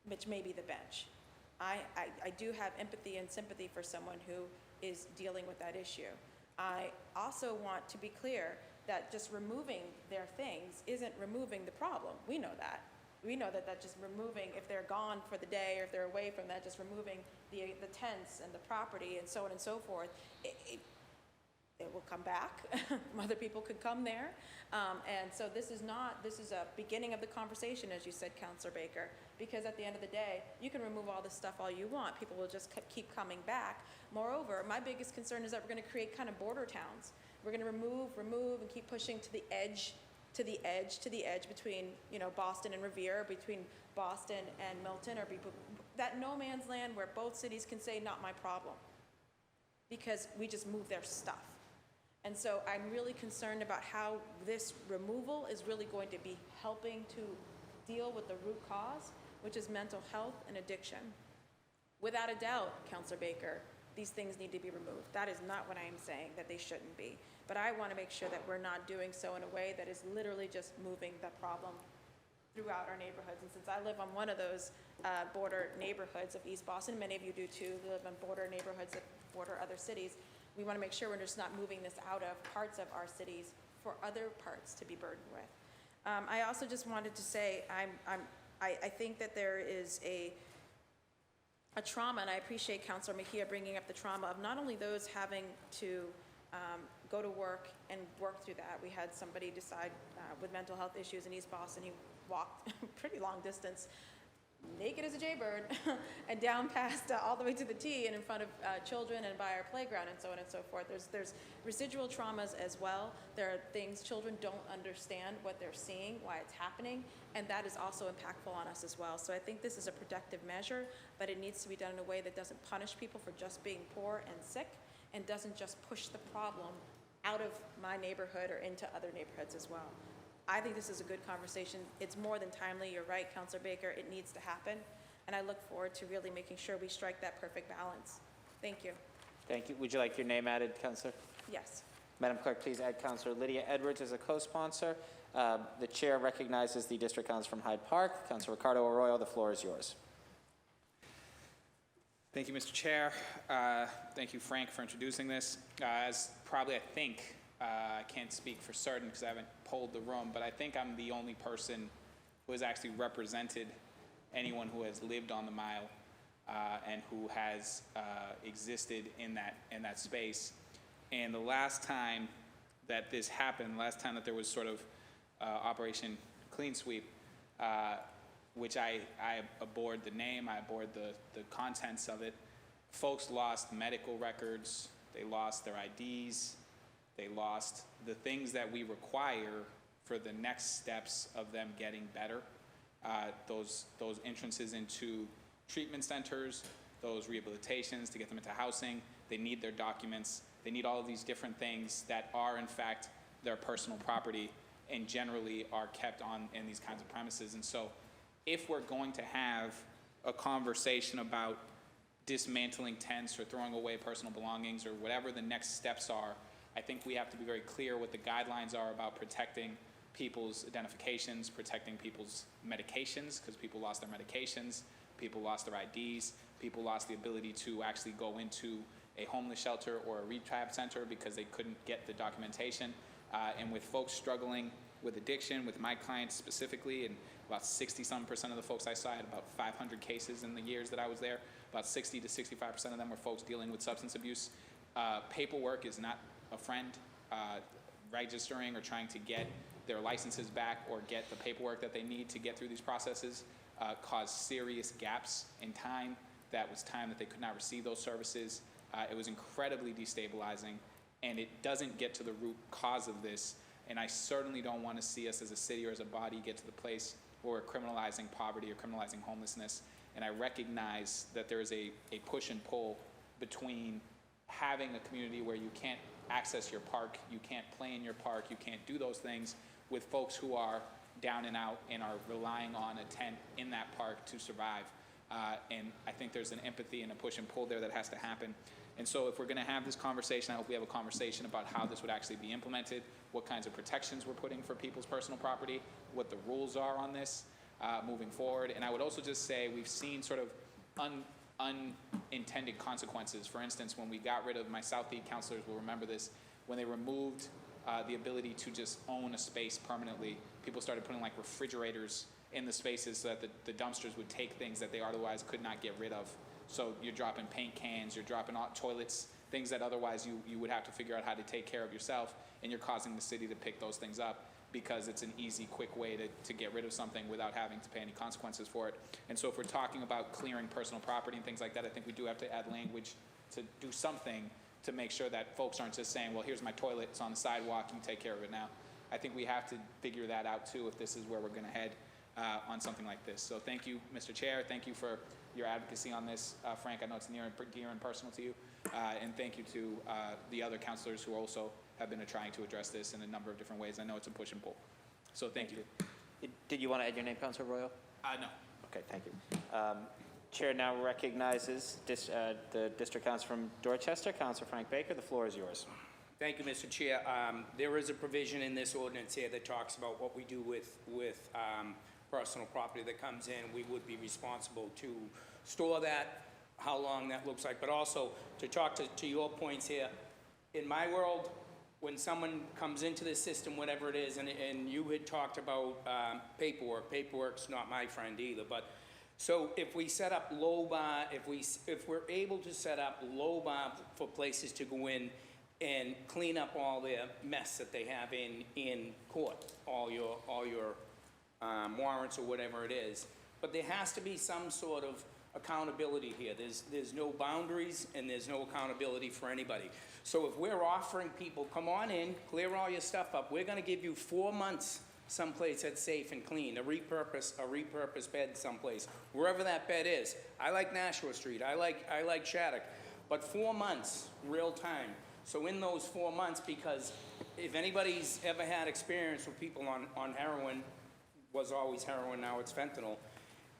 which may be the bench. I do have empathy and sympathy for someone who is dealing with that issue. I also want to be clear that just removing their things isn't removing the problem. We know that. We know that just removing, if they're gone for the day or if they're away from that, just removing the tents and the property and so on and so forth, it will come back. Other people could come there. And so this is a beginning of the conversation, as you said, Councilor Baker, because at the end of the day, you can remove all this stuff all you want. People will just keep coming back. Moreover, my biggest concern is that we're going to create kind of border towns. We're going to remove, and keep pushing to the edge between, Boston and Revere, between Boston and Milton, or that no man's land where both cities can say, not my problem, because we just move their stuff. And so I'm really concerned about how this removal is really going to be helping to deal with the root cause, which is mental health and addiction. Without a doubt, Councilor Baker, these things need to be removed. That is not what I am saying, that they shouldn't be. But I want to make sure that we're not doing so in a way that is literally just moving the problem throughout our neighborhoods. And since I live on one of those border neighborhoods of East Boston, many of you do too, live in border neighborhoods that border other cities, we want to make sure we're just not moving this out of parts of our cities for other parts to be burdened with. I also just wanted to say, I think that there is a trauma, and I appreciate Councilor Mejia bringing up the trauma of not only those having to go to work and work through that. We had somebody decide with mental health issues in East Boston, he walked pretty long distance, naked as a jaybird, and down past all the way to the T and in front of children and by our playground and so on and so forth. There's residual traumas as well. There are things children don't understand what they're seeing, why it's happening, and that is also impactful on us as well. So I think this is a protective measure, but it needs to be done in a way that doesn't punish people for just being poor and sick, and doesn't just push the problem out of my neighborhood or into other neighborhoods as well. I think this is a good conversation. It's more than timely. You're right, Councilor Baker. It needs to happen. And I look forward to really making sure we strike that perfect balance. Thank you. Thank you. Would you like your name added, Councilor? Yes. Madam Clerk, please add Councilor Lydia Edwards as a co-sponsor. The chair recognizes the District Council from Hyde Park. Councilor Ricardo Arroyo, the floor is yours. Thank you, Mr. Chair. Thank you, Frank, for introducing this. As probably I think, I can't speak for certain because I haven't polled the room, but I think I'm the only person who has actually represented anyone who has lived on the mile and who has existed in that space. And the last time that this happened, last time that there was sort of Operation Clean Sweep, which I abhorred the name, I abhorred the contents of it. Folks lost medical records, they lost their IDs, they lost the things that we require for the next steps of them getting better. those entrances into treatment centers, those rehabilitations, to get them into housing. They need their documents. They need all of these different things that are, in fact, their personal property and generally are kept on in these kinds of premises. And so if we're going to have a conversation about dismantling tents or throwing away personal belongings or whatever the next steps are, I think we have to be very clear what the guidelines are about protecting people's identifications, protecting people's medications, because people lost their medications, people lost their IDs, people lost the ability to actually go into a homeless shelter or a rehab center because they couldn't get the documentation. And with folks struggling with addiction, with my clients specifically, and about 60-some% of the folks I saw, I had about 500 cases in the years that I was there. About 60 to 65% of them were folks dealing with substance abuse. Paperwork is not a friend. Registering or trying to get their licenses back or get the paperwork that they need to get through these processes caused serious gaps in time. That was time that they could not receive those services. It was incredibly destabilizing, and it doesn't get to the root cause of this. And I certainly don't want to see us as a city or as a body get to the place where we're criminalizing poverty or criminalizing homelessness. And I recognize that there is a push and pull between having a community where you can't access your park, you can't play in your park, you can't do those things, with folks who are down and out and are relying on a tent in that park to survive. And I think there's an empathy and a push and pull there that has to happen. And so if we're going to have this conversation, I hope we have a conversation about how this would actually be implemented, what kinds of protections we're putting for people's personal property, what the rules are on this moving forward. And I would also just say we've seen sort of unintended consequences. For instance, when we got rid of, my South Lead counselors will remember this, when they removed the ability to just own a space permanently, people started putting like refrigerators in the spaces so that the dumpsters would take things that they otherwise could not get rid of. So you're dropping paint cans, you're dropping toilets, things that otherwise you would have to figure out how to take care of yourself, and you're causing the city to pick those things up because it's an easy, quick way to get rid of something without having to pay any consequences for it. And so if we're talking about clearing personal property and things like that, I think we do have to add language to do something to make sure that folks aren't just saying, well, here's my toilet, it's on the sidewalk, you take care of it now. I think we have to figure that out too if this is where we're going to head on something like this. So thank you, Mr. Chair. Thank you for your advocacy on this. Frank, I know it's near and dear and personal to you. And thank you to the other counselors who also have been trying to address this in a number of different ways. I know it's a push and pull. So thank you. Did you want to add your name, Councilor Royal? No. Okay, thank you. Chair now recognizes the District Council from Dorchester, Councilor Frank Baker. The floor is yours. Thank you, Mr. Chair. There is a provision in this ordinance here that talks about what we do with personal property that comes in. We would be responsible to store that, how long that looks like, but also to talk to your points here. In my world, when someone comes into the system, whatever it is, and you had talked about paperwork's not my friend either, but so if we set up low bar, if we're able to set up low bar for places to go in and clean up all their mess that they have in court, all your warrants or whatever it is. But there has to be some sort of accountability here. There's no boundaries and there's no accountability for anybody. So if we're offering people, come on in, clear all your stuff up, we're gonna give you 4 months someplace that's safe and clean, a repurposed bed someplace, wherever that bed is. I like Nashua Street, I like Shattuck, but 4 months, real time. So in those 4 months, because if anybody's ever had experience with people on heroin, was always heroin, now it's fentanyl,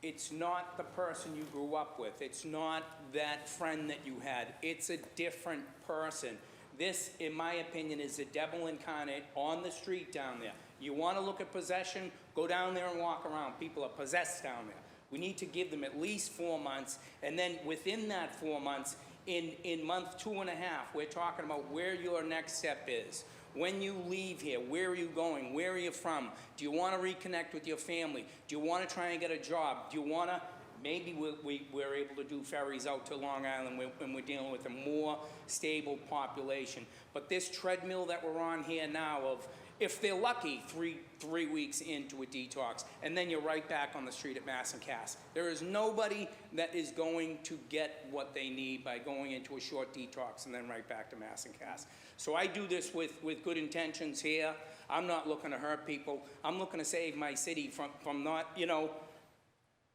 it's not the person you grew up with. It's not that friend that you had. It's a different person. This, in my opinion, is the devil incarnate on the street down there. You want to look at possession, go down there and walk around. People are possessed down there. We need to give them at least 4 months, and then within that 4 months, in month 2.5, we're talking about where your next step is. When you leave here, where are you going? Where are you from? Do you want to reconnect with your family? Do you want to try and get a job? Do you want to, maybe we're able to do ferries out to Long Island when we're dealing with a more stable population. But this treadmill that we're on here now of, if they're lucky, three weeks into a detox, and then you're right back on the street at Mass and Cass. There is nobody that is going to get what they need by going into a short detox and then right back to Mass and Cass. So I do this with good intentions here. I'm not looking to hurt people. I'm looking to save my city from not,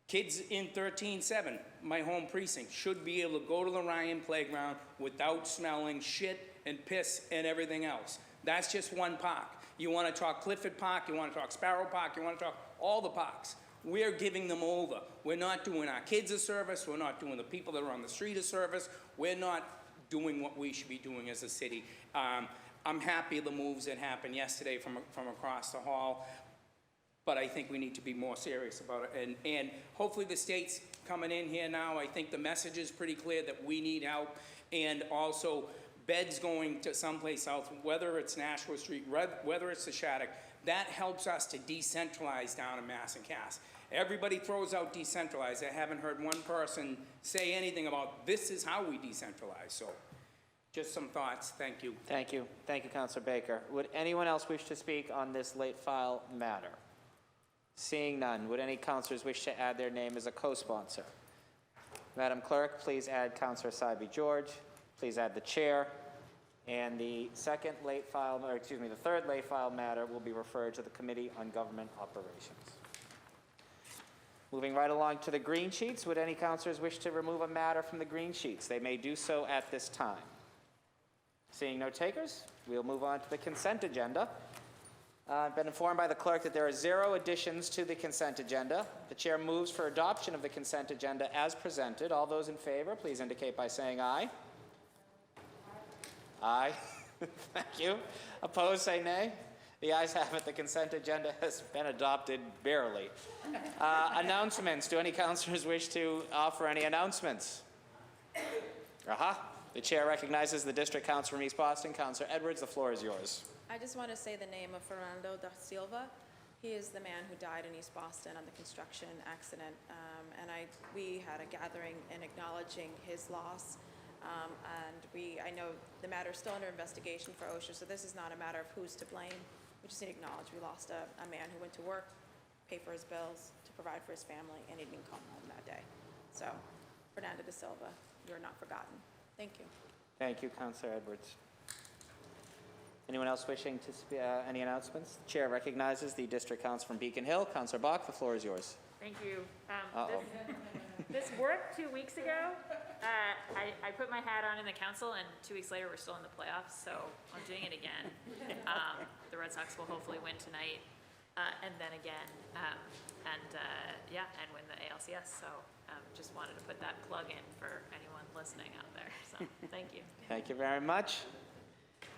Kids in 13-7, my home precinct, should be able to go to the Ryan playground without smelling shit and piss and everything else. That's just one park. You want to talk Clifford Park, you want to talk Sparrow Park, you want to talk all the parks. We're giving them over. We're not doing our kids a service. We're not doing the people that are on the street a service. We're not doing what we should be doing as a city. I'm happy the moves that happened yesterday from across the hall, but I think we need to be more serious about it. And hopefully the state's coming in here now. I think the message is pretty clear that we need help, and also beds going to someplace else, whether it's Nashua Street, whether it's the Shattuck, that helps us to decentralize down in Mass and Cass. Everybody throws out decentralize. I haven't heard one person say anything about this is how we decentralize. So just some thoughts. Thank you. Thank you. Thank you, Councilor Baker. Would anyone else wish to speak on this late file matter? Seeing none, would any councilors wish to add their name as a co-sponsor? Madam Clerk, please add Councilor Saiby George. Please add the chair. And the third late file matter will be referred to the Committee on Government Operations. Moving right along to the green sheets, would any councilors wish to remove a matter from the green sheets? They may do so at this time. Seeing no takers, we'll move on to the consent agenda. I've been informed by the clerk that there are 0 additions to the consent agenda. The chair moves for adoption of the consent agenda as presented. All those in favor, please indicate by saying aye. Aye. Thank you. Opposed, say nay. The ayes have it. The consent agenda has been adopted barely. Announcements. Do any councilors wish to offer any announcements? The chair recognizes the district council from East Boston. Councilor Edwards, the floor is yours. I just want to say the name of Fernando da Silva. He is the man who died in East Boston on the construction accident. And we had a gathering in acknowledging his loss. I know the matter is still under investigation for OSHA, so this is not a matter of who's to blame. We just need to acknowledge we lost a man who went to work, pay for his bills, to provide for his family, and he didn't come home that day. So, Fernando da Silva, you're not forgotten. Thank you. Thank you, Councilor Edwards. Anyone else wishing to speak? Any announcements? The chair recognizes the district council from Beacon Hill. Councilor Bach, the floor is yours. Thank you. This worked 2 weeks ago. I put my hat on in the council, and 2 weeks later, we're still in the playoffs, so I'm doing it again. The Red Sox will hopefully win tonight, and then again, and win the ALCS. So just wanted to put that plug in for anyone listening out there. So thank you. Thank you very much.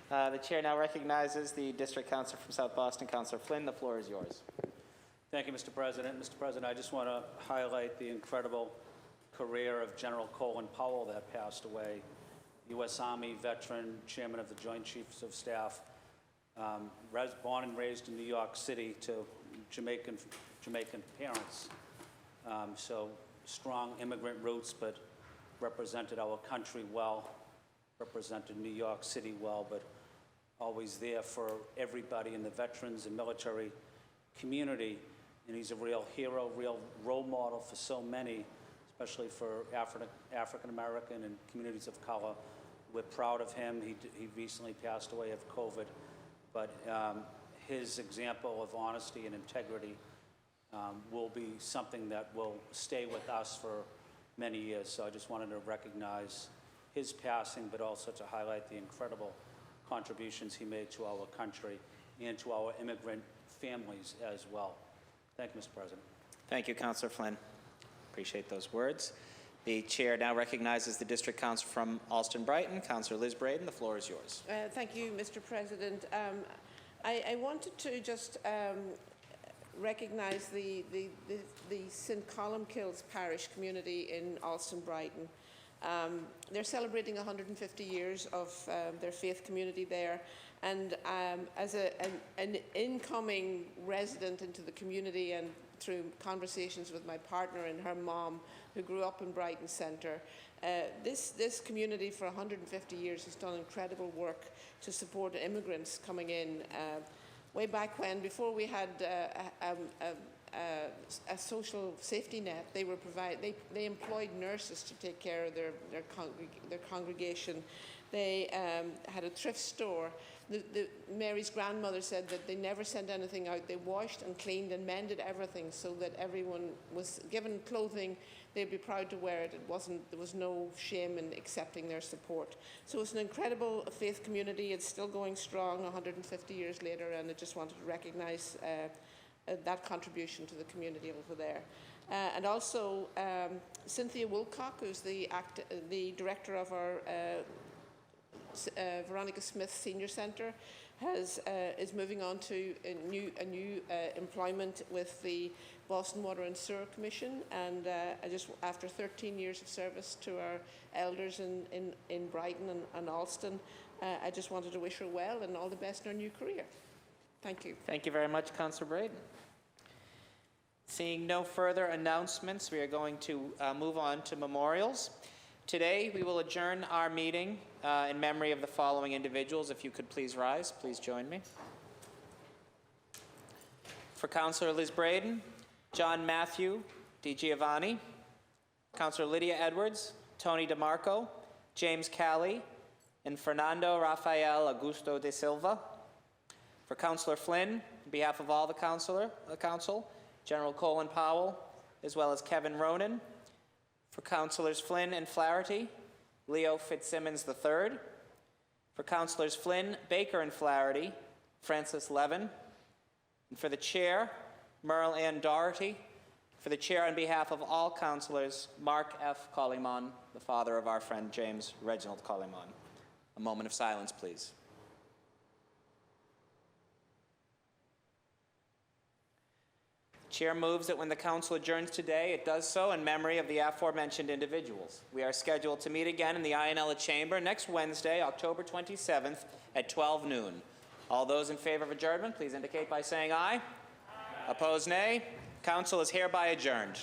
The chair now recognizes the district councilor from South Boston, Councilor Flynn. The floor is yours. Thank you, Mr. President. Mr. President, I just want to highlight the incredible career of General Colin Powell that passed away, U.S. Army veteran, chairman of the Joint Chiefs of Staff, born and raised in New York City to Jamaican parents. So strong immigrant roots, but represented our country well, represented New York City well, but always there for everybody in the veterans and military community. And he's a real hero, real role model for so many, especially for African American and communities of color. We're proud of him. He recently passed away of COVID, but his example of honesty and integrity will be something that will stay with us for many years. So I just wanted to recognize his passing, but also to highlight the incredible contributions he made to our country and to our immigrant families as well. Thank you, Mr. President. Thank you, Councilor Flynn. Appreciate those words. The chair now recognizes the district council from Alston-Brighton, Councilor Liz Braden. The floor is yours. Thank you, Mr. President. I wanted to just recognize the St. Columkills Parish community in Alston-Brighton. They're celebrating 150 years of their faith community there. And as an incoming resident into the community and through conversations with my partner and her mom, who grew up in Brighton Centre, this community for 150 years has done incredible work to support immigrants coming in. Way back when, before we had a social safety net. They employed nurses to take care of their congregation. They had a thrift store. Mary's grandmother said that they never sent anything out. They washed and cleaned and mended everything so that everyone was given clothing. They'd be proud to wear it. There was no shame in accepting their support. So it's an incredible faith community. It's still going strong 150 years later, and I just wanted to recognize that contribution to the community over there. And also Cynthia Wilcock, who's the director of our Veronica Smith Senior Centre, is moving on to a new employment with the Boston Water and Sewer Commission, and after 13 years of service to our elders in Brighton and Alston, I just wanted to wish her well and all the best in her new career. Thank you. Thank you very much, Councillor Braden. Seeing no further announcements, we are going to move on to memorials. Today, we will adjourn our meeting in memory of the following individuals. If you could please rise, please join me. For Councillor Liz Braden, John Matthew DiGiovanni, Councillor Lydia Edwards, Tony DeMarco, James Calley, and Fernando Rafael Augusto de Silva. For Councillor Flynn, on behalf of all the council, General Colin Powell, as well as Kevin Ronan. For Councillors Flynn and Flaherty, Leo Fitzsimmons III. For Councillors Flynn, Baker, and Flaherty, Francis Levin. And for the Chair, Merle Ann Doherty. For the Chair, on behalf of all councillors, Mark F. Collimon, the father of our friend James Reginald Collimon. A moment of silence, please. Chair moves that when the Council adjourns today, it does so in memory of the aforementioned individuals. We are scheduled to meet again in the Ionella Chamber next Wednesday, October 27th at 12 noon. All those in favor of adjournment, please indicate by saying aye. Aye. Opposed, nay. Council is hereby adjourned.